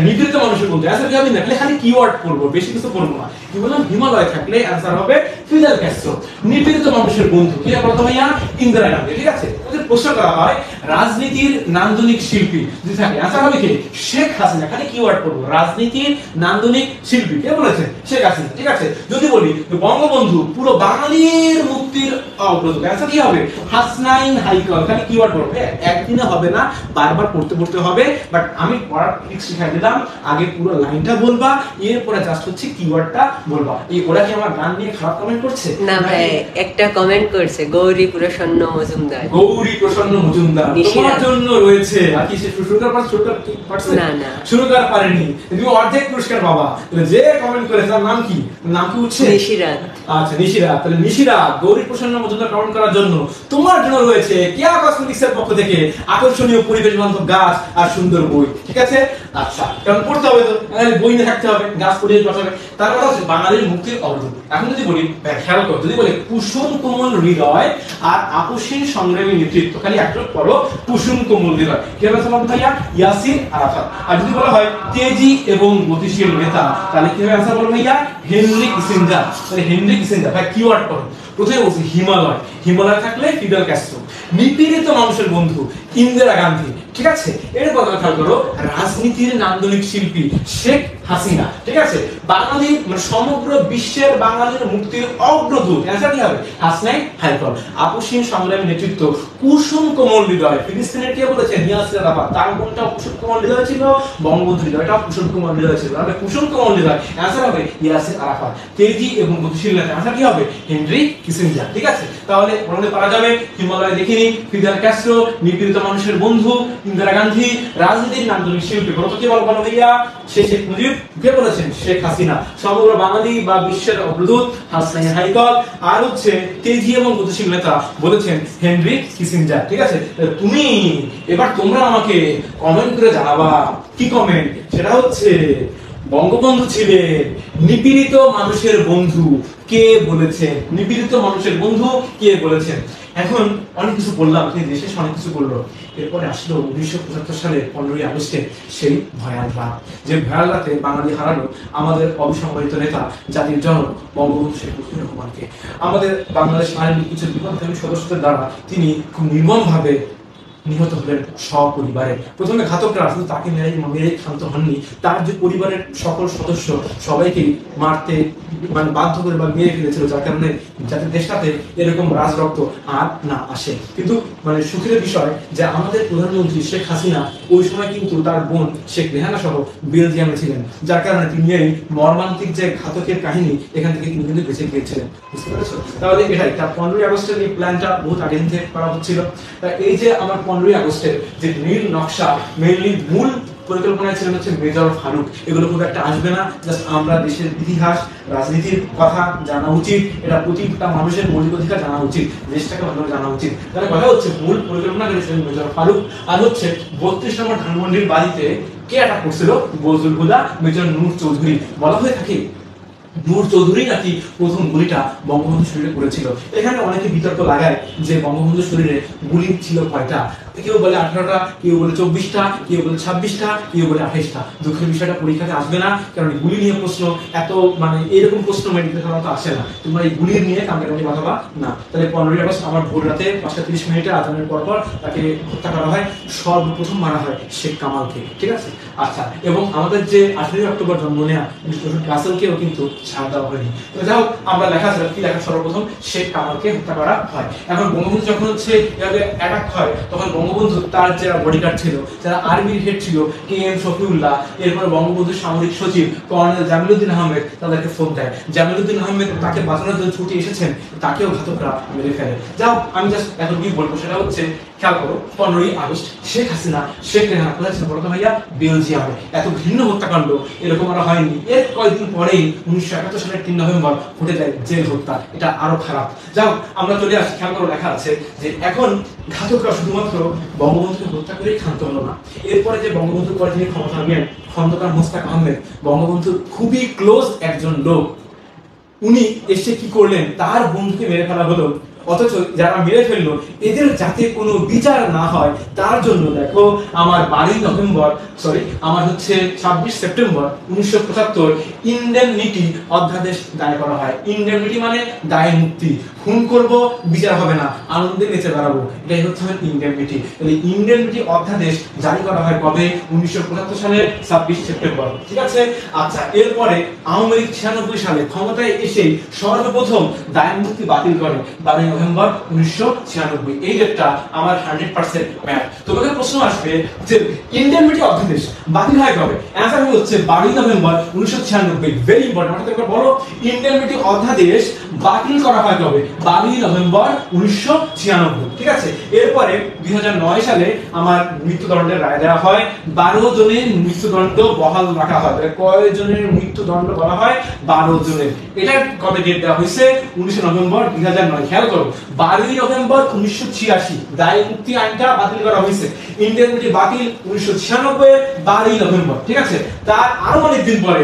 নিপীড়িত মানুষের বন্ধু, অ্যান্সার কি হবে? না খালি কিওয়ার্ড করবো, বেশি কিছু করবো না। কি বললাম? হিমালয় থাকলে অ্যান্সার হবে ফিদেল ক্যাস্ট্রো। নিপীড়িত মানুষের বন্ধু কি বলতো ভাইয়া? ইন্দিরা গান্ধী, ঠিক আছে। যদি প্রশ্ন করা হয় রাজনীতির নান্দনিক শিল্পী যদি থাকে, অ্যান্সার হবে কি? শেখ হাসিনা। খালি কিওয়ার্ড করবো, রাজনীতির নান্দনিক শিল্পী। কে বলেছে? শেখ হাসিনা, ঠিক আছে। যদি বলি বঙ্গবন্ধু পুরো বাঙালির মুক্তির অগ্রদূত, অ্যান্সার কি হবে? হাসনাইন হাইকল। খালি কিওয়ার্ড করবো, একদিনে হবে না, বারবার পড়তে পড়তে হবে। বাট আমি পড়ার ট্রিক শিখাই দিলাম, আগে পুরো লাইনটা বলবা, এরপরে জাস্ট হচ্ছে কিওয়ার্ডটা বলবা। এই ওরা কি আমার গান নিয়ে খারাপ কমেন্ট করছে? না ভাই, একটা কমেন্ট করছে গৌরী প্রসন্ন মজুমদার। গৌরী প্রসন্ন মজুমদার তোমার জন্য রয়েছে। আর কি সে সুরকার পারছে? না না, সুরকার পারেনি, তুমি অর্ধেক পুরস্কার পাবা। যে কমেন্ট করেছে তার নাম কি? নাম কি হচ্ছে? নিশিরাত। আচ্ছা, নিশিরাত। তাহলে নিশিরাত গৌরী প্রসন্ন মজুমদার কমেন্ট করার জন্য তোমার জন্য রয়েছে কেয়া কসমেটিক্সের পক্ষ থেকে আকর্ষণীয় পরিবেশ বান্ধব গাছ আর সুন্দর বই, ঠিক আছে। আচ্ছা, কারণ পড়তে হবে তো, বই নিয়ে থাকতে হবে, গাছ পরিবেশ বাঁচাবে। তার কথা হচ্ছে বাঙালির মুক্তির অগ্রদূত। এখন যদি বলি খেয়াল করো, যদি বলি কুসুম কোমল হৃদয় আর আপসীন সংগ্রামী নেতৃত্ব, খালি একটু পড়ো কুসুম কোমল হৃদয়। কি হবে তোমার ভাইয়া? ইয়াসির আরাফাত। আর যদি বলা হয় তেজি এবং গতিশীল নেতা, তাহলে কি হবে অ্যান্সার বলবো ভাইয়া? Henry Kissinger. তাহলে হেনরি কিসিঞ্জার। ভাই কিওয়ার্ড করো। প্রথমে বলছি হিমালয়। হিমালয় থাকলে ফিদেল ক্যাস্ট্রো। নিপীড়িত মানুষের বন্ধু ইন্দিরা গান্ধী, ঠিক আছে। এর কথা খেয়াল করো রাজনীতির নান্দনিক শিল্পী শেখ হাসিনা, ঠিক আছে। বাঙালি মানে সমগ্র বিশ্বের বাঙালির মুক্তির অগ্রদূত, অ্যান্সার কি হবে? হাসনাইন হাইকল। আপসীন সংগ্রামী নেতৃত্ব কুসুম কোমল হৃদয়। ফিলিস্তিনের কে বলেছে? ইয়াসির আরাফাত। তার কোনটা কুসুম কোমল হৃদয় ছিল? বঙ্গবন্ধু হৃদয়টা কুসুম কোমল হৃদয় ছিল। তাহলে কুসুম কোমল হৃদয় অ্যান্সার হবে ইয়াসির আরাফাত। তেজি এবং গতিশীল নেতা, অ্যান্সার কি হবে? Henry Kissinger. ঠিক আছে, তাহলে মনে করা যাবে হিমালয় দেখিনি, ফিদেল ক্যাস্ট্রো, নিপীড়িত মানুষের বন্ধু, ইন্দিরা গান্ধী, রাজনীতির নান্দনিক শিল্পী। প্রথম কি বলো ভাইয়া? শেখ মুজিব। কে বলেছেন? শেখ হাসিনা। সমগ্র বাঙালি বা বিশ্বের অগ্রদূত হাসনাইন হাইকল। আর হচ্ছে তেজি এবং গতিশীল নেতা বলেছেন হেনরি কিসিঞ্জার। ঠিক আছে, তুমি এবার তোমরা আমাকে কমেন্ট করে জানাবা। কি কমেন্ট? সেটা হচ্ছে বঙ্গবন্ধু ছিলেন নিপীড়িত মানুষের বন্ধু। কে বলেছেন? নিপীড়িত মানুষের বন্ধু কে বলেছেন? এখন অনেক কিছু বললাম, দেশে অনেক কিছু বললো। এরপরে আসলো 1975 সালের 15ই আগস্টে সেই ভয়াল রাত। যে ভয়াল রাতে বাঙালি হারালো আমাদের অবিসংবাদিত নেতা, জাতির জনক বঙ্গবন্ধু শেখ মুজিবুর রহমানকে। আমাদের বাংলাদেশ আইনের কিছু বিপদগামী সদস্যদের দ্বারা তিনি খুব নির্মমভাবে নিহত হলেন সপরিবারে। প্রথমে ঘাতকরা শুধু তাকে মেরে ক্ষান্ত হননি, তার যে পরিবারের সকল সদস্য সবাইকে মারতে বাধ্য করে বা মেরে ফেলেছিল, যার কারণে যাতে দেশটাতে এরকম রাজরক্ত আর না আসে। কিন্তু সুখের বিষয় যে আমাদের প্রধানমন্ত্রী শেখ হাসিনা ওই সময় কিন্তু তার বোন শেখ রেহানা সহ বেলজিয়ামে ছিলেন, যার কারণে তিনি এই মর্মান্তিক যে ঘাতকের কাহিনী এখান থেকে তিনি কিন্তু বেঁচে গিয়েছিলেন। বুঝতে পেরেছো? তাহলে এটাই তার 15ই আগস্টের এই প্ল্যানটা বহুত আগে থেকে করা হচ্ছিল। এই যে আমার 15ই আগস্টের যে নীল নকশা, মেইনলি মূল পরিকল্পনা ছিলেন হচ্ছে মেজর ফারুক। এগুলো খুব একটা আসবে না, জাস্ট আমরা দেশের ইতিহাস রাজনীতির কথা জানা উচিত, এটা প্রতিটা মানুষের মৌলিক অধিকার জানা উচিত, দেশটাকে ভালোভাবে জানা উচিত। তাহলে কথা হচ্ছে মূল পরিকল্পনা করেছিলেন মেজর ফারুক। আর হচ্ছে 32 নম্বর ধানমন্ডির বাড়িতে কে অ্যাটাক করছিল? বজলুল হুদা, মেজর নূর চৌধুরী। বলা হয়ে থাকে নূর চৌধুরী নাকি প্রথম গুলিটা বঙ্গবন্ধুর শরীরে করেছিল। এখানে অনেকে বিতর্ক লাগায় যে বঙ্গবন্ধুর শরীরে গুলি ছিল কয়টা। কেউ বলে 18টা, কেউ বলে 24টা, কেউ বলে 26টা, কেউ বলে 28টা। দুঃখের বিষয়টা পরীক্ষাতে আসবে না, কারণ গুলি নিয়ে প্রশ্ন এত এরকম প্রশ্ন মেডিকেল সাধারণত আসে না। তোমরা এই গুলির নিয়ে কামড়াকামড়ি বাঁধাবা না। তাহলে 15ই আগস্ট আমার ভোর রাতে 5:30 আজানের পর তাকে হত্যা করা হয়। সর্বপ্রথম মারা হয় শেখ কামালকে। ঠিক আছে, আচ্ছা। এবং আমাদের যে 18ই অক্টোবর জন্ম নেয়া রাসেলকেও কিন্তু ছাড় দেওয়া হয়নি। তো যাই হোক, আমরা লেখা ছিল কি লেখা? সর্বপ্রথম শেখ কামালকে হত্যা করা হয়। এখন বঙ্গবন্ধু যখন হচ্ছে এভাবে অ্যাটাক হয়, তখন বঙ্গবন্ধু তার যারা বডিগার্ড ছিল, যারা আর্মির হেড ছিল, কে এম শফিউল্লাহ, এরপরে বঙ্গবন্ধুর সামরিক সচিব কর্নেল জামিলউদ্দিন আহমেদ তাদেরকে ফোন দেয়। জামিলউদ্দিন আহমেদ তাকে বাঁচানোর জন্য ছুটে এসেছেন, তাকেও ঘাতকরা মেরে ফেলে। যাও, আমি জাস্ট এখন কি বলবো সেটা হচ্ছে, খেয়াল করো, 15ই আগস্ট শেখ হাসিনা শেখ রেহানা কোথায় ছিল বলতো ভাইয়া? বেলজিয়ামে। এত ঘৃণ্য হত্যাকাণ্ড এরকম আর হয়নি। এর কয়েকদিন পরেই 1971 সালের 3 নভেম্বর ঘটে যায় জেল হত্যা। এটা আরো খারাপ। যাও, আমরা চলে আসি। খেয়াল করো, লেখা আছে যে এখন ঘাতকরা শুধুমাত্র বঙ্গবন্ধুকে হত্যা করেই ক্ষান্ত হলো না। এরপরে যে বঙ্গবন্ধুর পরে যিনি ক্ষমতা নেন, খন্দকার মোস্তাক আহমেদ, বঙ্গবন্ধুর খুবই ক্লোজ একজন লোক, উনি এসে কি করলেন? তার বন্ধুকে মেরে ফেলা হলো। অথচ যারা মেরে ফেললো এদের যাতে কোনো বিচার না হয় তার জন্য দেখো আমার 26 সেপ্টেম্বর 1975 ইন্ডেমনিটি অধ্যাদেশ দায়ের করা হয়। ইন্ডেমনিটি মানে দায় মুক্তি। খুন করব, বিচার হবে না, আনন্দে বেঁচে বেড়াবো, এটাই হচ্ছে ইন্ডেমনিটি। তাহলে ইন্ডেমনিটি অধ্যাদেশ জারি করা হয় কবে? 1975 সালের 26 সেপ্টেম্বর। ঠিক আছে, আচ্ছা। এরপরে আওয়ামী লীগ 96 সালে ক্ষমতায় এসে সর্বপ্রথম দায় মুক্তি বাতিল করে 12 নভেম্বর 1996। এই ডেটটা আমার 100% ম্যাপ। তোমাদের প্রশ্ন আসবে যে ইন্ডেমনিটি অধ্যাদেশ বাতিল হয় কবে? অ্যানসার হচ্ছে 12 নভেম্বর 1996। Very important. মানে তোমরা বলো ইন্ডেমনিটি অধ্যাদেশ বাতিল করা হয় কবে? 12 নভেম্বর 1996। ঠিক আছে, এরপরে 2009 সালে আমার মৃত্যুদণ্ডের রায় দেওয়া হয়। 12 জনের মৃত্যুদণ্ড বহাল রাখা হয়। তাহলে কয়জনের মৃত্যুদণ্ড বলা হয়? 12 জনের। এটা কবে ডেট দেওয়া হয়েছে? 19 নভেম্বর 2009। খেয়াল করো, 12 নভেম্বর 1986 দায় মুক্তি আইনটা বাতিল করা হয়েছে। ইন্ডেমনিটি বাতিল 1996 12 নভেম্বর। ঠিক আছে, তার আরো অনেক দিন পরে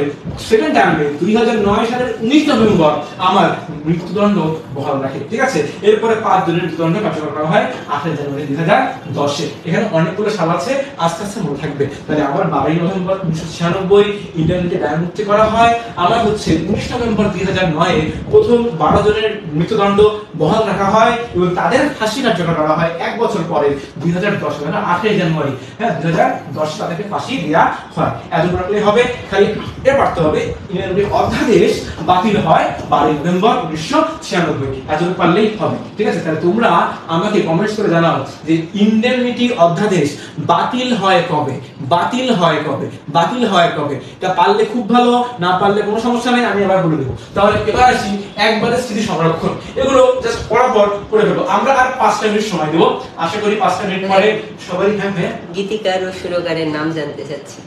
সেকেন্ড টাইমে 2009 সালের 19 নভেম্বর আমার মৃত্যুদণ্ড বহাল রাখে। ঠিক আছে, এরপরে 5 জনের মৃত্যুদণ্ড কার্যকর করা হয় 8 জানুয়ারি 2010। এখানে অনেকগুলো সাল আছে, আস্তে আস্তে মনে থাকবে। তাহলে আবার 12 নভেম্বর 1996 ইন্ডেমনিটি দায় মুক্তি করা হয়। আমার হচ্ছে 19 নভেম্বর 2009 প্রথম 12 জনের মৃত্যুদণ্ড বহাল রাখা হয় এবং তাদের ফাঁসি কার্যকর করা হয় 1 বছর পরে 2010 সালে 8 জানুয়ারি, হ্যাঁ 2010 তাদেরকে ফাঁসি দেওয়া হয়। এত রাখলে হবে, খালি এটা পারতে হবে ইন্ডিয়ান অধ্যাদেশ বাতিল হয় 12 নভেম্বর 1996। এত পারলেই হবে, ঠিক আছে? তাহলে তোমরা আমাকে কমেন্টস করে জানাও যে ইন্ডেমনিটি অধ্যাদেশ বাতিল হয় কবে, বাতিল হয় কবে, বাতিল হয় কবে। এটা পারলে খুব ভালো, না পারলে কোনো সমস্যা নেই, আমি আবার বলে দেবো। তাহলে এবার আসি একবারে স্মৃতি সংরক্ষণ, এগুলো জাস্ট পড়ার পর পড়ে ফেলবো আমরা। আর 5টা মিনিট সময় দেবো, আশা করি 5টা মিনিট পরে সবাই। হ্যাঁ হ্যাঁ, গীতিকার ও সুরকারের নাম জানতে চাচ্ছি।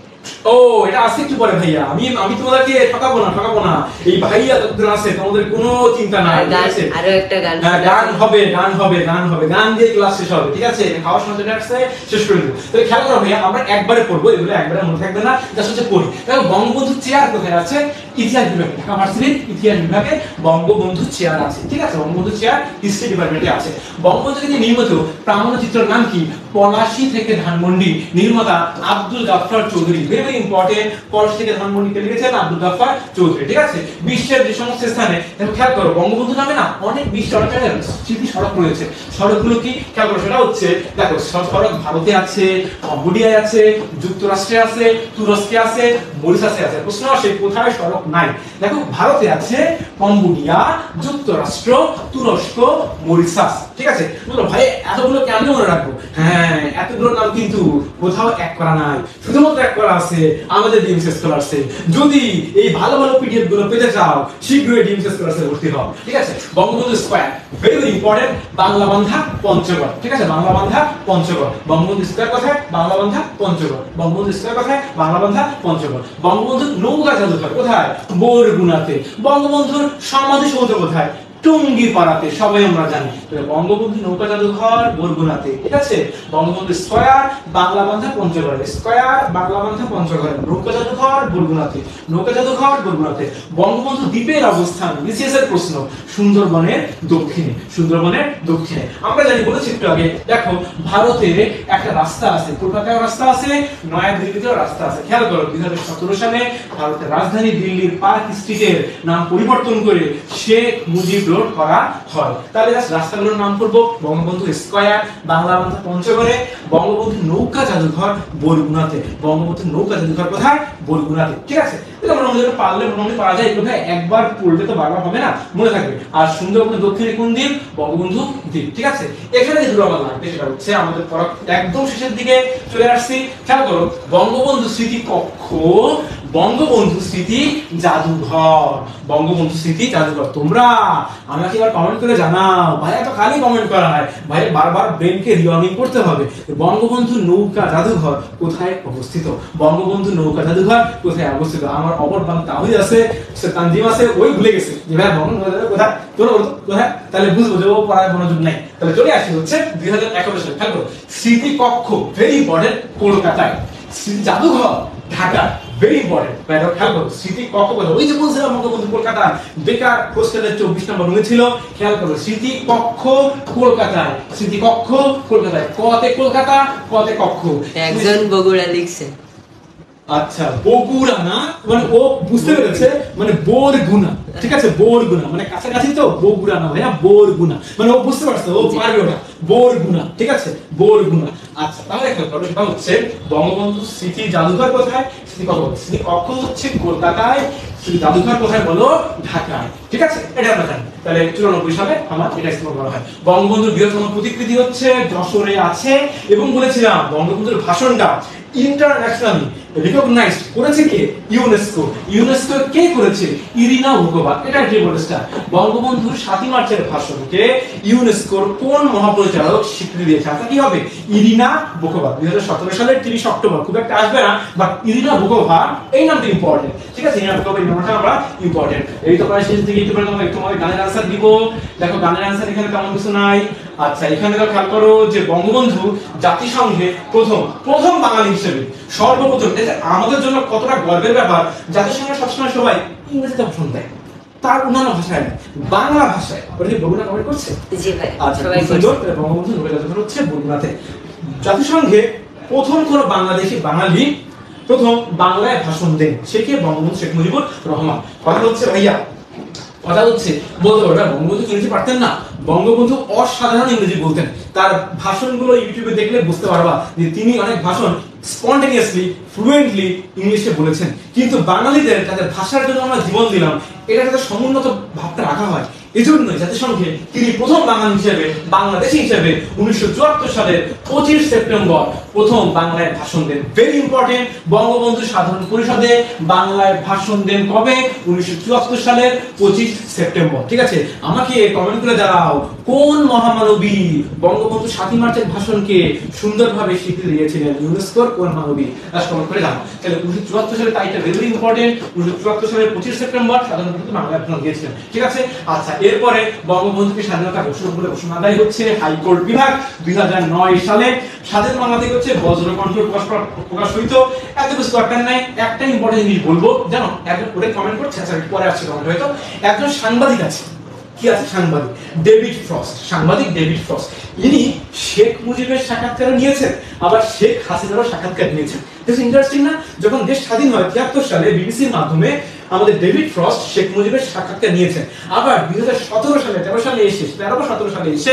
ও এটা আসছে একটু পরে ভাইয়া, আমি তোমাদেরকে ঠকাবো না, এই ভাইয়া তোদের আছে, তোমাদের কোনো চিন্তা নাই। আরো একটা গান, গান হবে, গান দিয়ে ক্লাস শেষ হবে, ঠিক আছে? খাওয়ার সময় যেটা আসছে শেষ করে দেবো। তাহলে খেয়াল করো ভাইয়া, আমরা একবারে পড়বো, এগুলো একবারে মনে থাকবে না, জাস্ট হচ্ছে পড়ি। দেখো বঙ্গবন্ধু চেয়ার কোথায় আছে? ইতিহাস বিভাগে, ঢাকা ভার্সিটির ইতিহাস বিভাগে বঙ্গবন্ধু চেয়ার আছে, ঠিক আছে? বঙ্গবন্ধু চেয়ার হিস্ট্রি ডিপার্টমেন্টে আছে। বঙ্গবন্ধু থেকে নির্মিত প্রামাণ্যচিত্রের নাম কি? পলাশী থেকে ধানমন্ডি, নির্মাতা আব্দুল গাফফার চৌধুরী। ভেরি ইম্পর্টেন্ট, পলাশী থেকে ধানমন্ডিকে লিখেছেন আব্দুল গাফফার চৌধুরী, ঠিক আছে? বিশ্বের যে সমস্ত স্থানে, দেখো খেয়াল করো বঙ্গবন্ধু নামে না অনেক বিশ্ব চরাচরের স্মৃতি সড়ক রয়েছে। সড়কগুলো কি খেয়াল করো? সেটা হচ্ছে দেখো, সড়ক ভারতে আছে, কম্বোডিয়ায় আছে, যুক্তরাষ্ট্রে আছে, তুরস্কে আছে, মরিশাসে আছে। প্রশ্ন আসে কোথায় সড়ক নাই? দেখো ভারতে আছে কম্বোডিয়া, যুক্তরাষ্ট্র, তুরস্ক, মরিশাস, ঠিক আছে? বলো ভাই এতগুলো কেমনে মনে রাখবো? হ্যাঁ, এতগুলোর নাম কিন্তু কোথাও এক করা নাই, শুধুমাত্র এক করা আছে আমাদের ডিএমসি স্কলারশিপ। যদি এই ভালো ভালো পিডিএফ গুলো পেতে চাও, শীঘ্রই ডিএমসি স্কলারশিপে ভর্তি হও, ঠিক আছে? Bangabandhu square very important, Bangla বান্ধা পঞ্চগড়, ঠিক আছে? বাংলা বান্ধা পঞ্চগড়। বঙ্গবন্ধু স্কয়ার কোথায়? বাংলা বান্ধা পঞ্চগড়। বঙ্গবন্ধু স্কয়ার কোথায়? বাংলা বান্ধা পঞ্চগড়। বঙ্গবন্ধুর নৌকা জাদুঘর কোথায়? বরগুনাতে। বঙ্গবন্ধুর সমাধিসৌধ কোথায়? টুঙ্গিপাড়াতে, সবাই আমরা জানি। বঙ্গবন্ধু নৌকা জাদুঘর বরগুনাতে, ঠিক আছে? বঙ্গবন্ধু স্কয়ার বাংলা বান্ধা পঞ্চগড়ে, স্কয়ার বাংলা বান্ধা পঞ্চগড়ে, নৌকা জাদুঘর বরগুনাতে, নৌকা জাদুঘর বরগুনাতে। বঙ্গবন্ধু দ্বীপের অবস্থান, বিসিএস এর প্রশ্ন, সুন্দরবনের দক্ষিণে, সুন্দরবনের দক্ষিণে। আমরা জানি, বলেছি একটু আগে, দেখো ভারতে একটা রাস্তা আছে, কলকাতায় রাস্তা আছে, নয়াদিল্লিতেও রাস্তা আছে। খেয়াল করো 2017 সালে ভারতের রাজধানী দিল্লির পার্ক স্ট্রিটের নাম পরিবর্তন করে শেখ মুজিব রোড করা হয়। তাহলে জাস্ট রাস্তাগুলোর নাম করবো বঙ্গবন্ধু স্কয়ার বাংলা বান্ধা পঞ্চগড়ে, বঙ্গবন্ধু নৌকা জাদুঘর বরগুনাতে। বঙ্গবন্ধু নৌকা জাদুঘর কোথায়? বরগুনাতে, ঠিক আছে? তাহলে আমরা মনে পারলে মোটামুটি পারা যায়, কোথায় একবার পড়লে তো বারবার হবে না, মনে থাকবে। আর সুন্দরবনের দক্ষিণে কোন দ্বীপ? বঙ্গবন্ধু দ্বীপ, ঠিক আছে? এখানে যেগুলো আমার লাগবে সেটা হচ্ছে আমাদের পড়া একদম শেষের দিকে চলে আসছি। খেয়াল করো বঙ্গবন্ধু স্মৃতি কক্ষ, বঙ্গবন্ধু স্মৃতি জাদুঘর, বঙ্গবন্ধু স্মৃতি জাদুঘর। তোমরা আমাকে এবার কমেন্ট করে জানাও, ভাইয়া তো খালি কমেন্ট করা হয়, ভাই বারবার ব্রেনকে রিওয়ার্মিং করতে হবে। বঙ্গবন্ধু নৌকা জাদুঘর কোথায় অবস্থিত? বঙ্গবন্ধু নৌকা জাদুঘর কোথায় অবস্থিত? আমার অপর বাম তাহিদ আছে, তানজিম আছে, ওই ভুলে গেছে যে ভাই বঙ্গবন্ধু কোথায়, তোরা বলতো কোথায়, তাহলে বুঝবো যে ও পড়ায় মনোযোগ নাই। তাহলে চলে আসি হচ্ছে 2011 সালে। খেয়াল করো স্মৃতি কক্ষ ভেরি ইম্পর্টেন্ট, কলকাতায়। স্মৃতি জাদুঘর ঢাকা, ভেরি ইম্পর্টেন্ট। খেয়াল করো স্মৃতি কক্ষ কোথায়? ওই যে বলছিলাম বঙ্গবন্ধু কলকাতা বেকার হোস্টেলের 24 নম্বর রুমে ছিল। খেয়াল করো স্মৃতি কক্ষ কলকাতায়, স্মৃতি কক্ষ কলকাতায়। কতে কলকাতা, কতে কক্ষ। একজন বগুড়া লিখছে। আচ্ছা বগুড়া না, মানে ও বুঝতে পেরেছে, মানে বরগুনা, ঠিক আছে? বরগুনা মানে কাছাকাছি তো, বগুড়া না ভাইয়া, বরগুনা মানে ও বুঝতে পারছে, ও পারবে ওটা, বরগুনা, ঠিক আছে? বরগুনা। আচ্ছা তাহলে সেটা হচ্ছে বঙ্গবন্ধু স্মৃতি জাদুঘর কোথায়? স্মৃতি কক্ষ, স্মৃতি কক্ষ হচ্ছে কলকাতায়, স্মৃতি জাদুঘর কোথায় বলো? ঢাকায়, ঠিক আছে? এটা আমরা জানি। তাহলে 94 সালে আমার এটা ইসলাম করা হয়। বঙ্গবন্ধুর বৃহত্তম প্রতিকৃতি হচ্ছে যশোরে আছে, এবং বলেছিলাম বঙ্গবন্ধুর ভাষণটা ইন্টারন্যাশনালি রিকগনাইজড করেছে কে? ইউনেস্কো। ইউনেস্কো কে করেছে? ইরিনা ভোকোভা। এটা কি বলেছে? বঙ্গবন্ধুর 7 মার্চের ভাষণকে ইউনেস্কোর কোন মহাপরিচালক স্বীকৃতি দিয়েছে? আচ্ছা কি হবে? ইরিনা ভোকোভা। 2017 সালের 30 অক্টোবর, খুব একটা আসবে না, বাট ইরিনা ভোকোভা এই নামটা ইম্পর্টেন্ট, ঠিক আছে? ইরিনা ভোকোভা এই নামটা আমরা ইম্পর্টেন্ট। এই তো প্রায় শেষ দিকে একটু তোমাদের গানের আনসার দিব। দেখো গানের আনসার এখানে তেমন কিছু নাই। আচ্ছা এখানে খেয়াল করো যে বঙ্গবন্ধু জাতিসংঘে প্রথম বাঙালি হিসেবে সর্বপ্রথম, আমাদের জন্য কতটা গর্বের ব্যাপার, জাতিসংঘে সবসময় সবাই ইংরেজিতে ভাষণ দেয়, তার অন্যান্য ভাষায় না, বাংলা ভাষায়। ওটা কি বগুড়া কমেন্ট করছে? জি ভাই, আচ্ছা সবাই করছে। বঙ্গবন্ধু নোবেল জাদুঘর হচ্ছে বগুড়াতে। জাতিসংঘে প্রথম কোন বাংলাদেশি বাঙালি প্রথম বাংলায় ভাষণ দেন, সে কে? বঙ্গবন্ধু শেখ মুজিবুর রহমান। কথা হচ্ছে ভাইয়া, কথা হচ্ছে বলতে পারবে বঙ্গবন্ধু ইংরেজি পারতেন না, বঙ্গবন্ধু অসাধারণ ইংরেজি বলতেন। তার ভাষণগুলো ইউটিউবে দেখলে বুঝতে পারবা যে তিনি অনেক ভাষণ স্পন্টেনিয়াসলি ফ্লুয়েন্টলি ইংলিশে বলেছেন। কিন্তু বাঙালিদের তাদের ভাষার জন্য আমরা জীবন দিলাম, এটা যাতে সমুন্নত ভাবটা রাখা হয়, এজন্যই জাতিসংঘে তিনি প্রথম বাঙালি হিসেবে, বাংলাদেশি হিসেবে 1974 সালের 25 সেপ্টেম্বর প্রথম বাংলায় ভাষণ দেন। ভেরি ইম্পর্টেন্ট, বঙ্গবন্ধু সাধারণ পরিষদে বাংলায় ভাষণ দেন কবে? 1974 সালের 25 সেপ্টেম্বর। ঠিক আছে, আমাকে কমেন্ট করে জানাও কোন মহামানবী বঙ্গবন্ধু 7 মার্চের ভাষণকে সুন্দরভাবে স্বীকৃতি দিয়েছিলেন, ইউনেস্কোর কোন মহানবী, কমেন্ট করে জানাও। তাহলে 1974 সালের তারিখটা ভেরি ইম্পর্টেন্ট, 1974 সালের 25 সেপ্টেম্বর সাধারণ পরিষদে বাংলায় ভাষণ দিয়েছিলেন। ঠিক আছে, আচ্ছা এরপরে বঙ্গবন্ধুকে স্বাধীনতা ঘোষণা করে ঘোষণা আদায় হচ্ছে হাইকোর্ট বিভাগ 2009 সালে। স্বাধীন বাংলা থেকে হচ্ছে বজ্রকণ্ঠ প্রকাশ হইত। এত কিছু দরকার নাই, একটা ইম্পর্টেন্ট জিনিস বলবো জানো, একজন ওরে কমেন্ট করছে, আচ্ছা পরে আসছে কমেন্ট হয়তো। একজন সাংবাদিক আছে, কি আছে সাংবাদিক, ডেভিড ফ্রস্ট, সাংবাদিক ডেভিড ফ্রস্ট। ইনি শেখ মুজিবের সাক্ষাৎকার নিয়েছেন, আবার শেখ হাসিনারও সাক্ষাৎকার নিয়েছেন। দেখো ইন্টারেস্টিং না? যখন দেশ স্বাধীন হয় 73 সালে বিবিসির মাধ্যমে আমাদের ডেভিড ফ্রস্ট শেখ মুজিবের সাক্ষাৎকার নিয়েছেন। আবার 2017 সালে 13 সালে এসে 13-17 সালে এসে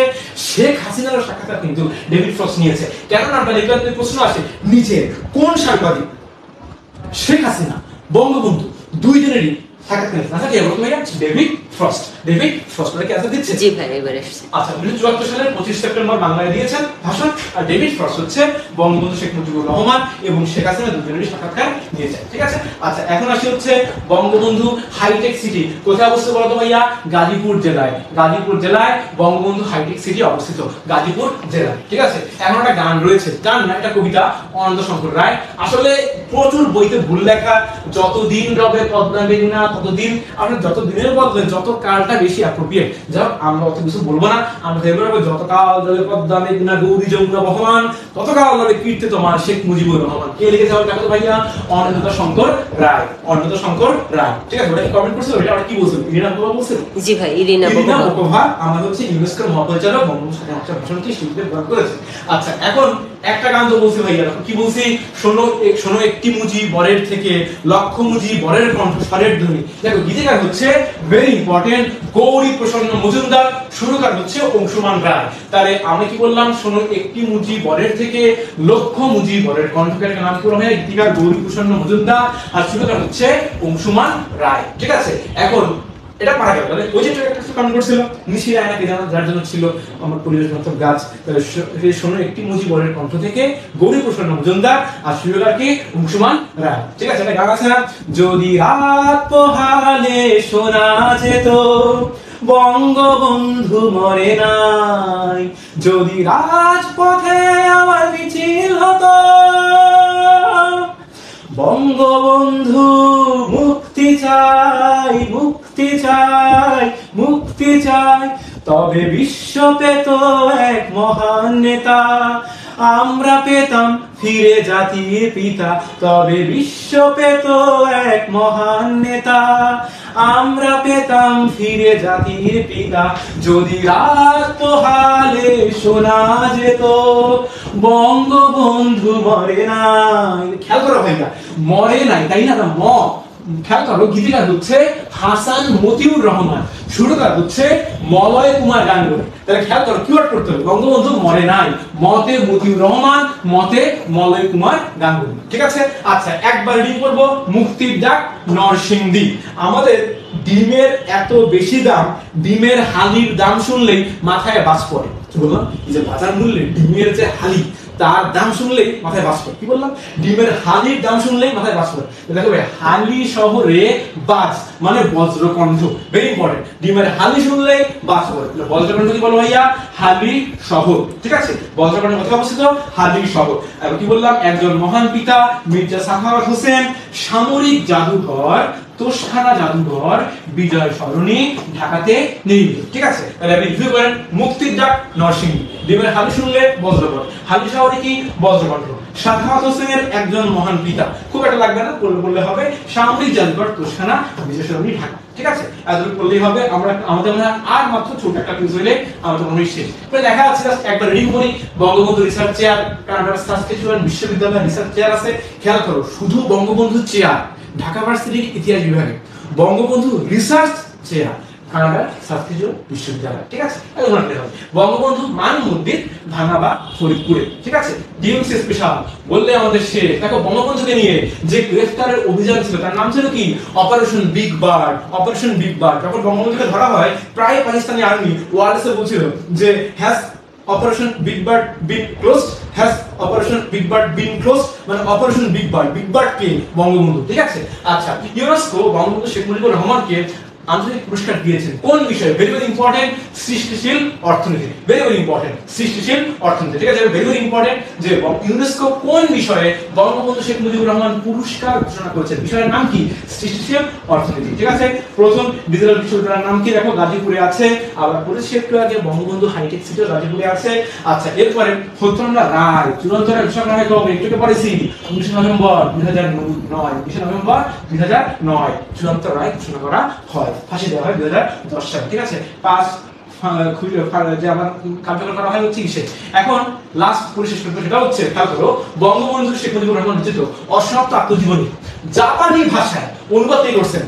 শেখ হাসিনার সাক্ষাৎকার কিন্তু ডেভিড ফ্রস্ট নিয়েছে। কেন নামটা লিখলাম? প্রশ্ন আসে নিচে, কোন সাংবাদিক শেখ হাসিনা বঙ্গবন্ধু দুইজনেরই সাক্ষাৎকার নিয়েছেন? আচ্ছা কে বলতো ভাইয়া? David frost. ডেভিড ফ্রস্ট কি আনসার দিচ্ছে? জি ভাই এবার এসেছে। আচ্ছা 1974 সালের 25 সেপ্টেম্বর বাংলায় দিয়েছেন ভাষণ। আর ডেভিড ফ্রস্ট হচ্ছে বঙ্গবন্ধু শেখ মুজিবুর রহমান এবং শেখ হাসিনা দুজনেরই সাক্ষাৎকার নিয়েছেন। ঠিক আছে, আচ্ছা এখন আসি হচ্ছে বঙ্গবন্ধু হাইটেক সিটি কোথায় অবস্থিত বলতো ভাইয়া? গাজীপুর জেলায়। গাজীপুর জেলায় বঙ্গবন্ধু হাইটেক সিটি অবস্থিত, গাজীপুর জেলায়। ঠিক আছে, এখন একটা গান রয়েছে, গান না একটা কবিতা, অনন্ত শঙ্কর রায়। আসলে প্রচুর বইতে ভুল লেখা, যতদিন রবে পদ্মা মেঘনা ততদিন, আমরা যত দিনের বদলে যত কালটা বেশি অ্যাপ্রোপ্রিয়েট। যাও আমরা অত কিছু বলবো না, আমরা ভেবে রাখবো যত কাল রবে পদ্মা মেঘনা গৌরী যমুনা বহমান তত কাল রবে কীর্তি তোমার শেখ মুজিবুর রহমান। কে লিখেছে বলতে ভাইয়া? অনন্ত শঙ্কর রায়। অনন্ত শঙ্কর রায়। ঠিক আছে, ওটা কি কমেন্ট করছিল? এটা আমরা কি বলছিল? ইরিনা বোকোভা বলছিল? জি ভাই ইরিনা বোকোভা আমাদের হচ্ছে ইউনেস্কোর মহাপরিচালক, বঙ্গবন্ধু স্বাধীনতা ভাষণকে স্বীকৃতি প্রদান করেছে। আচ্ছা এখন একটা গান তো বলছি ভাইয়া, কি বলছি? শোনো একটি মুজি বরের থেকে লক্ষ মুজি বরের কণ্ঠস্বরের ধ্বনি। দেখো গীতিকার হচ্ছে ভেরি ইম্পর্টেন্ট গৌরী প্রসন্ন মজুমদার, সুরকার হচ্ছে অংশুমান রায়। তাহলে আমরা কি বললাম? শোনো একটি মুজি বরের থেকে লক্ষ মুজি বরের কণ্ঠকার নাম কি হয়? গীতিকার গৌরী প্রসন্ন মজুমদার, আর সুরকার হচ্ছে অংশুমান রায়। ঠিক আছে, এখন এটা পারা গেল। তাহলে ওই যে একটা কাম করছিল মিশিয়ে আয়নাকে জানা, যার জন্য ছিল আমার পরিবেশ বান্ধব গাছ। তাহলে শোনো একটি মুজি বরের কণ্ঠ থেকে গৌরী প্রসন্ন মজুমদার, আর সুরকার কি? অংশুমান রায়। ঠিক আছে, একটা গান আছে না? যদি রাত পোহালে শোনা যেত বঙ্গবন্ধু মরে নাই, যদি রাজপথে আমার মিছিল হতো বঙ্গবন্ধু মুক্তি চাই, মুক্তি চাই, মুক্তি চাই, তবে বিশ্ব পেত এক মহান নেতা, আমরা পেতাম ফিরে জাতির পিতা, তবে বিশ্ব পেত এক মহান নেতা, আমরা পেতাম ফিরে জাতির পিতা, যদি রাত পোহালে শোনা যেত বঙ্গবন্ধু মরে নাই। খেয়াল করো ভাইয়া, মরে নাই, তাই না? খেয়াল করো, গীতিকার হচ্ছে হাসান মতিউর রহমান, সুরকার হচ্ছে মলয় কুমার গাঙ্গুলি। তাহলে খেয়াল করো কিওয়ার্ড করতে হবে, বঙ্গবন্ধু মরে নাই, মতে মতিউর রহমান, মতে মলয় কুমার গাঙ্গুলি। ঠিক আছে, আচ্ছা একবার রিডিং করব, মুক্তির ডাক নরসিংদী। আমাদের ডিমের এত বেশি দাম, ডিমের হালির দাম শুনলেই মাথায় বাজ পড়ে। কি বললাম? এই যে বাজার মূল্যে ডিমের যে হালি তার দাম শুনলেই মাথায় বাজ পড়ে। কি বললাম? ডিমের হালির দাম শুনলেই মাথায় বাজ পড়ে। দেখো ভাই, হালি শহরে বাজ মানে বজ্রকণ্ঠ, ভেরি ইম্পর্টেন্ট। ডিমের হালি শুনলেই বাজ পড়ে। বজ্রকণ্ঠ কি বলো ভাইয়া? হালি শহর। ঠিক আছে, বজ্রকণ্ঠ কোথায় অবস্থিত? হালি শহর। এবার কি বললাম? একজন মহান পিতা মির্জা সাখাওয়াত হোসেন, সামরিক জাদুঘর তোষখানা জাদুঘর বিজয় সরণি ঢাকাতে নির্মিত। ঠিক আছে, তাহলে আপনি রিভিউ করেন। মুক্তির ডাক নরসিংদী, ডিমের হালি শুনলে বজ্রকণ্ঠ, হালি শহরে কি? বজ্রকণ্ঠ। সাখাওয়াত হোসেনের একজন মহান পিতা, খুব একটা লাগবে না, বললে হবে সামরিক জাদুঘর তোষখানা বিজয় সরণি ঢাকা। ঠিক আছে, এতটুকু বললেই হবে। আমরা আমাদের মনে হয় আর মাত্র ছোট একটা কুইজ হইলে আমাদের মনে শেষ। দেখা যাচ্ছে একবার রিডিং করি। বঙ্গবন্ধু রিসার্চ চেয়ার কানাডার সাসকেচুয়ান বিশ্ববিদ্যালয়ের রিসার্চ চেয়ার আছে। খেয়াল করো, শুধু বঙ্গবন্ধু চেয়ার ঢাকা ভার্সিটির ইতিহাস বিভাগে, বঙ্গবন্ধু রিসার্চ চেয়ার কানাডার সাতক্ষীরা বিশ্ববিদ্যালয়, ঠিক আছে। বঙ্গবন্ধু মান মন্দির ভাঙাবা ফরিদপুরে, ঠিক আছে। ডিএমসি স্পেশাল বললে আমাদের শেষ। দেখো বঙ্গবন্ধুকে নিয়ে যে গ্রেফতারের অভিযান ছিল তার নাম ছিল কি? Operation big bird. Operation big bird যখন বঙ্গবন্ধুকে ধরা হয়, প্রায় পাকিস্তানি আর্মি ওয়ারলেসে বলছিল যে has operation big bird bin closed, has operation big bird bin closed, মানে অপারেশন বিগ বার্ড কে? বঙ্গবন্ধু, ঠিক আছে। আচ্ছা, ইউনেস্কো বঙ্গবন্ধু শেখ মুজিবুর রহমানকে আন্তর্জাতিক পুরস্কার দিয়েছেন কোন বিষয়ে? ভেরি ভেরি ইম্পর্টেন্ট, সৃষ্টিশীল অর্থনীতি। ভেরি ভেরি ইম্পর্টেন্ট, সৃষ্টিশীল অর্থনীতি, ঠিক আছে। ভেরি ভেরি ইম্পর্টেন্ট যে ইউনেস্কো কোন বিষয়ে বঙ্গবন্ধু শেখ মুজিবুর রহমান পুরস্কার ঘোষণা করেছেন? বিষয়ের নাম কি? সৃষ্টিশীল অর্থনীতি, ঠিক আছে। প্রথম ডিজিটাল বিশ্ববিদ্যালয়ের নাম কি? দেখো গাজীপুরে আছে। আবার পরিশেষ একটু আগে বঙ্গবন্ধু হাইটেক সিটি গাজীপুরে আছে। আচ্ছা, এরপরে হত্যা রায় চূড়ান্ত রায় ঘোষণা করা হয় কবে? একটু পড়েছি 19 নভেম্বর 2009। 19 নভেম্বর 2009 চূড়ান্ত রায় ঘোষণা করা হয়, ফাঁসি দেওয়া হয় 2010 সালে, ঠিক আছে। পাঁচ যে আবার কার্যকর করা হয় হচ্ছে কিসে? এখন লাস্ট পরিশেষ করতে সেটা হচ্ছে, খেয়াল করো, বঙ্গবন্ধু শেখ মুজিবুর রহমান রচিত অসমাপ্ত আত্মজীবনী জাপানি ভাষায় অনুবাদ কে করছেন?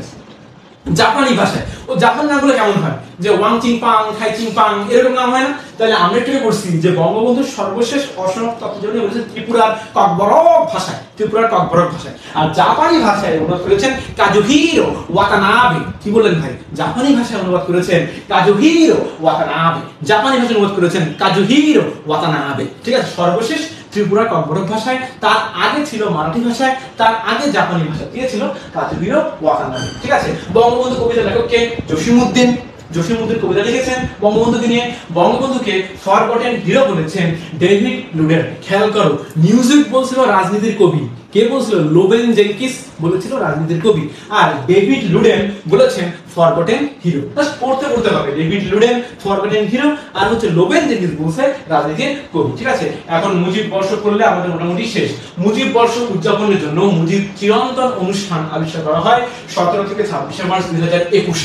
জাপানি ভাষায়। ও জাপানি নামগুলো কেমন হয়? যে ওয়াং চিং পাং, খাই চিং পাং, এরকম নাম হয় না? তাহলে আমরা একটু পড়ছি যে বঙ্গবন্ধুর সর্বশেষ অসমাপ্ত আত্মজীবনী বলেছেন ত্রিপুরার ককবরক ভাষায়, ত্রিপুরার ককবরক ভাষায়। আর জাপানি ভাষায় অনুবাদ করেছেন কাজুহিরো ওয়াতানাবে। কি বললেন ভাই? জাপানি ভাষায় অনুবাদ করেছেন কাজুহিরো ওয়াতানাবে। জাপানি ভাষায় অনুবাদ করেছেন কাজুহিরো ওয়াতানাবে, ঠিক আছে। সর্বশেষ ত্রিপুরা ককবরক ভাষায়, তার আগে ছিল মারাঠি ভাষায়, তার আগে জাপানি ভাষা, কে ছিল? কাজুহিরো ওয়াতানাবে, ঠিক আছে। বঙ্গবন্ধু কবিতা লেখক কে? জসিমউদ্দিন। জসিমউদ্দিন কবিতা লিখেছেন বঙ্গবন্ধুকে নিয়ে। বঙ্গবন্ধুকে ফরগটেন হিরো বলেছেন ডেভিড লুডেন। খেয়াল করো, নিউজউইক বলছিল রাজনীতির কবি, কে বলছিল? লোবেন জেনকিস বলেছিল রাজনীতির কবি, আর ডেভিড লুডেন বলেছেন ফরগটেন হিরো। জাস্ট পড়তে পড়তে হবে, ডেভিড লুডেন ফরগটেন হিরো, আর হচ্ছে লোবেন জেনকিস বলছে রাজনীতির কবি, ঠিক আছে। এখন মুজিব বর্ষ করলে আমাদের মোটামুটি শেষ। মুজিব বর্ষ উদযাপনের জন্য মুজিব চিরন্তন অনুষ্ঠান আবিষ্কার করা হয় 17 থেকে 26 মার্চ 2021।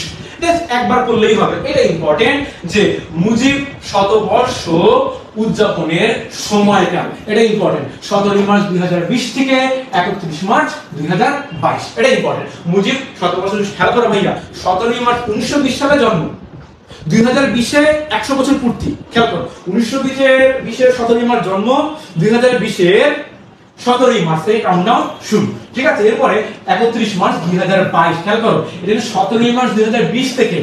একবার করলেই হবে, এটা ইম্পর্টেন্ট যে মুজিব শতবর্ষ উদযাপনের সময়কাল, এটা ইম্পর্টেন্ট। 17 মার্চ 2020 থেকে 31 মার্চ 2022, এটা ইম্পর্টেন্ট। মুজিব শতবর্ষ, খেয়াল করো ভাইয়া, 17 মার্চ 1920 সালে জন্ম, 2020-এ 100 বছর পূর্তি। খেয়াল করো, 1920-এর 17 মার্চ জন্ম, 2020-এর 17 মার্চ থেকে কাউন্টডাউন শুরু, ঠিক আছে। এরপরে 31 মার্চ 2022, খেয়াল করো, এটা 17 মার্চ 2020 থেকে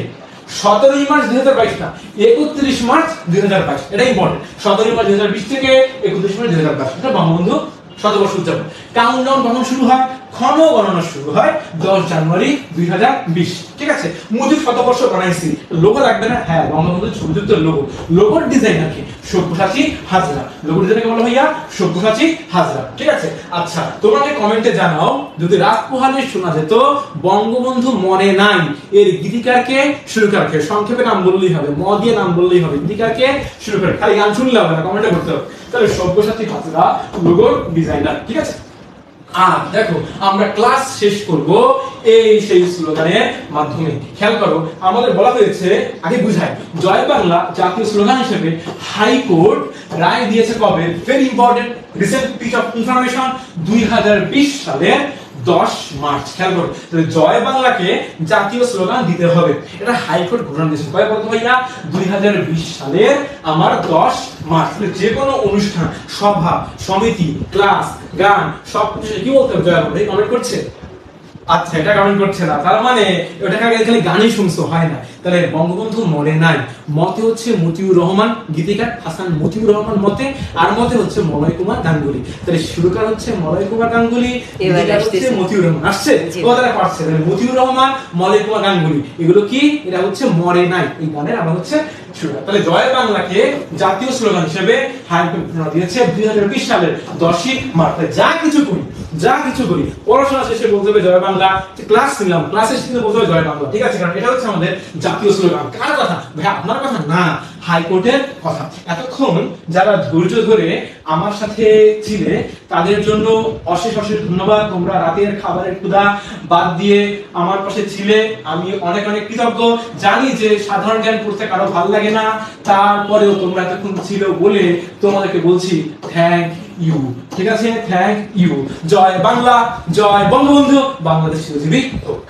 17 মার্চ 2022 না, 31 মার্চ 2022, এটা ইম্পর্টেন্ট। 17 মার্চ 2020 থেকে 31 মার্চ 2022, এটা বঙ্গবন্ধু শতবর্ষ উদযাপন। কাউন্টডাউন কখন শুরু হয়? ক্ষণগণনা শুরু হয় 10 জানুয়ারি 2020, ঠিক আছে। মুজিব শতবর্ষ বানাইছি, লোগো লাগবে না? হ্যাঁ, বঙ্গবন্ধুর ছবিযুক্ত লোগো। লোগোর ডিজাইনার কি? সব্যসাচী হাজরা। লোগোর ডিজাইনার কে বলা ভাইয়া? সব্যসাচী হাজরা, ঠিক আছে। আচ্ছা, তোমাকে কমেন্টে জানাও, যদি রাত পোহালে শোনা যেত বঙ্গবন্ধু মরে নাই, এর গীতিকারকে সুরকারকে? সংক্ষেপে নাম বললেই হবে, ম দিয়ে নাম বললেই হবে। গীতিকারকে সুরকার, খালি গান শুনলে হবে না, কমেন্টে করতে হবে। তাহলে সব্যসাচী হাজরা লোগোর ডিজাইনার, ঠিক আছে। আর দেখো, আমরা ক্লাস শেষ করব এই সেই স্লোগানের মাধ্যমে। খেয়াল করো, আমাদের বলা হয়েছে, আগে বুঝাই, জয় বাংলা জাতীয় স্লোগান হিসেবে হাইকোর্ট রায় দিয়েছে কবে? Very important, recent piece of information, 2020 সালের 10 মার্চ। খেয়াল করো, তাহলে জয় বাংলাকে জাতীয় স্লোগান দিতে হবে, এটা হাইকোর্ট ঘোষণা দিয়েছে কবে বলতো ভাইয়া? 2020 সালের আমার 10 মার্চ। যে কোনো অনুষ্ঠান, সভা, সমিতি, ক্লাস, গান, সবকিছু কি বলতে হবে? জয় বাংলা। কমেন্ট করছে? আচ্ছা, এটা কমেন্ট করছে না, তার মানে ওটাকে খালি গানই শুনছো, হয় না। তাহলে বঙ্গবন্ধু মরে নাই মতে হচ্ছে মতিউর রহমান, গীতিকার হাসান মতিউর রহমান মতে, আর মতে হচ্ছে মলয় কুমার গাঙ্গুলি। তাহলে সুরকার হচ্ছে মলয় কুমার গাঙ্গুলি, গীতিকার হচ্ছে মতিউর রহমান। আসছে কথাটা পারছে? তাহলে মতিউর রহমান, মলয় কুমার গাঙ্গুলি, এগুলো কি? এটা হচ্ছে মরে নাই, এই গানের আবার হচ্ছে সুরকার। তাহলে জয় বাংলাকে জাতীয় স্লোগান হিসেবে হাইকোর্ট ঘোষণা দিয়েছে 2020 সালের 10 মার্চ। যা কিছু করি পড়াশোনা শেষে বলতে হবে জয় বাংলা। ক্লাস নিলাম, ক্লাসে শেষে বলতে হবে জয় বাংলা, ঠিক আছে। কারণ এটা হচ্ছে আমাদের জাতীয় স্লোগান। কার কথা ভাই? আপনার কথা না, হাইকোর্টের কথা। এতক্ষণ যারা ধৈর্য ধরে আমার সাথে ছিলে তাদের জন্য অশেষ অশেষ ধন্যবাদ। তোমরা রাতের খাবারের ক্ষুধা বাদ দিয়ে আমার পাশে ছিলে, আমি অনেক অনেক কৃতজ্ঞ। জানি যে সাধারণ জ্ঞান পড়তে কারো ভালো লাগে না, তারপরেও তোমরা এতক্ষণ ছিল বলে তোমাদেরকে বলছি থ্যাংক ইউ, ঠিক আছে। Thank you. জয় বাংলা, জয় বঙ্গবন্ধু, বাংলাদেশ চিরজীবী হোক।